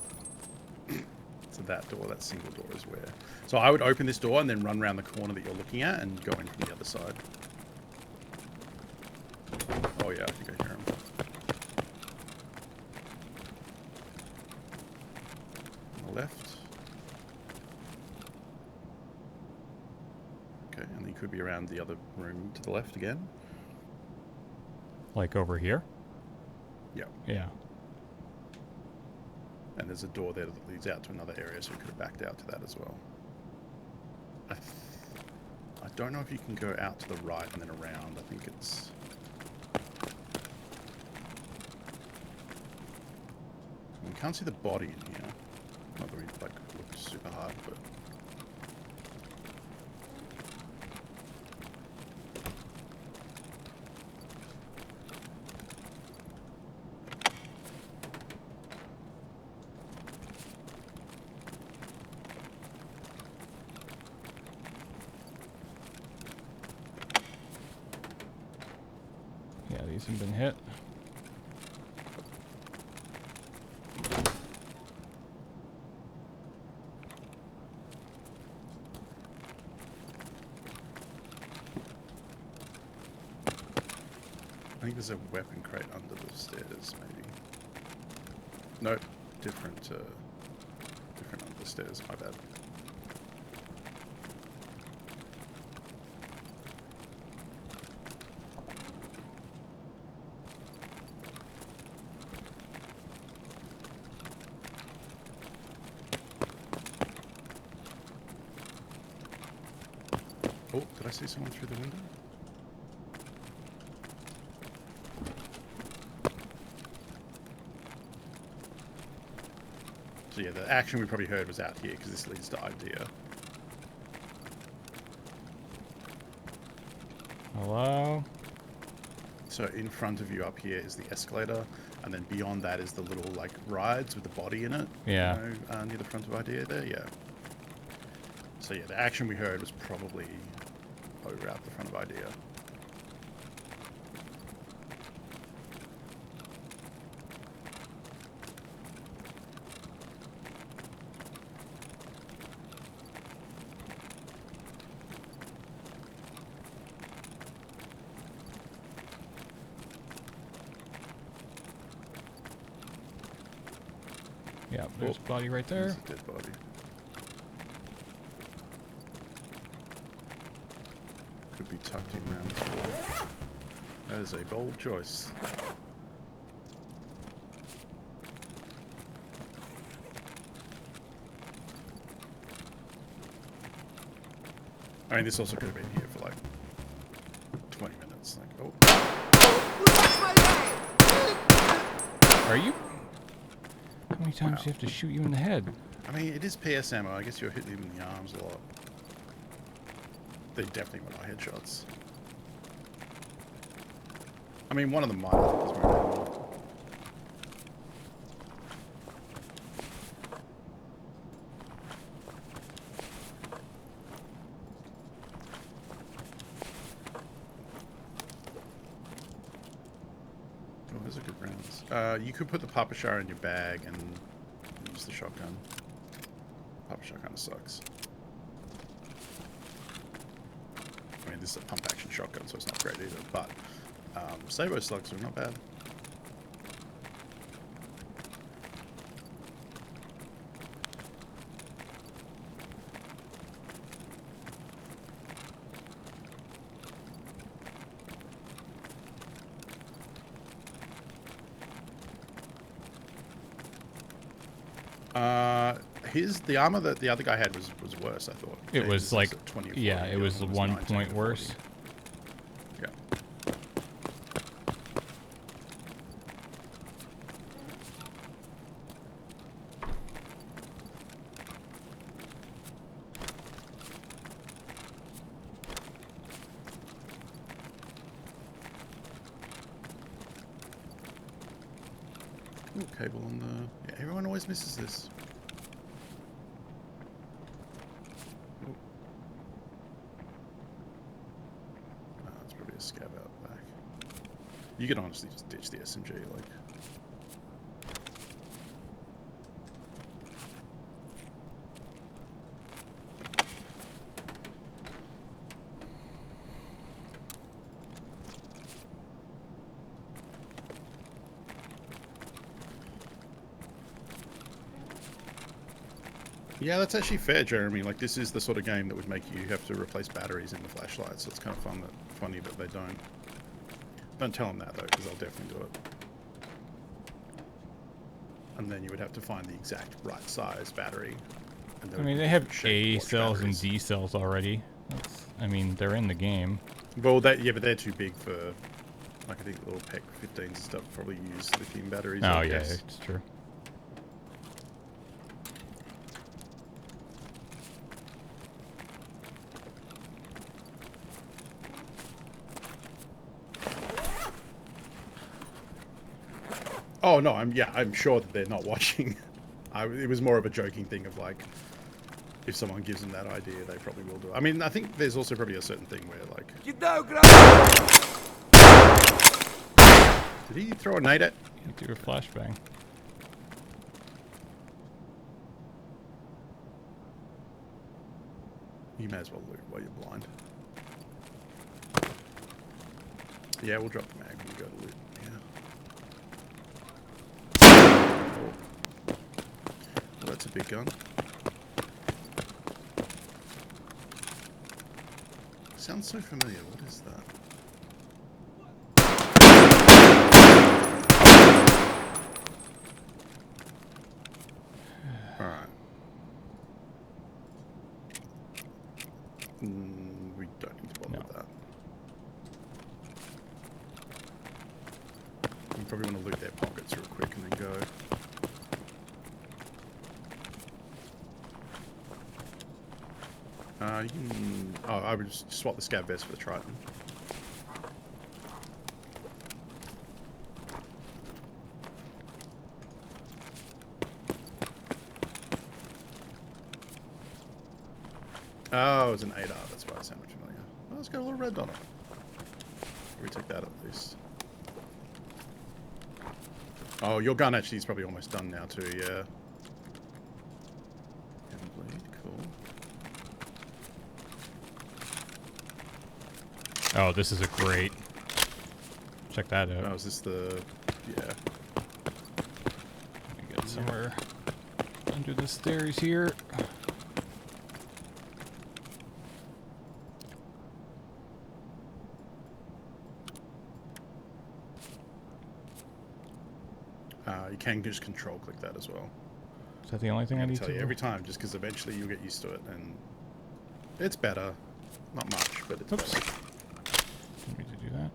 So that door, that single door is where. So I would open this door and then run around the corner that you're looking at and go in from the other side. Oh yeah, I think I hear him. On the left. Okay, and he could be around the other room to the left again. Like over here? Yeah. Yeah. And there's a door there that leads out to another area, so we could have backed out to that as well. I don't know if you can go out to the right and then around. I think it's... We can't see the body in here. Not that we like look super hard, but... Yeah, these have been hit. I think there's a weapon crate under the stairs, maybe. Nope, different under the stairs, my bad. I see someone through the window? So yeah, the action we probably heard was out here because this leads to idea. Hello? So in front of you up here is the escalator, and then beyond that is the little like rides with the body in it. Yeah. You know, near the front of idea there, yeah. So yeah, the action we heard was probably over out the front of idea. Yeah, there's a body right there. There's a dead body. Could be tucked in around this wall. That is a bold choice. I mean, this also could have been here for like 20 minutes. Like, oh. Are you? How many times do you have to shoot you in the head? I mean, it is PS ammo. I guess you're hitting him in the arms a lot. They definitely were not headshots. I mean, one of them might have. Oh, those are good rounds. You could put the Papashar in your bag and use the shotgun. Papashar kind of sucks. I mean, this is a pump action shotgun, so it's not great either, but Sabo slugs are not bad. The armor that the other guy had was worse, I thought. It was like, 20 or 40, yeah, it was 1 19 point or worse. 40. Yeah. Ooh, cable on the... Yeah, everyone always misses this. Scab out back. You could honestly just ditch the SMG, like. Yeah, that's actually fair, Jeremy. Like, this is the sort of game that would make you have to replace batteries in the flashlight, so it's kind of funny that they don't. Don't tell them that, though, because they'll definitely do it. And then you would have to find the exact right size battery. And I mean, they have A cells and D cells already. I mean, they're in the game. Well, yeah, but they're too big for, like, I think little PEC 15s and stuff probably use lithium batteries. Oh, yeah, it's true. Oh no, I'm sure that they're not watching. It was more of a joking thing of like, if someone gives them that idea, they probably will do it. I mean, I think there's also probably a certain thing where like, did he throw a nade at? You do a flashbang. You may as well loot while you're blind. Yeah, we'll drop the mag when we go to loot. Well, that's a big gun. Sounds so familiar. What is that? Alright. We don't need to bother probably want to loot their pockets real quick and then go. You can... Oh, I would just swap the scav vest for the Triton. Oh, it's an 8R, that's why it sounded familiar. Oh, it's got a little red on it. We take that at least. Oh, your gun actually is probably almost done now too, yeah. Heavy bleed, cool. Oh, this is a great... Check that out. Oh, is this the... Yeah. Let me get somewhere under the stairs here. You can just control click that as well. Is that the only thing I need to tell you do? every time, just because eventually you'll get used to it, and it's better. Not much, but it's Oops. better. Didn't mean to do that.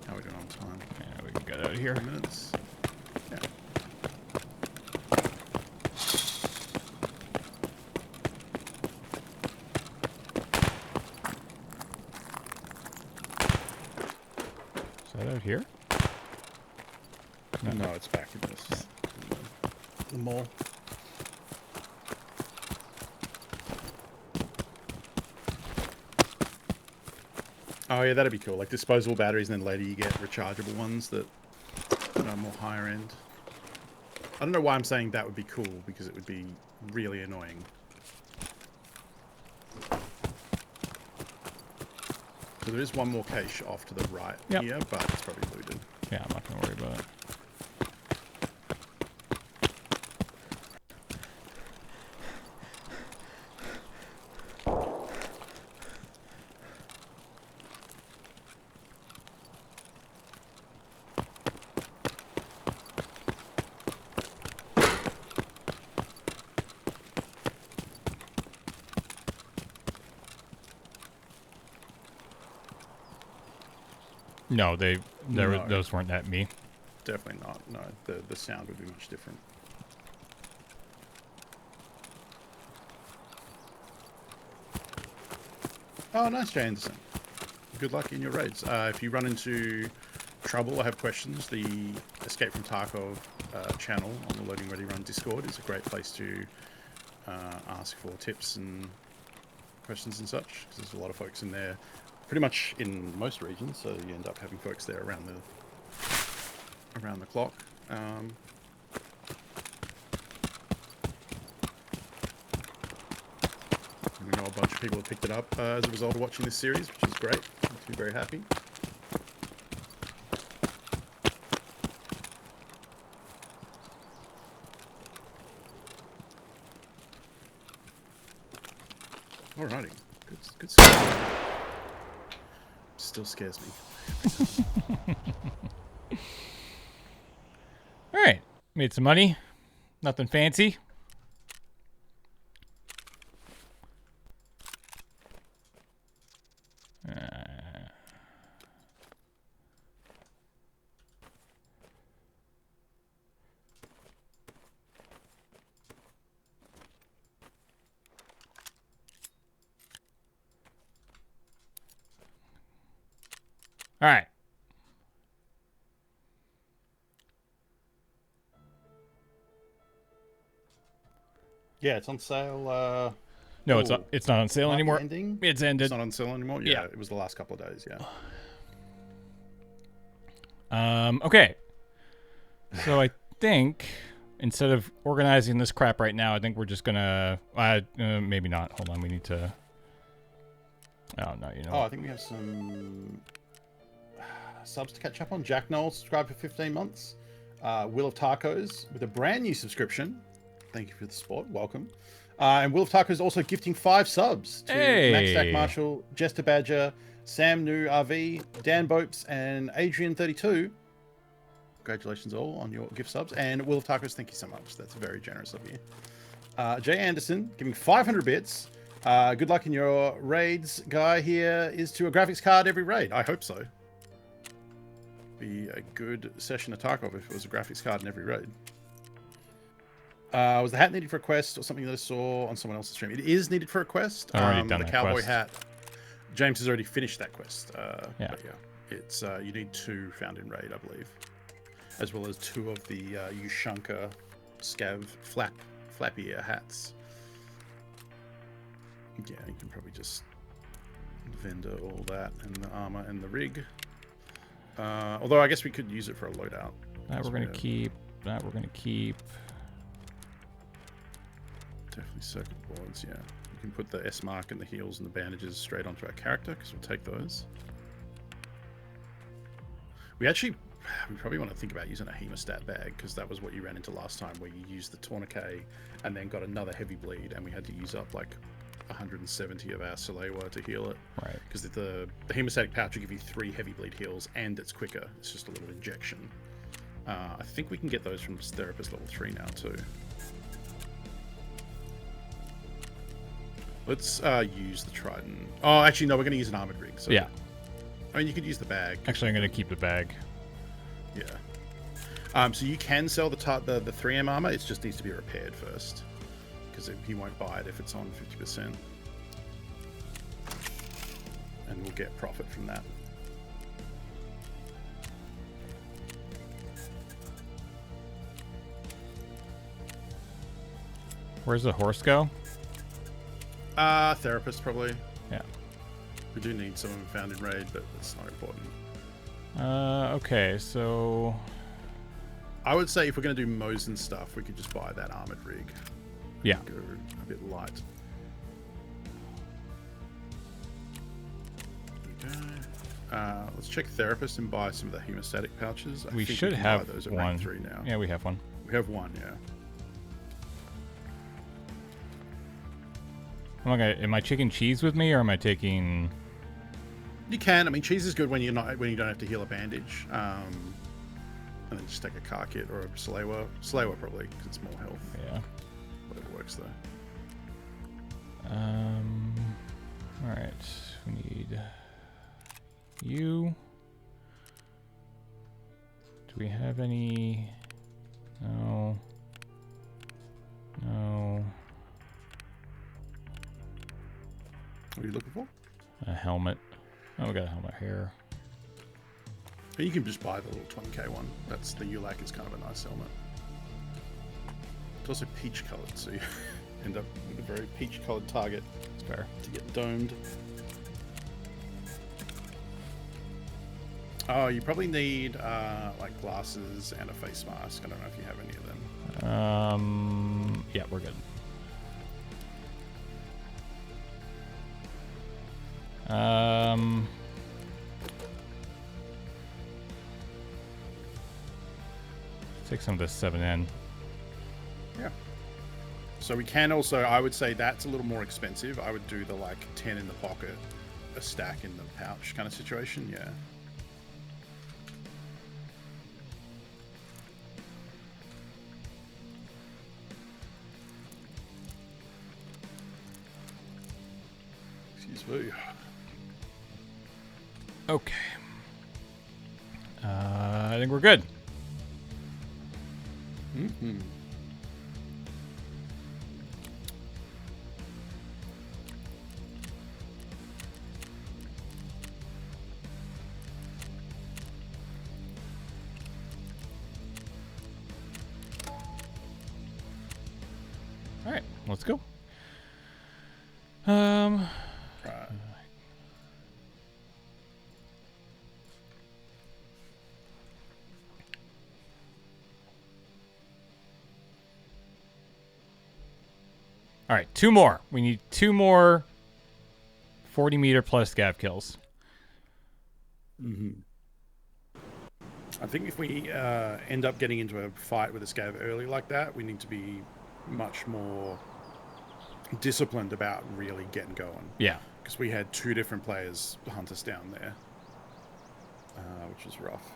How are we doing on time? Yeah, we can get out of here. 10 minutes. Yeah. Is that out here? No, it's back in this. The mall. Oh yeah, that'd be cool. Like disposable batteries, and then later you get rechargeable ones that are more higher end. I don't know why I'm saying that would be cool, because it would be really annoying. So there is one more cache off to the right here, but it's probably looted. Yeah, I'm not going to worry about it. No, No. those weren't at me. Definitely not. No, the sound would be much different. Oh, nice, Jay Anderson. Good luck in your raids. If you run into trouble or have questions, the Escape from Tarkov channel on the Loading Ready Run Discord is a great place to ask for tips and questions and such, because there's a lot of folks in there, pretty much in most regions, so you end up having folks there around the clock. We know a bunch of people have picked it up as a result of watching this series, which is great. Makes me very happy. Alrighty, good stuff. Still scares me. All right, made some money. Nothing fancy. All right. Yeah, it's on sale. No, it's not on sale anymore. Ending? It's ended. It's not on sale anymore? Yeah, it was the last couple of days, yeah. Okay. So I think instead of organizing this crap right now, I think we're just gonna maybe not. Hold on, we need to. Oh no, you know. Oh, I think we have some subs to catch up on. Jack Knoll subscribed for 15 months. Will of Tacos with a brand new subscription. Thank you for the support. Welcome. And Will of Tacos also gifting 5 subs to Max Stack Marshall, Jester Badger, Sam New RV, Dan Bopes, and Adrian32. Congratulations all on your gift subs. And Will of Tacos, thank you so much. That's very generous of you. Jay Anderson, giving 500 bits. Good luck in your raids. Guy here is to a graphics card every raid. I hope so. Be a good session of Tarkov if it was a graphics card in every raid. Was the hat needed for a quest or something that I saw on someone else's stream? It is needed for a quest. I've already done the that cowboy quest. hat. James has already finished that quest. Yeah. But yeah, it's you need 2 found in raid, I believe, as well as 2 of the Ushanka scav flappy ear hats. Yeah, you can probably just vendor all that and the armor and the rig. Although I guess we could use it for a loadout. That we're gonna keep. That we're gonna keep. Definitely circuit boards, yeah. You can put the S mark and the heals and the bandages straight onto our character because we'll take those. We probably want to think about using a hemostat bag because that was what you ran into last time where you used the tourniquet and then got another heavy bleed and we had to use up like 170 of our Salewa to heal it. Right. Because the hemostatic pouch will give you 3 heavy bleed heals and it's quicker. It's just a little injection. I think we can get those from Therapist level 3 now too. Let's use the Trident. Oh, actually, no, we're going to use an armored rig. So Yeah. I mean, you could use the bag. Actually, I'm going to keep the bag. Yeah. So you can sell the 3M armor. It just needs to be repaired first. Because he won't buy it if it's on 50%. And we'll get profit from that. Where's the horse go? Therapist, probably. Yeah. We do need someone found in raid, but it's not important. Okay, so... I would say if we're going to do Mosin stuff, we could just buy that armored rig. Yeah. Go a bit light. Let's check Therapist and buy some of the hemostatic pouches. We think should can have buy those at one. rank 3 now. Yeah, we have one. We have one, yeah. Am I taking cheese with me, or am I taking... You can. I mean, cheese is good when you don't have to heal a bandage. And then just take a car kit or a Salewa. Salewa probably, because it's more health. Yeah. Whatever works though. Alright. We need... you. Do we have any... No. No. What are you looking for? A helmet. Oh, we got a helmet here. But you can just buy the little 20k one. That's the ULAC is kind of a nice helmet. It's also peach colored, so you end up with a very peach colored target. It's fair. To get domed. Oh, you probably need like glasses and a face mask. I don't know if you have any of them. Yeah, we're good. Take some of this 7N. Yeah. So we can also, I would say that's a little more expensive. I would do the like 10 in the pocket, a stack in the pouch kind of situation. Yeah. Excuse me. Okay. I think we're good. Mm-hmm. All right, let's go. Right. All right, 2 more. We need 2 more 40-meter plus scav kills. Mm-hmm. I think if we end up getting into a fight with a scav early like that, we need to be much more disciplined about really getting going. Yeah. Because we had 2 different players hunt us down there, which was rough.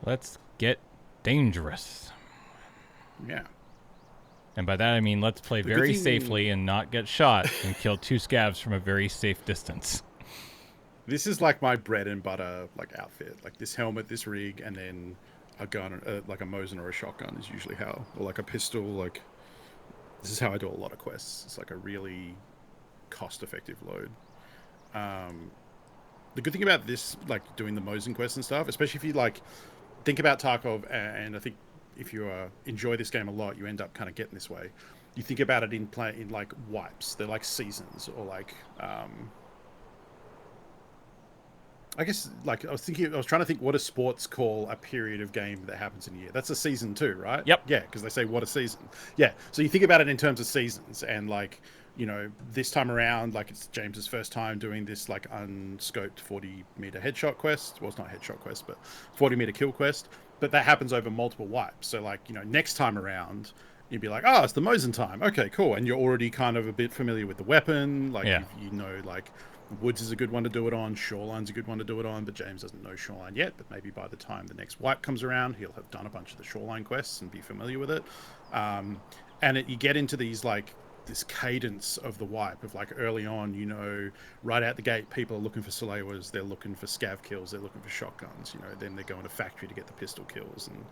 Let's get dangerous. Yeah. And by that I mean let's play very safely and not get shot and kill 2 scavs from a very safe distance. This is like my bread and butter like outfit. Like this helmet, this rig, and then a gun, like a Mosin or a shotgun is usually how, or like a pistol. Like this is how I do a lot of quests. It's like a really cost-effective load. The good thing about this, like doing the Mosin quests and stuff, especially if you like think about Tarkov, and I think if you enjoy this game a lot, you end up kind of getting this way. You think about it in like wipes. They're like seasons, or like I guess like I was trying to think what do sports call a period of game that happens in a year. That's a season too, right? Yep. Yeah, because they say what a season. Yeah. So you think about it in terms of seasons, and like, you know, this time around, like it's James's first time doing this like unscoped 40-meter headshot quest. Well, it's not headshot quest, but 40-meter kill quest. But that happens over multiple wipes. So like, you know, next time around, you'd be like, oh, it's the Mosin time. Okay, cool. And you're already kind of a bit familiar with the weapon. Like, yeah. you know, like Woods is a good one to do it on. Shoreline's a good one to do it on. But James doesn't know Shoreline yet. But maybe by the time the next wipe comes around, he'll have done a bunch of the Shoreline quests and be familiar with it. You get into these like this cadence of the wipe of like early on, you know, right out the gate, people are looking for Salewas, they're looking for scav kills, they're looking for shotguns, you know, then they're going to factory to get the pistol kills, and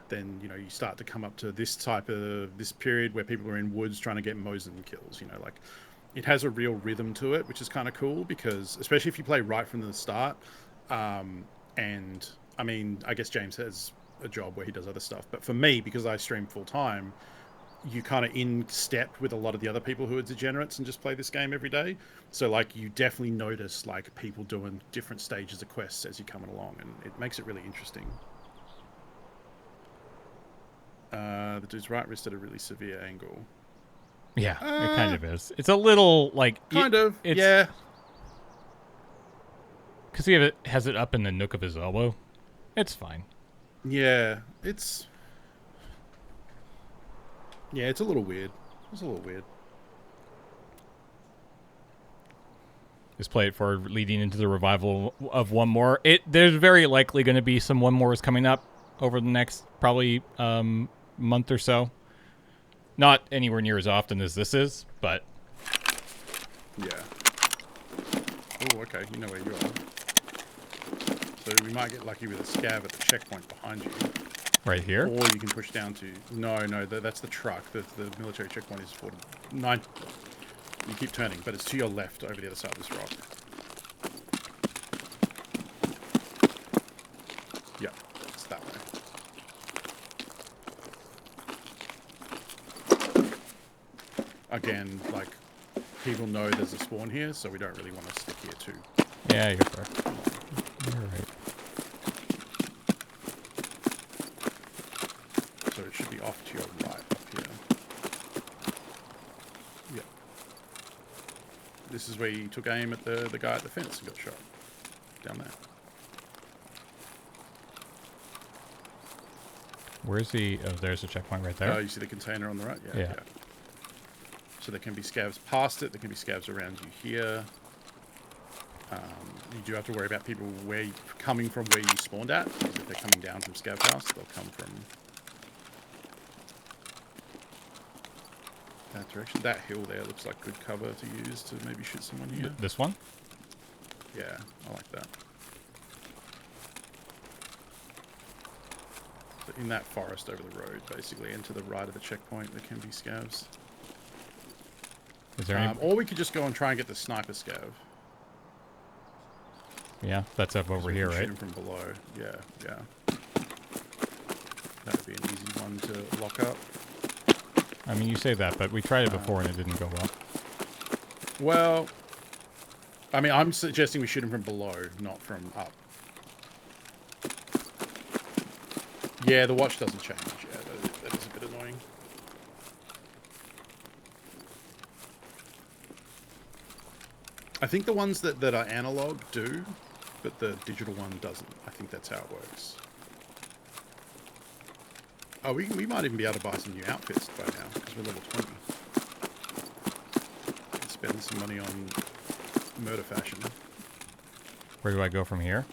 then, you know, you start to come up to this period where people are in woods trying to get Mosin kills, you know, like it has a real rhythm to it, which is kind of cool because especially if you play right from the start, and I mean, I guess James has a job where he does other stuff, but for me, because I stream full time, you kind of in step with a lot of the other people who are degenerates and just play this game every day. So like you definitely notice like people doing different stages of quests as you're coming along, and it makes it really interesting. The dude's right wrist at a really severe angle. Yeah, it kind of is. It's a little like yeah, because he has it up in the nook of his elbow. It's fine. Yeah, it's a little weird. It's a little weird. Just play it for leading into the revival of One More. There's very likely going to be some One Mores coming up over the next probably month or so. Not anywhere near as often as this is, but yeah. Oh, okay. You know where you are. So we might get lucky with a scav at the checkpoint behind you. Right here? Or you can push down to... No, that's the truck. The military checkpoint is 49. You keep turning, but it's to your left over the other side of this rock. Yeah, it's that way. Again, like, people know there's a spawn here, so we don't really want to stick here too. Yeah, you're fair. You're right. So it should be off to your right up here. Yeah. This is where you took aim at the guy at the fence and got shot. Down there. Where's he? Oh, there's a checkpoint right there. Oh, you see the container on the right? Yeah. So there can be scavs past it. There can be scavs around you here. You do have to worry about people coming from where you spawned at. Because if they're coming down from scav house, they'll come from that direction. That hill there looks like good cover to use to maybe shoot someone here. This one? Yeah, I like that. So in that forest over the road, basically, and to the right of the checkpoint, there can be scavs. Is there any... Or we could just go and try and get the sniper scav. Yeah, that's up over here, right? Shoot him from below. Yeah. That would be an easy one to lock up. I mean, you say that, but we tried it before and it didn't go well. Well, I mean, I'm suggesting we shoot him from below, not from up. Yeah, the watch doesn't change. Yeah, that is a bit annoying. I think the ones that are analog do, but the digital one doesn't. I think that's how it works. Oh, we might even be able to buy some new outfits by now, because we're level 20. Let's spend some money on murder fashion. Where do I go from here?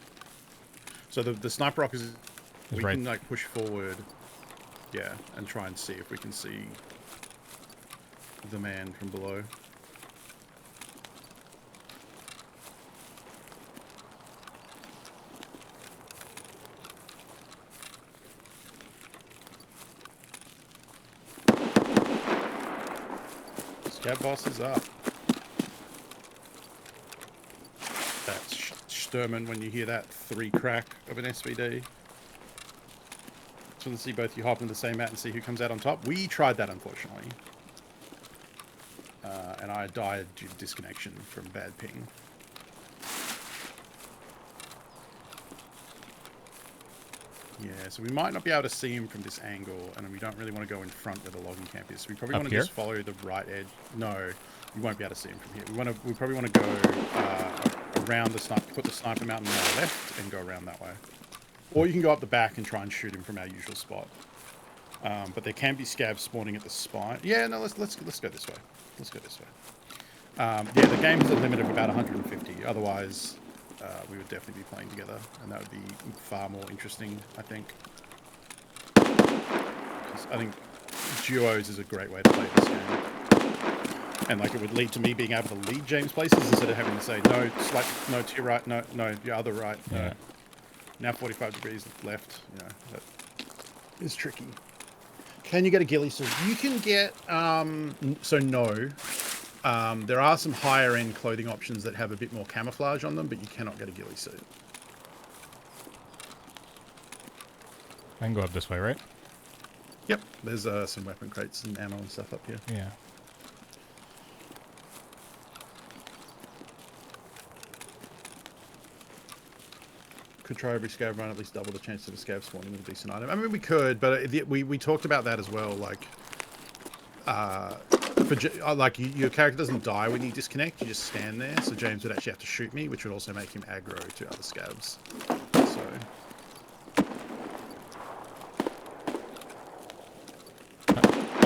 So the sniper rock is We can like push forward, yeah, and try and see if we can see the man from below. Scout boss is up. That's Sturman when you hear that 3 crack of an SVD. Just want to see both you hop into the same mat and see who comes out on top. We tried that, unfortunately. And I died due to disconnection from bad ping. Yeah, so we might not be able to see him from this angle, and we don't really want to go in front where the logging camp is. So we probably want to just follow the right edge. No, you won't be able to see him from here. We probably want to go around the sniper, put the sniper mountain on the left, and go around that way. Or you can go up the back and try and shoot him from our usual spot. But there can be scabs spawning at the spine. Yeah, no, let's go this way. Let's go this way. Yeah, the game has a limit of about 150. Otherwise, we would definitely be playing together, and that would be far more interesting, I think. I think duos is a great way to play this game. And like it would lead to me being able to lead James places instead of having to say, no, no to your right, no, your other right. No. Yeah. Now 45 degrees left. You know, that is tricky. Can you get a ghillie suit? You can get, so no. There are some higher end clothing options that have a bit more camouflage on them, but you cannot get a ghillie suit. I can go up this way, right? Yep. There's some weapon crates and ammo and stuff up here. Yeah. Could try every scab run, at least double the chance of a scab spawning with a decent item. I mean, we could, but we talked about that as well. Like, like your character doesn't die when you disconnect; you just stand there. So James would actually have to shoot me, which would also make him aggro to other scabs. So.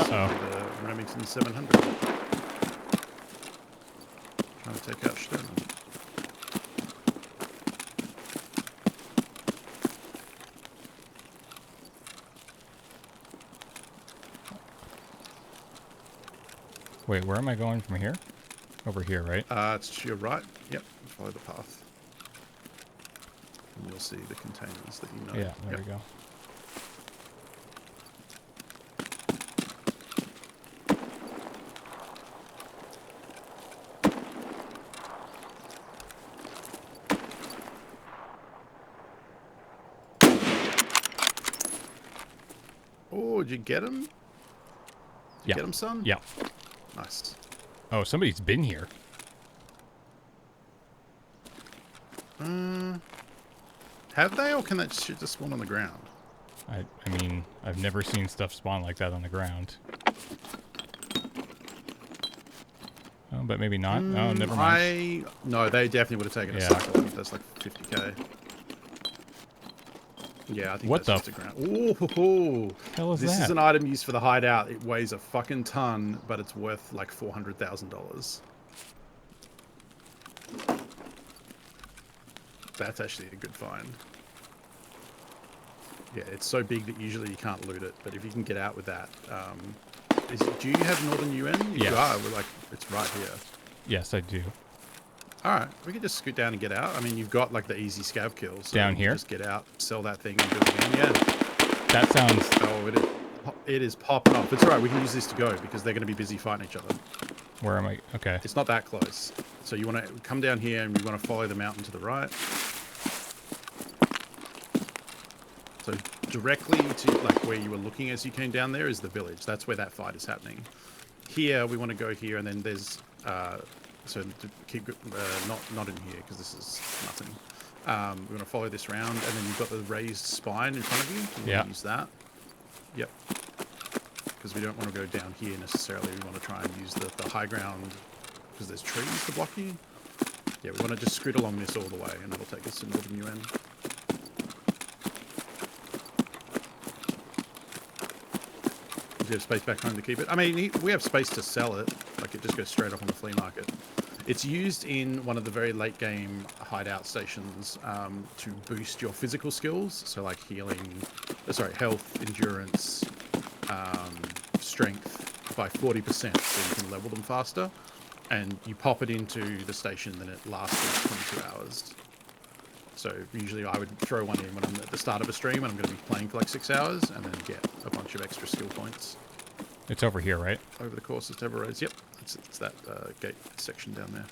The Remington 700. Trying to take out Sturman. Wait, where am I going from here? Over here, right? It's to your right. Yep, follow the path. And you'll see the containers that you know. Yeah, there we go. Oh, did you get him? Did you get him, son? Yeah. Nice. Oh, somebody's been here. Have they, or can that shit just spawn on the ground? I mean, I've never seen stuff spawn like that on the ground. Oh, but maybe not. Oh, never mind. No, they definitely would have taken a cycle. That's like 50k. Yeah, I think what that's just a ground. Ooh, hell is this that? is an item used for the hideout. It weighs a fucking ton, but it's worth like $400,000. That's actually a good find. Yeah, it's so big that usually you can't loot it, but if you can get out with that, do you have Northern UN? Yes. You are. We're like, it's right here. Yes, I do. All right, we can just scoot down and get out. I mean, you've got like the easy scav kills. So down here? Just get out, sell that thing, and do it again. Yeah. That sounds. Oh, it is popping off. It's all right. We can use this to go because they're going to be busy fighting each other. Where am I? Okay. It's not that close. So you want to come down here and we want to follow the mountain to the right. So directly to like where you were looking as you came down there is the village. That's where that fight is happening. Here we want to go here, and then there's so to keep not in here because this is nothing. We want to follow this round, and then you've got the raised spine in front of you. We want to use that. Yep. Because we don't want to go down here necessarily. We want to try and use the high ground because there's trees to block you. Yeah, we want to just scoot along this all the way, and it'll take us to Northern UN. Do you have space back home to keep it? I mean, we have space to sell it. Like, it just goes straight up on the flea market. It's used in one of the very late game hideout stations to boost your physical skills. So like health, endurance, strength by 40%, so you can level them faster. And you pop it into the station, then it lasts for 22 hours. So usually I would throw one in when I'm at the start of a stream and I'm going to be playing for like 6 hours, and then get a bunch of extra skill points. It's over here, right? Over the course of several rows. Yep, it's that gate section down there.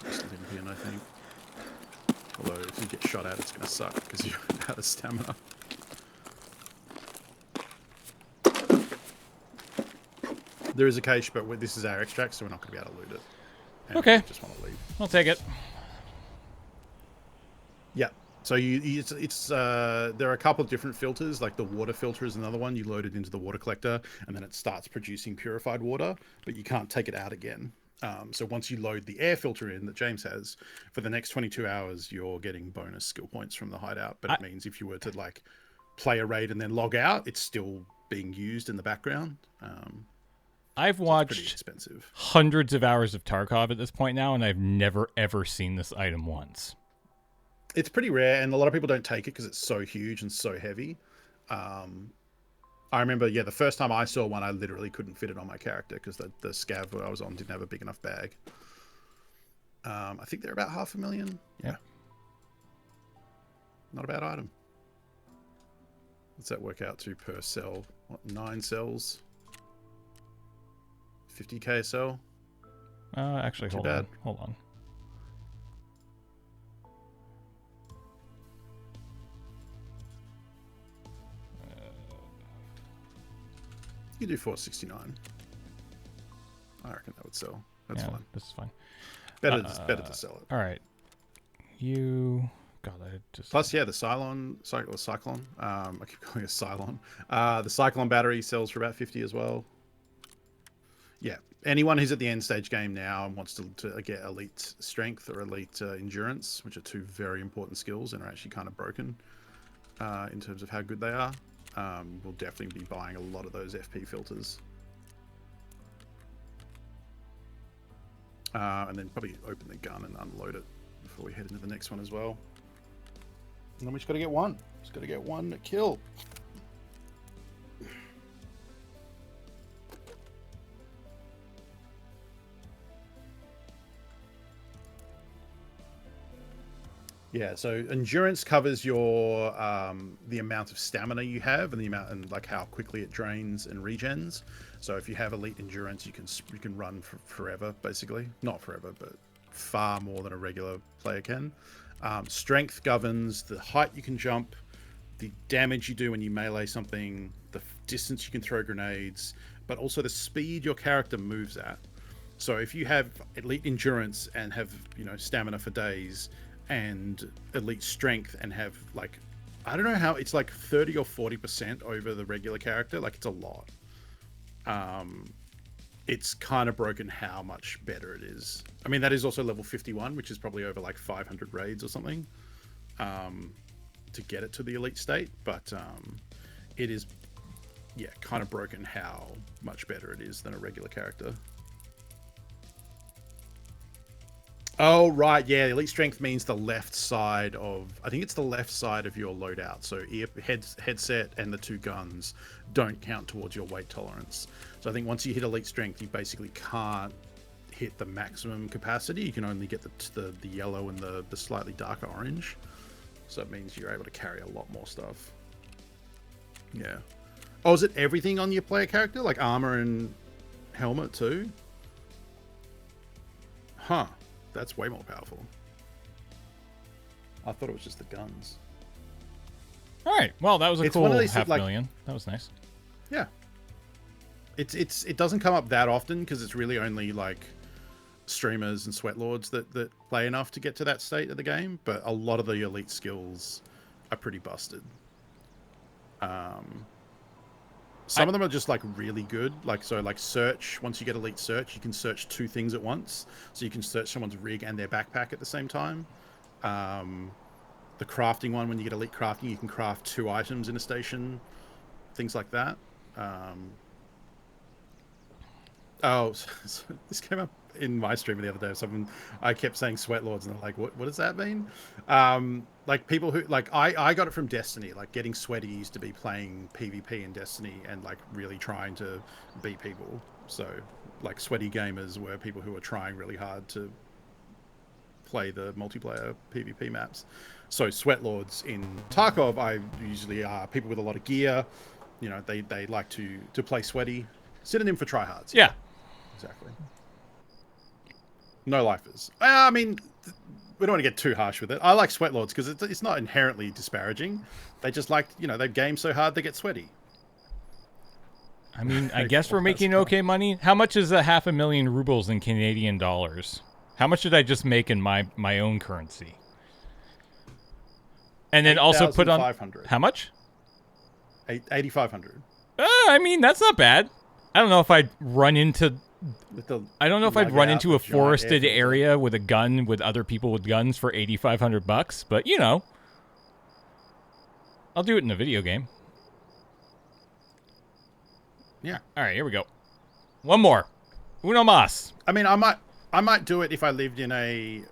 Olympian, I think. Although if you get shot at, it's going to suck because you're out of stamina. There is a cache, but this is our extract, so we're not going to be able to loot it. And okay. Just want to leave. I'll take it. Yeah. So there are a couple of different filters. Like the water filter is another one. You load it into the water collector, and then it starts producing purified water, but you can't take it out again. So once you load the air filter in that James has, for the next 22 hours, you're getting bonus skill points from the hideout. But it means if you were to like play a raid and then log out, it's still being used in the background. I've watched hundreds of hours of Tarkov at this point now, and I've never, ever seen this item once. It's pretty rare, and a lot of people don't take it because it's so huge and so heavy. I remember, the first time I saw one, I literally couldn't fit it on my character because the scav that I was on didn't have a big enough bag. I think they're about 500,000. Yeah. Not a bad item. What's that work out to per cell? What, 9 cells? 50k a cell? Actually, hold on. You do 469. I reckon that would sell. That's fine. This is fine. Better to sell it. All right. Plus, the Cyclone. I keep calling it Cylon. The Cyclone battery sells for about 50 as well. Yeah. Anyone who's at the end stage game now and wants to get elite strength or elite endurance, which are two very important skills and are actually kind of broken in terms of how good they are, we'll definitely be buying a lot of those FP filters. And then probably open the gun and unload it before we head into the next one as well. And then we just got to get one. Just got to get one kill. Yeah, so endurance covers your the amount of stamina you have and the amount and like how quickly it drains and regens. So if you have elite endurance, you can run for forever, basically. Not forever, but far more than a regular player can. Strength governs the height you can jump, the damage you do when you melee something, the distance you can throw grenades, but also the speed your character moves at. So if you have elite endurance and have stamina for days, and elite strength and have like, I don't know how, it's like 30 or 40% over the regular character. Like it's a lot. It's kind of broken how much better it is. I mean, that is also level 51, which is probably over like 500 raids or something to get it to the elite state. But it is, kind of broken how much better it is than a regular character. Oh, right. Yeah. Elite strength means the left side of, I think it's the left side of your loadout. So headset and the 2 guns don't count towards your weight tolerance. So I think once you hit elite strength, you basically can't hit the maximum capacity. You can only get the yellow and the slightly darker orange. So it means you're able to carry a lot more stuff. Yeah. Oh, is it everything on your player character? Like armor and helmet too? Huh. That's way more powerful. I thought it was just the guns. All right. Well, that was a cool $500,000. That was nice. Yeah. It doesn't come up that often because it's really only like streamers and sweatlords that play enough to get to that state of the game. But a lot of the elite skills are pretty busted. Some of them are just like really good. Like search, once you get elite search, you can search 2 things at once. So you can search someone's rig and their backpack at the same time. the crafting one, when you get elite crafting, you can craft 2 items in a station, things like that. Oh, so this came up in my stream the other day. I kept saying sweat lords, and they're like, "What does that mean?" Like people who like I got it from Destiny. Like getting sweaty used to be playing PvP in Destiny and like really trying to beat people. So like sweaty gamers were people who were trying really hard to play the multiplayer PvP maps. So sweat lords in Tarkov, I usually are people with a lot of gear. You know, they like to play sweaty. Synonym for tryhards. Yeah. Exactly. No lifers. I mean, we don't want to get too harsh with it. I like sweat lords because it's not inherently disparaging. They just like, you know, they game so hard they get sweaty. I mean, I guess we're making okay money. How much is 500,000 rubles in Canadian dollars? How much did I just make in my own currency? And then also put on how much? 8,500. I mean, that's not bad. I don't know if I'd run into. I don't know if I'd run into a forested area with a gun with other people with guns for $8,500, but you know, I'll do it in a video game. Yeah. All right, here we go. One more. Uno mas. I mean, I might do it if I lived in a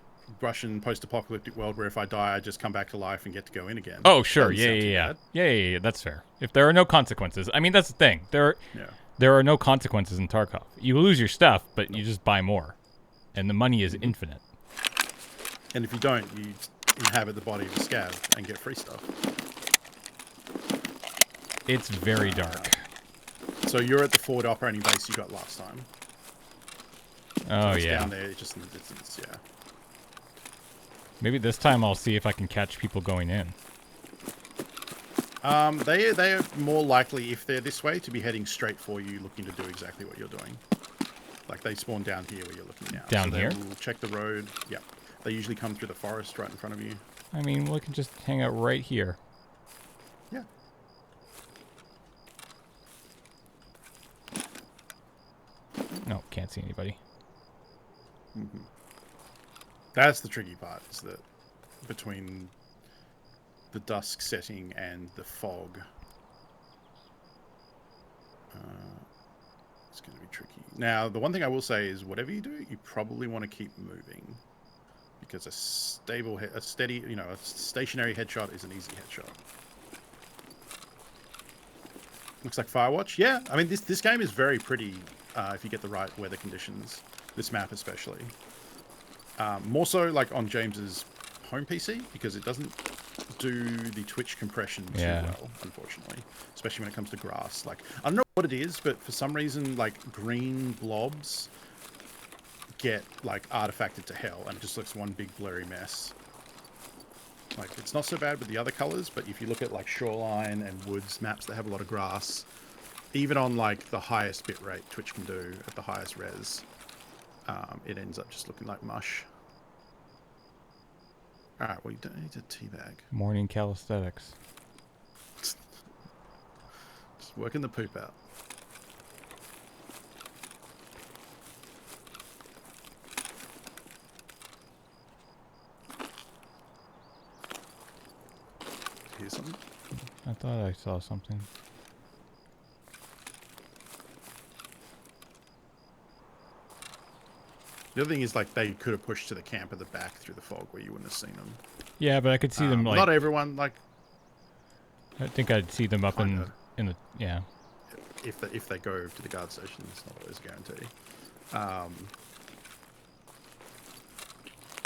Russian post-apocalyptic world where if I die, I just come back to life and get to go in again. Oh, sure. Yeah. That's fair. If there are no consequences. I mean, that's the thing. There are no consequences in Tarkov. You lose your stuff, but you just buy more. And the money is infinite. And if you don't, you inhabit the body of a scav and get free stuff. It's very dark. So you're at the forward operating base you got last time. Oh, it's yeah. down there, just in the distance, yeah. Maybe this time I'll see if I can catch people going in. They are more likely, if they're this way, to be heading straight for you, looking to do exactly what you're doing. Like they spawn down here where you're looking now. Down here? We'll check the road. Yeah. They usually come through the forest right in front of you. I mean, we can just hang out right here. Yeah. No, can't see anybody. Mm-hmm. That's the tricky part, is that between the dusk setting and the fog, it's going to be tricky. Now, the one thing I will say is, whatever you do, you probably want to keep moving, because a steady, you know, a stationary headshot is an easy headshot. Looks like Firewatch. Yeah, I mean, this game is very pretty if you get the right weather conditions. This map especially. More so like on James's home PC, because it doesn't do the Twitch compression too well, unfortunately. Especially when it comes to grass. Like, I don't know what it is, but for some reason, like, green blobs get, like, artifacted to hell, and it just looks one big blurry mess. Like, it's not so bad with the other colors, but if you look at, like, Shoreline and Woods maps that have a lot of grass, even on, like, the highest bitrate Twitch can do at the highest res, it ends up just looking like mush. Alright, well, you don't need to teabag. Morning calisthenics. Just working the poop out. Hear something? I thought I saw something. The other thing is, like, they could have pushed to the camp at the back through the fog where you wouldn't have seen them. Yeah, but I could see them, like... Not everyone, like... I think I'd see them up in the... Yeah. If they go to the guard station, it's not always a guarantee.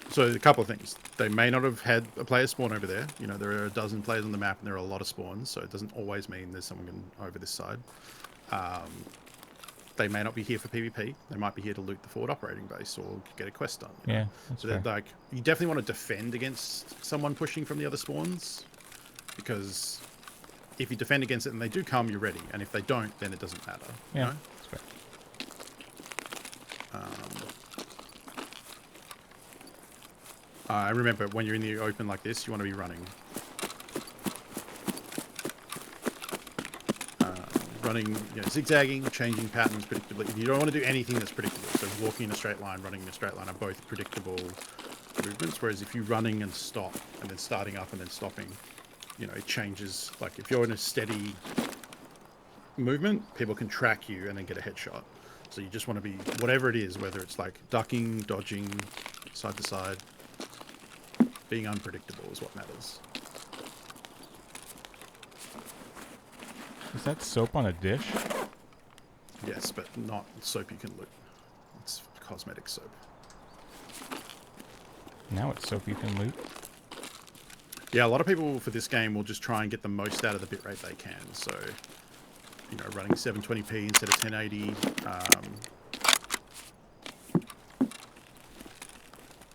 So a couple of things. They may not have had a player spawn over there. You know, there are a dozen players on the map and there are a lot of spawns, so it doesn't always mean there's someone over this side. They may not be here for PvP. They might be here to loot the forward operating base or get a quest done. Yeah, that's fair. Like, you definitely want to defend against someone pushing from the other spawns, because if you defend against it and they do come, you're ready. And if they don't, then it doesn't matter. Yeah, you know? that's fair. I remember when you're in the open like this, you want to be running. Zigzagging, changing patterns predictably. You don't want to do anything that's predictable. So walking in a straight line, running in a straight line are both predictable movements. Whereas if you're running and stop and then starting up and then stopping, you know, it changes. Like if you're in a steady movement, people can track you and then get a headshot. So you just want to be, whatever it is, whether it's like ducking, dodging, side to side, being unpredictable is what matters. Is that soap on a dish? Yes, but not soap you can loot. It's cosmetic soap. Now it's soap you can loot. Yeah, a lot of people for this game will just try and get the most out of the bitrate they can. So, you know, running 720p instead of 1080.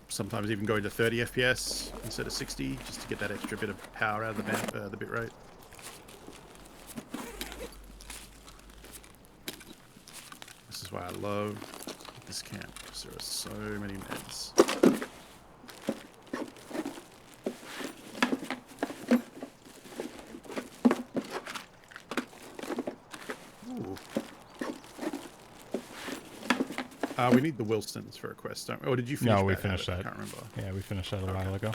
Sometimes even going to 30 FPS instead of 60, just to get that extra bit of power out of the bitrate. This is why I love this camp, because there are so many meds. We need the Wilsons for a quest, don't we? Or did you finish that? No, we finished that. I can't remember. Yeah, we finished that a while ago.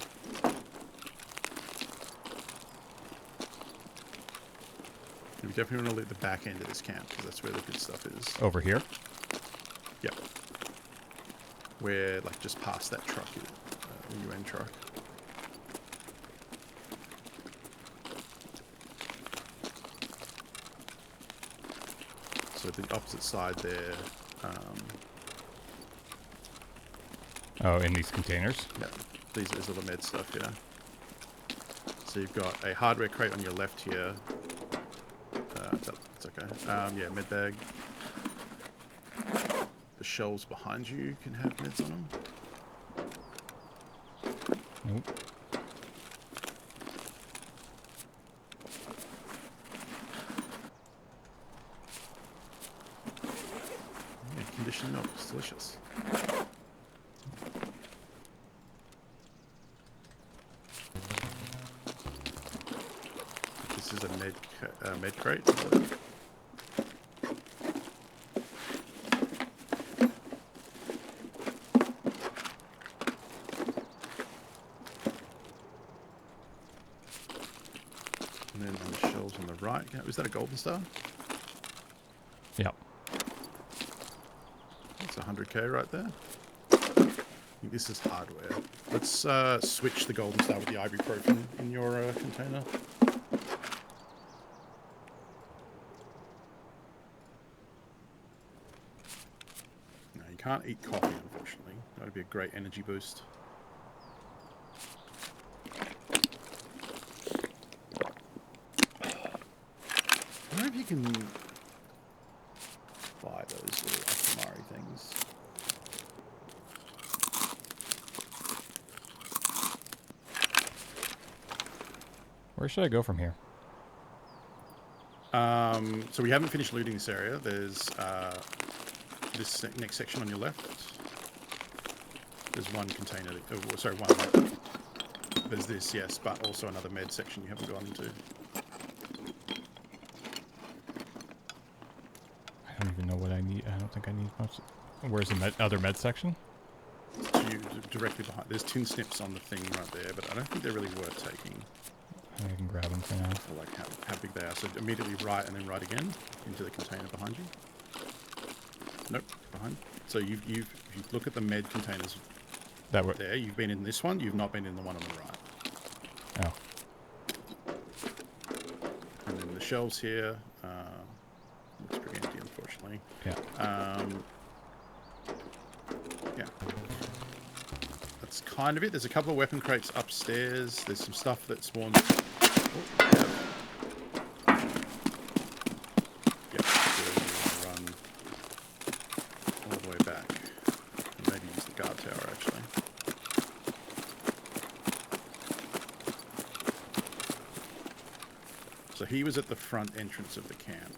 We definitely want to loot the back end of this camp, because that's where the good stuff is. Over here? Yep. Where, like, just past that truck, the UN truck. So the opposite side there. Oh, in these containers? Yeah, these are the med stuff here. So you've got a hardware crate on your left here. It's okay. Yeah, med bag. The shelves behind you can have meds on them. Nope. Yeah, conditioned milk. It's delicious. This is a med crate. And then on the shelves on the right, is that a golden star? Yep. That's 100k right there. This is hardware. Let's switch the golden star with the ibuprofen in your container. No, you can't eat coffee, unfortunately. That would be a great energy boost. I wonder if you can buy those little Akamari things. Where should I go from here? So we haven't finished looting this area. There's this next section on your left. There's one container. Sorry, one. There's this, yes, but also another med section you haven't gone into. I don't even know what I need. I don't think I need much. Where's the other med section? Directly behind. There's tin snips on the thing right there, but I don't think they're really worth taking. I can grab them for now. For like how big they are. So immediately right and then right again into the container behind you. Nope, behind. So if you look at the med containers there, you've been in this one. You've not been in the one on the right. Oh. And then the shelves here. Looks pretty empty, unfortunately. Yeah. Yeah. That's kind of it. There's a couple of weapon crates upstairs. There's some stuff that spawns. Oh, yep. So you run all the way back. And maybe use the guard tower, actually. So he was at the front entrance of the camp.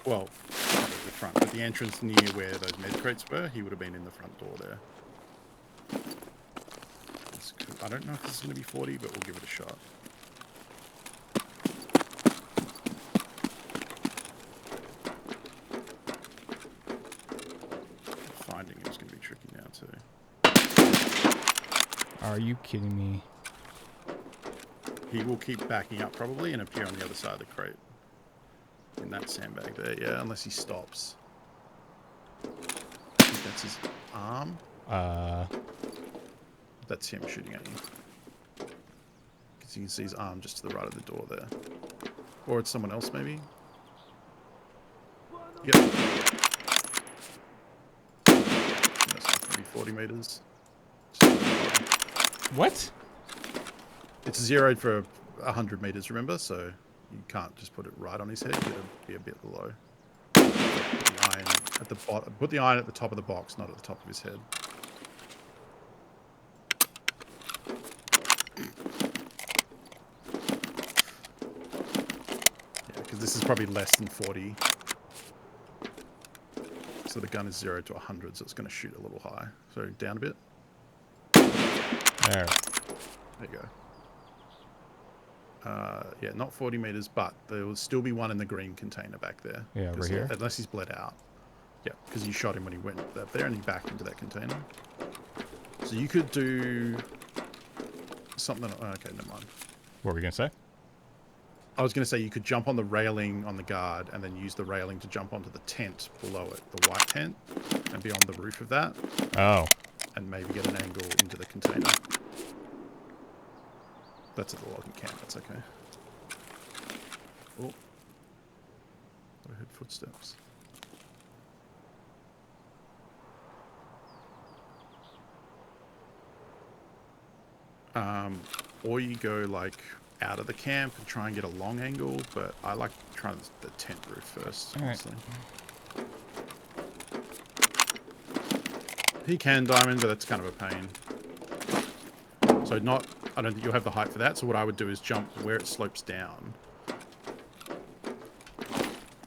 Well, not at the front, but the entrance near where those med crates were, he would have been in the front door there. I don't know if this is going to be 40, but we'll give it a shot. Finding it is going to be tricky now too. Are you kidding me? He will keep backing up probably and appear on the other side of the crate. In that sandbag there, yeah, unless he stops. I think that's his arm. That's him shooting at you. Because you can see his arm just to the right of the door there. Or it's someone else maybe. Yep. That's like maybe 40 meters. What? It's zeroed for 100 meters, remember? So you can't just put it right on his head. You gotta be a bit below. Put the iron at the bottom. Put the iron at the top of the box, not at the top of his head. Yeah, because this is probably less than 40. So the gun is 0 to 100, so it's going to shoot a little high. So down a bit. There. There you go. Yeah, not 40 meters, but there will still be one in the green container back there. Yeah, over here. Unless he's bled out. Yeah, because you shot him when he went up there and he backed into that container. So you could do something. Oh, okay, never mind. What were we going to say? I was going to say you could jump on the railing on the guard and then use the railing to jump onto the tent below it, the white tent, and be on the roof of that. Oh. And maybe get an angle into the container. That's at the logging camp, that's okay. Oh. I heard footsteps. Or you go like out of the camp and try and get a long angle, but I like trying the tent roof first, honestly. He can diamond, but that's kind of a pain. So I don't think you'll have the height for that. So what I would do is jump where it slopes down.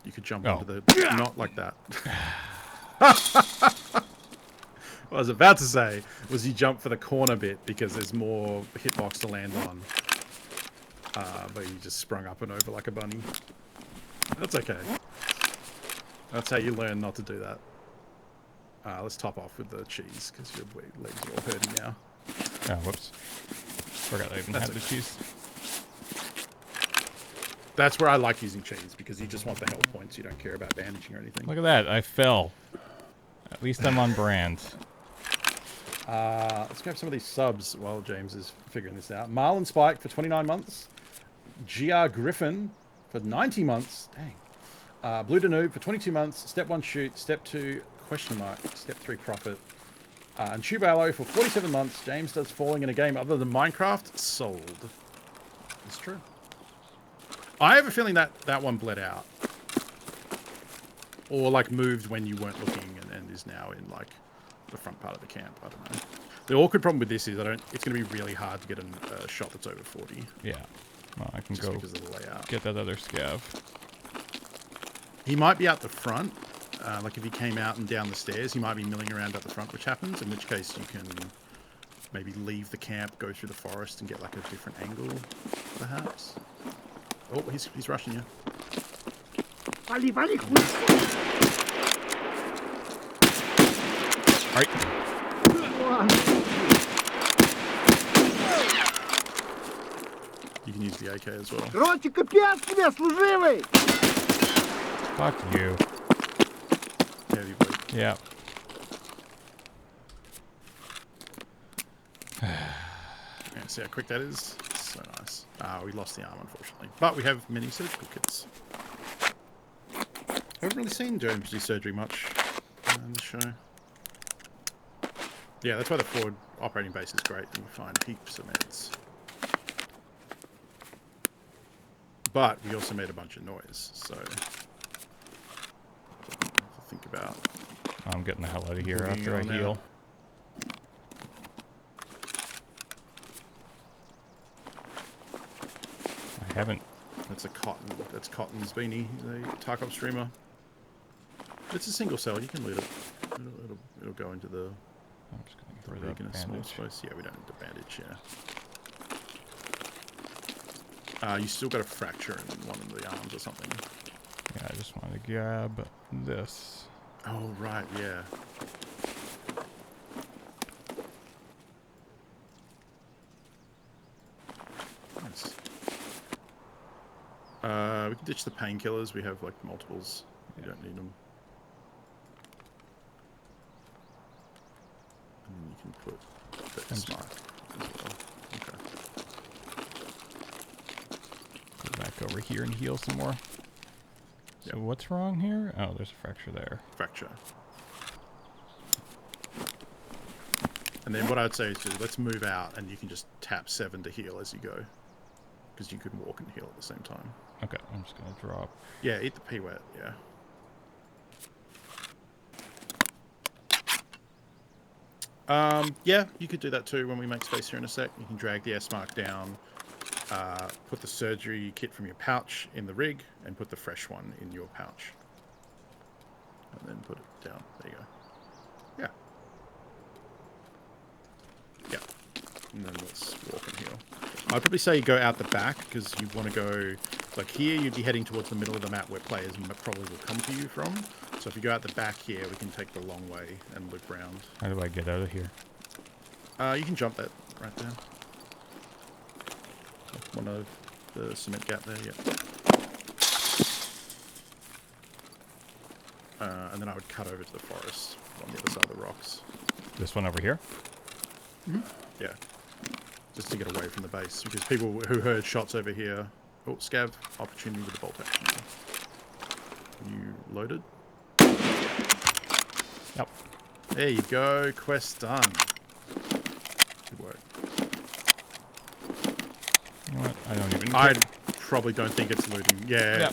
You could jump onto the... Not like that. What I was about to say was you jump for the corner bit because there's more hitbox to land on. But you just sprung up and over like a bunny. That's okay. That's how you learn not to do that. Let's top off with the cheese because your legs are all hurting now. Oh, whoops. Forgot I even had the cheese. That's where I like using cheese because you just want the health points. You don't care about bandaging or anything. Look at that. I fell. At least I'm on brand. Let's grab some of these subs while James is figuring this out. Marlin Spike for 29 months. GR Griffin for 90 months. Dang. Blue Danube for 22 months. Step 1 shoot. Step 2 question mark. Step 3 profit. And Chubalo for 47 months. James does falling in a game other than Minecraft. Sold. It's true. I have a feeling that that one bled out. Or like moved when you weren't looking and is now in like the front part of the camp. I don't know. The awkward problem with this is it's going to be really hard to get a shot that's over 40. Yeah. Well, I can just go because of the layout. Get that other scav. He might be out the front. Like if he came out and down the stairs, he might be milling around at the front, which happens, in which case you can maybe leave the camp, go through the forest and get like a different angle, perhaps. Oh, he's rushing you. Вали, вали, Alright. You can use the AK as well. Короче, капец тебе, служивый! Fuck you. Heavy blade. Yeah. Yeah, see how quick that is? So nice. We lost the arm, unfortunately. But we have many surgical kits. I haven't really seen James do surgery much on the show. Yeah, that's why the forward operating base is great. You can find heaps of meds. But we also made a bunch of noise, so... to think about. I'm getting the hell out of here after I heal. I haven't. That's Cotton's beanie. He's a Tarkov streamer. It's a single cell. You can loot it. It'll go into the. I'm just going to rig in a small bandage. space. Yeah, we don't need the bandage. Yeah. You still got a fracture in one of the arms or something. Yeah, I just wanted to grab this. Oh right, yeah. We can ditch the painkillers. We have like multiples. You don't need them. And then you can put that smart as well. Okay. Go back over here and heal some more. So what's wrong here? Oh, there's a fracture there. Fracture. And then what I'd say is just let's move out, and you can just tap 7 to heal as you go, because you can walk and heal at the same time. Okay, I'm just gonna drop. Yeah, eat the P-wet, yeah. Yeah, you could do that too when we make space here in a sec. You can drag the S-mark down, put the surgery kit from your pouch in the rig, and put the fresh one in your pouch. And then put it down. There you go. Yeah. Yeah. And then let's walk and heal. I'd probably say go out the back, because you want to go... Like here, you'd be heading towards the middle of the map where players probably will come to you from. So if you go out the back here, we can take the long way and loop round. How do I get out of here? You can jump that right there. One of the cement gap there, yeah. And then I would cut over to the forest on the other side of the rocks. This one over here? Mm-hmm. Yeah. Just to get away from the base, because people who heard shots over here... Oh, scav, opportunity with the bolt action. You loaded? Yep. There you go, quest done. Good work. You know what? I don't even... I probably don't think it's looting. Yeah,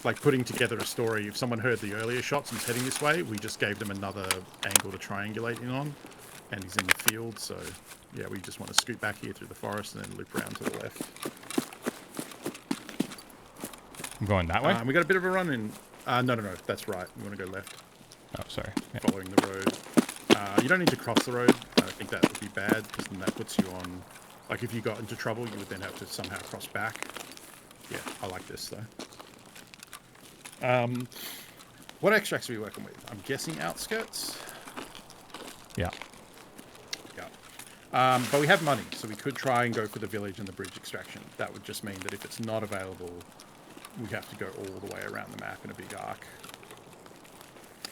like putting together a story. If someone heard the earlier shots and was heading this way, we just gave them another angle to triangulate in on, and he's in the field, so yeah, we just want to scoot back here through the forest and then loop around to the left. I'm going that way? We got a bit of a run in... no, that's right. We want to go left. Oh, sorry. Yeah. Following the road. You don't need to cross the road. I think that would be bad, because then that puts you on... Like, if you got into trouble, you would then have to somehow cross back. Yeah, I like this, though. What extracts are we working with? I'm guessing outskirts? Yeah. Yeah. But we have money, so we could try and go for the village and the bridge extraction. That would just mean that if it's not available, we have to go all the way around the map in a big arc.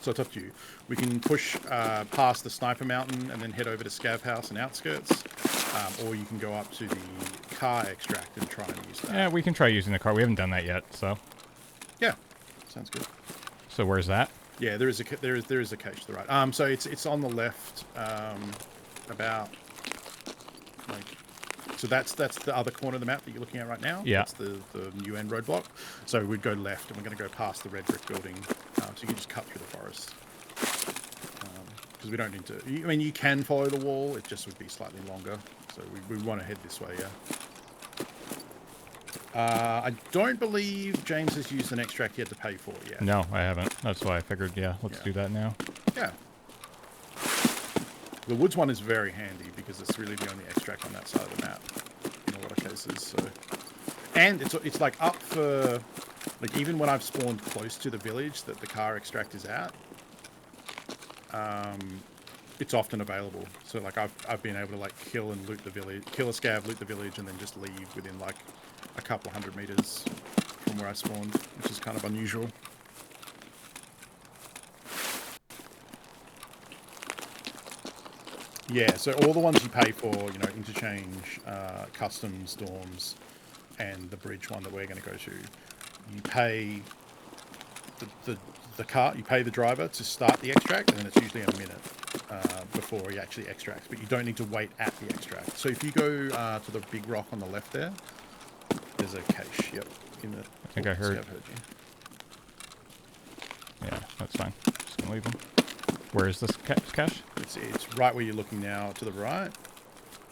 So it's up to you. We can push past the Sniper Mountain and then head over to Scav House and outskirts. Or you can go up to the car extract and try and use that. Yeah, we can try using the car. We haven't done that yet, so... Yeah, sounds good. So where's that? Yeah, there is a cache to the right. So it's on the left, about like... So that's the other corner of the map that you're looking at right now. Yeah. That's the new end roadblock. So we'd go left, and we're going to go past the red brick building. So you can just cut through the forest. Because we don't need to... I mean, you can follow the wall. It just would be slightly longer. So we want to head this way, yeah. I don't believe James has used an extract yet to pay for yet. No, I haven't. That's why I figured, yeah, let's do that now. Yeah. The woods one is very handy because it's really the only extract on that side of the map in a lot of cases. So, and it's like up for, like, even when I've spawned close to the village that the car extract is at, it's often available. So like I've been able to like kill and loot the village, kill a scav, loot the village, and then just leave within like a couple 100 meters from where I spawned, which is kind of unusual. Yeah, so all the ones you pay for, you know, interchange, customs, dorms, and the bridge one that we're going to go to, you pay the car, you pay the driver to start the extract, and then it's usually a minute before he actually extracts, but you don't need to wait at the extract. So if you go to the big rock on the left there, there's a cache, yep. I think I heard. I've heard you. Yeah, that's fine. Just going to leave them. Where is this cache? It's right where you're looking now, to the right.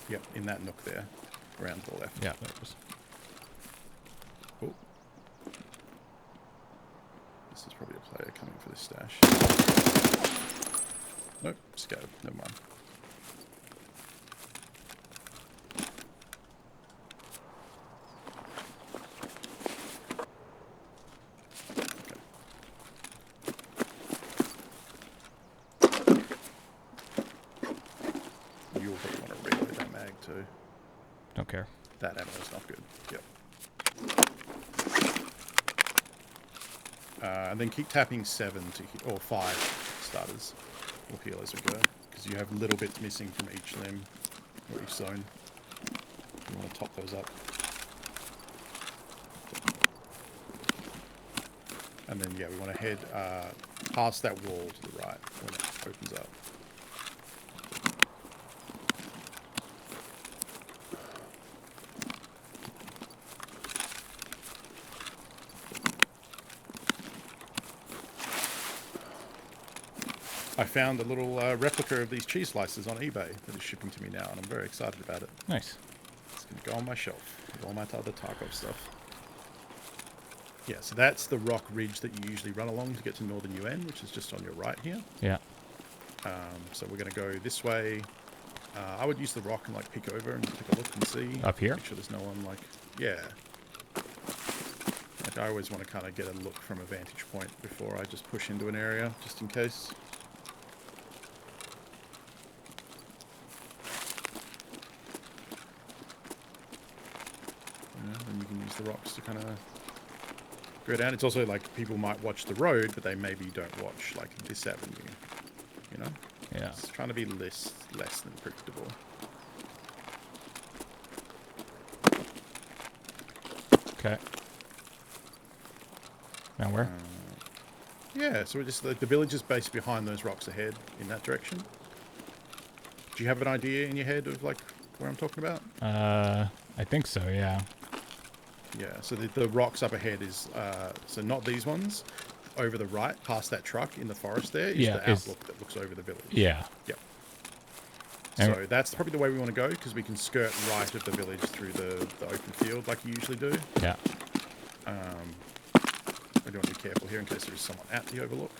Yep, in that nook there, around to the left. Yeah, there it is. Oh. This is probably a player coming for this stash. Nope, scav, never mind. You'll probably want to reload that mag too. Don't care. That ammo's not good. Yep. And then keep tapping 7 to or 5 starters. We'll heal as we go. Because you have little bits missing from each limb or each zone. You want to top those up. And then, yeah, we want to head past that wall to the right when it opens up. I found a little replica of these cheese slices on eBay that is shipping to me now, and I'm very excited about it. Nice. It's going to go on my shelf with all my other Tarkov stuff. Yeah, so that's the rock ridge that you usually run along to get to Northern UN, which is just on your right here. Yeah. So we're going to go this way. I would use the rock and like peek over and take a look and see. Up here? Make sure there's no one like... Yeah. Like I always want to kind of get a look from a vantage point before I just push into an area, just in case. Then you can use the rocks to kind of go down. It's also like people might watch the road, but they maybe don't watch like this avenue. You know? Yeah. It's trying to be less than predictable. Okay. Now where? Yeah, so we're just the village is based behind those rocks ahead in that direction. Do you have an idea in your head of like where I'm talking about? I think so, yeah. Yeah, so the rocks up ahead is, so not these ones, over the right, past that truck in the forest there, is the outlook that looks over the village. Yeah. Yep. So that's probably the way we want to go, because we can skirt right of the village through the open field like you usually do. Yeah. We do want to be careful here in case there is someone at the overlook.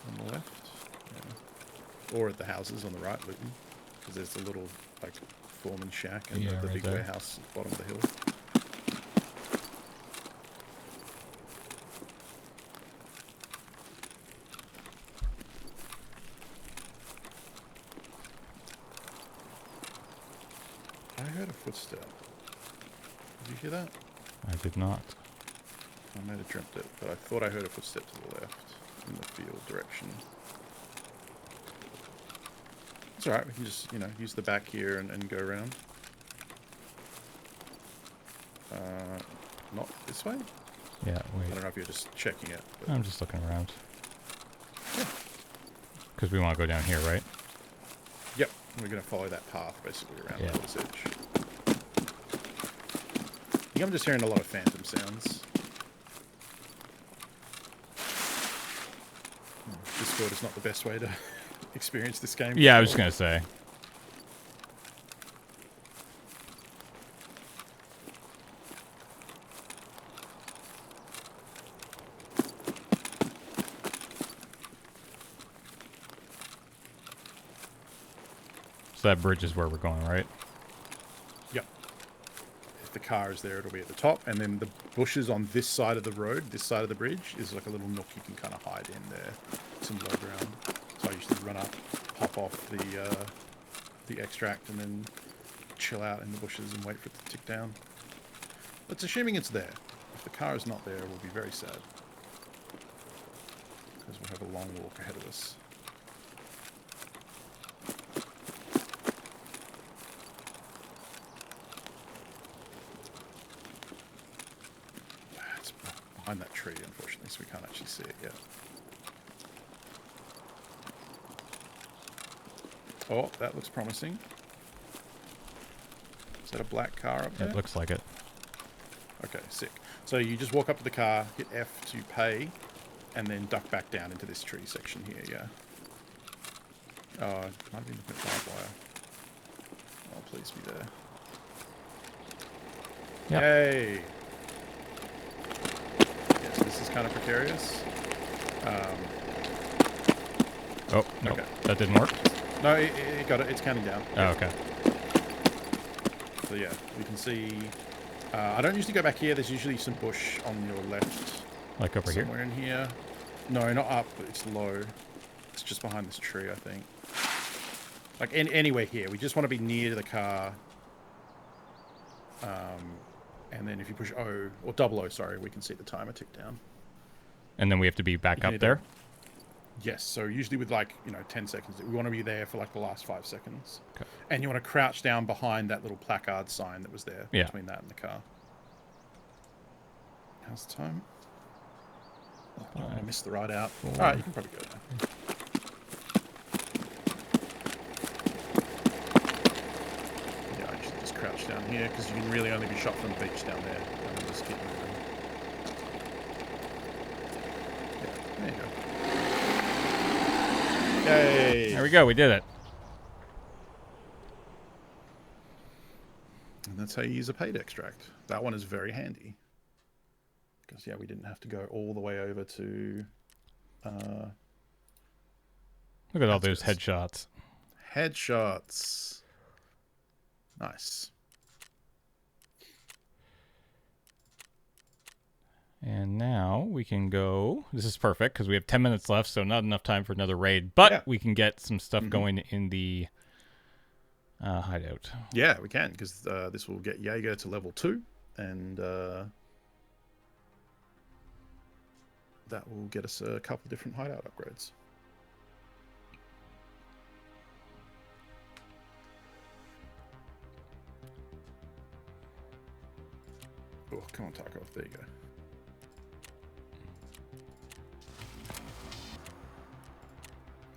On the left. Yeah. Or at the houses on the right, looking. Because there's a little, like, foreman shack and the right big there. warehouse at the bottom of the hill. I heard a footstep. Did you hear that? I did not. I might have dreamt it, but I thought I heard a footstep to the left in the field direction. It's alright, we can just, you know, use the back here and go around. Not this way? Yeah, I wait. don't know if you're just checking it. But I'm just looking around. yeah. Because we want to go down here, right? Yep, we're going to follow that path basically around the water's edge. I think I'm just hearing a lot of phantom sounds. Discord is not the best way to experience this game. Yeah, I was just going to say. So that bridge is where we're going, right? Yep. If the car is there, it'll be at the top. And then the bushes on this side of the road, this side of the bridge, is like a little nook you can kind of hide in there. Some low ground. So I usually run up, pop off the extract, and then chill out in the bushes and wait for it to tick down. That's assuming it's there. If the car is not there, we'll be very sad. Because we'll have a long walk ahead of us. It's behind that tree, unfortunately, so we can't actually see it yet. Oh, that looks promising. Is that a black car up there? It looks like it. Okay, sick. So you just walk up to the car, hit F to pay, and then duck back down into this tree section here, yeah. Oh, it might have been a barbed wire. Oh, please be there. Yep. Yay! Yes, this is kind of precarious. Oh, no, Okay. that didn't work. No, it got it. It's counting down. Oh, okay. So yeah, we can see... I don't usually go back here. There's usually some bush on your left. Like over here? Somewhere in here. No, not up. It's low. It's just behind this tree, I think. Like anywhere here. We just want to be near the car. And then if you push O, or double O, sorry, we can see the timer tick down. And then we have to be back up there? Yes, so usually with 10 seconds, we want to be there for the last 5 seconds. Okay. And you want to crouch down behind that little placard sign that was there between that and the car. How's the time? Oh, I missed the ride out. All right, you can probably go now. Yeah, I should just crouch down here because you can really only be shot from the beach down there. And just keep moving. Yeah, there you go. Yay! There we go. We did it. And that's how you use a paid extract. That one is very handy. Because, we didn't have to go all the way over to... Look at all those headshots. Headshots. Nice. And now we can go. This is perfect because we have 10 minutes left, so not enough time for another raid. But we can get some stuff going in the hideout. Yeah, we can because this will get Jaeger to level 2. And that will get us a couple different hideout upgrades. Oh, come on, Tarkov. There you go.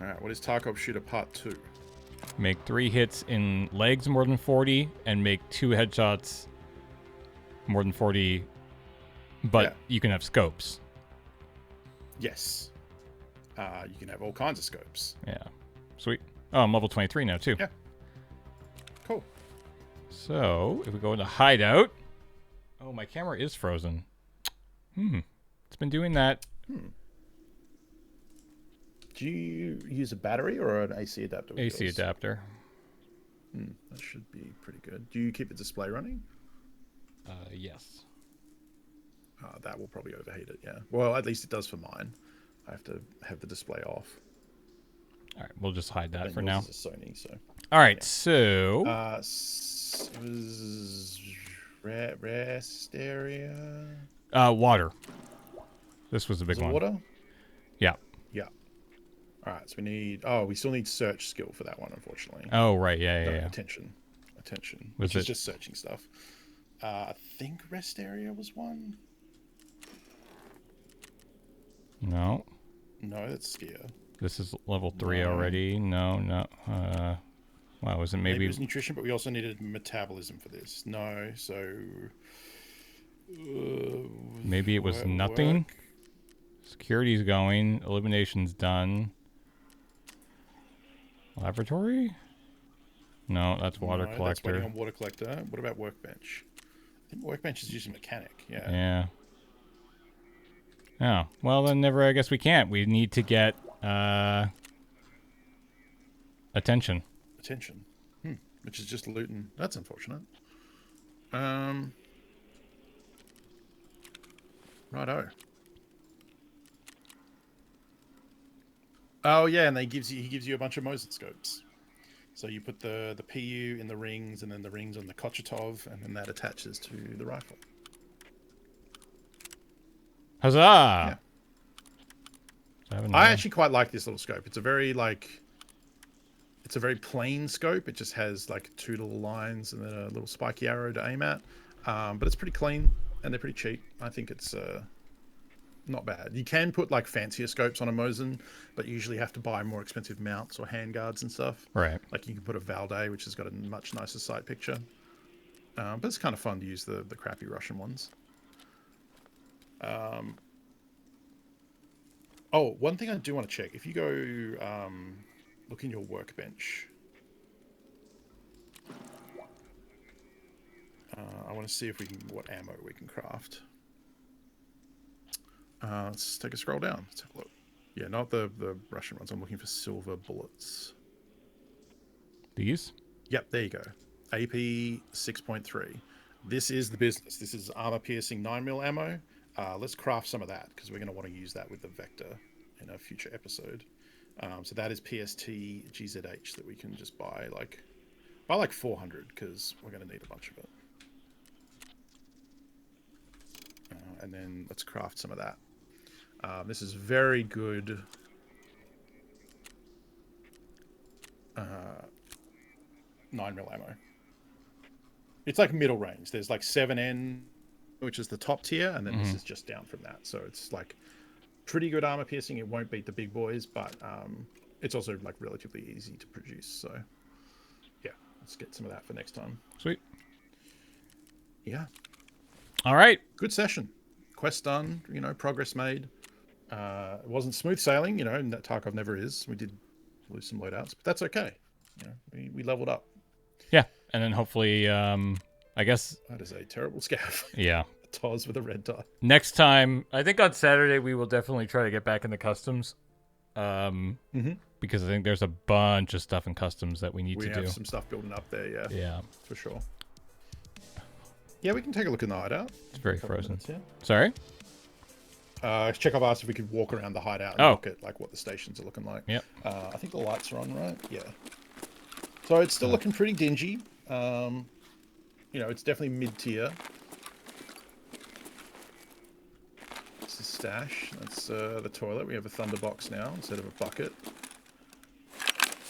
Alright, what is Tarkov Shooter Part 2? Make 3 hits in legs more than 40, and make 2 headshots more than 40, but you can have scopes. Yes. You can have all kinds of scopes. Yeah. Sweet. Oh, I'm level 23 now, too. Yeah. Cool. So, if we go into hideout... Oh, my camera is frozen. It's been doing that. Do you use a battery or an AC adapter? AC adapter. That should be pretty good. Do you keep the display running? Yes. That will probably overheat it, yeah. Well, at least it does for mine. I have to have the display off. All right, we'll just hide that And for now. yours is a Sony, so. All right, so... It was rest area? Water. This was the big one. Water? Yeah. Yeah. All right, so we need... Oh, we still need search skill for that one, unfortunately. Oh, right, yeah. Attention. Which is just searching stuff. I think rest area was one. No. No, that's skier. This is level 3 already. No. Wow, was it maybe... It was nutrition, but we also needed metabolism for this. No, so... maybe it was nothing? Security's going. Elimination's done. Laboratory? No, that's water collector. That's waiting on water collector. What about workbench? I think workbench is using mechanic. Yeah. Oh, well then never. I guess we can't. We need to get attention. Which is just looting. That's unfortunate. Righto. Oh yeah, and he gives you a bunch of Mosin scopes. So you put the PU in the rings, and then the rings on the Kochotov, and then that attaches to the rifle. Huzzah! Yeah. I actually quite like this little scope. It's a very plain scope. It just has 2 little lines and then a little spiky arrow to aim at. But it's pretty clean and they're pretty cheap. I think it's not bad. You can put fancier scopes on a Mosin, but you usually have to buy more expensive mounts or handguards and stuff. Right. You can put a Valday, which has got a much nicer sight picture. But it's kind of fun to use the crappy Russian ones. Oh, one thing I do want to check. If you go look in your workbench, I want to see what ammo we can craft. Let's take a scroll down. Let's have a look. Yeah, not the Russian ones. I'm looking for silver bullets. These? Yep, there you go. AP 6.3. This is the business. This is armor piercing 9mm ammo. Let's craft some of that because we're going to want to use that with the Vector in a future episode. So that is PST GZH that we can just buy buy 400 because we're going to need a bunch of it. and then let's craft some of that. This is very good. 9mm ammo. It's like middle range. There's like 7N, which is the top tier, and then this is just down from that. So it's like pretty good armor piercing. It won't beat the big boys, but it's also like relatively easy to produce. So yeah, let's get some of that for next time. Sweet. Yeah. All right. Good session. Quest done. Progress made. It wasn't smooth sailing. And that Tarkov never is. We did lose some loadouts, but that's okay. We leveled up. Yeah, and then hopefully, I guess that is a terrible scav. Yeah. Toz with a red dot. Next time, I think on Saturday we will definitely try to get back in the customs. Because I think there's a bunch of stuff in customs that we need to do. We have some stuff building up there, yeah. Yeah. For sure. Yeah, we can take a look in the hideout. It's very frozen. Minutes, yeah. Sorry? Chekhov asked if we could walk around the hideout and look at like what the stations are looking like. Yep. I think the lights are on, right? Yeah. So it's still looking pretty dingy. It's definitely mid-tier. It's the stash. That's the toilet. We have a thunderbox now instead of a bucket.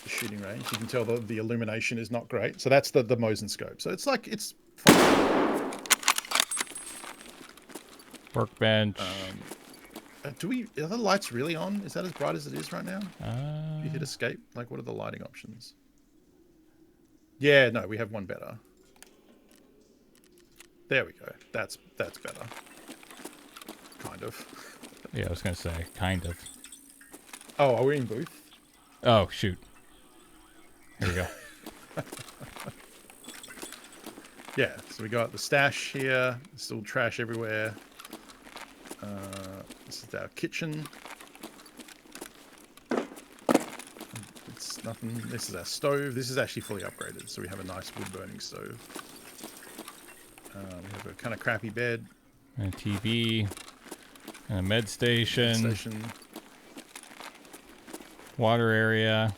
The shooting range. You can tell the illumination is not great. So that's the Mosin scope. So it's like, it's fine. Workbench. Are the lights really on? Is that as bright as it is right now? You hit escape? Like, what are the lighting options? Yeah, no, we have one better. There we go. That's better. Kind of. Yeah, I was going to say, kind of. Oh, are we in booth? Oh, shoot. Here we go. Yeah, so we got the stash here. Still trash everywhere. This is our kitchen. It's nothing. This is our stove. This is actually fully upgraded, so we have a nice wood-burning stove. We have a kind of crappy bed. And a TV. And a med station. Water area.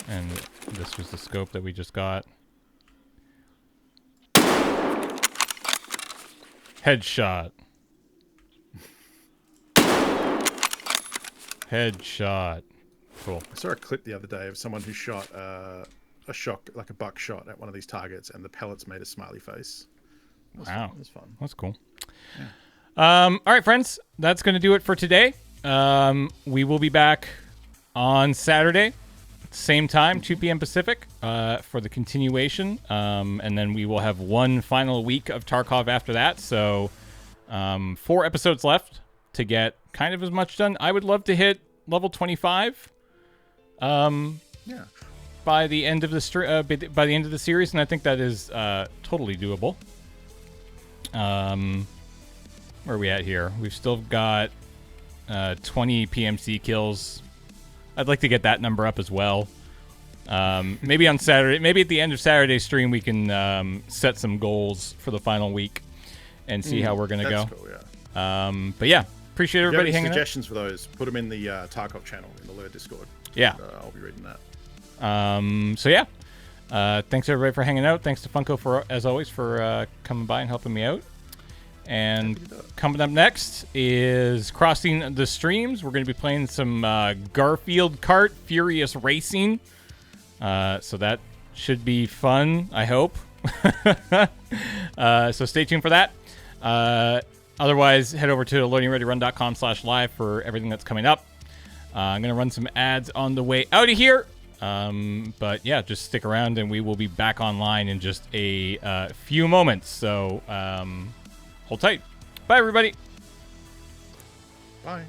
And this was the scope that we just got. Headshot. Headshot. Cool. I saw a clip the other day of someone who shot a buckshot at one of these targets, and the pellets made a smiley face. Wow. It was fun. That's cool. Yeah. All right, friends. That's going to do it for today. We will be back on Saturday. Same time, 2 p.m. Pacific, for the continuation. And then we will have one final week of Tarkov after that. So 4 episodes left to get kind of as much done. I would love to hit level 25 by the end of the by the end of the series, and I think that is totally doable. Where are we at here? We've still got 20 PMC kills. I'd like to get that number up as well. Maybe on Saturday, maybe at the end of Saturday's stream, we can set some goals for the final week and see how we're going to go. Cool, yeah. But yeah, appreciate everybody hanging out. Suggestions for those, put them in the Tarkov channel in the Lure Discord. Yeah. And, I'll be reading that. So yeah, thanks everybody for hanging out. Thanks to Funko as always for coming by and helping me out. And coming up next is Crossing the Streams. We're going to be playing some Garfield Kart Furious Racing. So that should be fun, I hope. So stay tuned for that. Otherwise, head over to loadingreadyrun.com/live for everything that's coming up. I'm going to run some ads on the way out of here. But yeah, just stick around and we will be back online in just a few moments. So hold tight. Bye, everybody. Bye.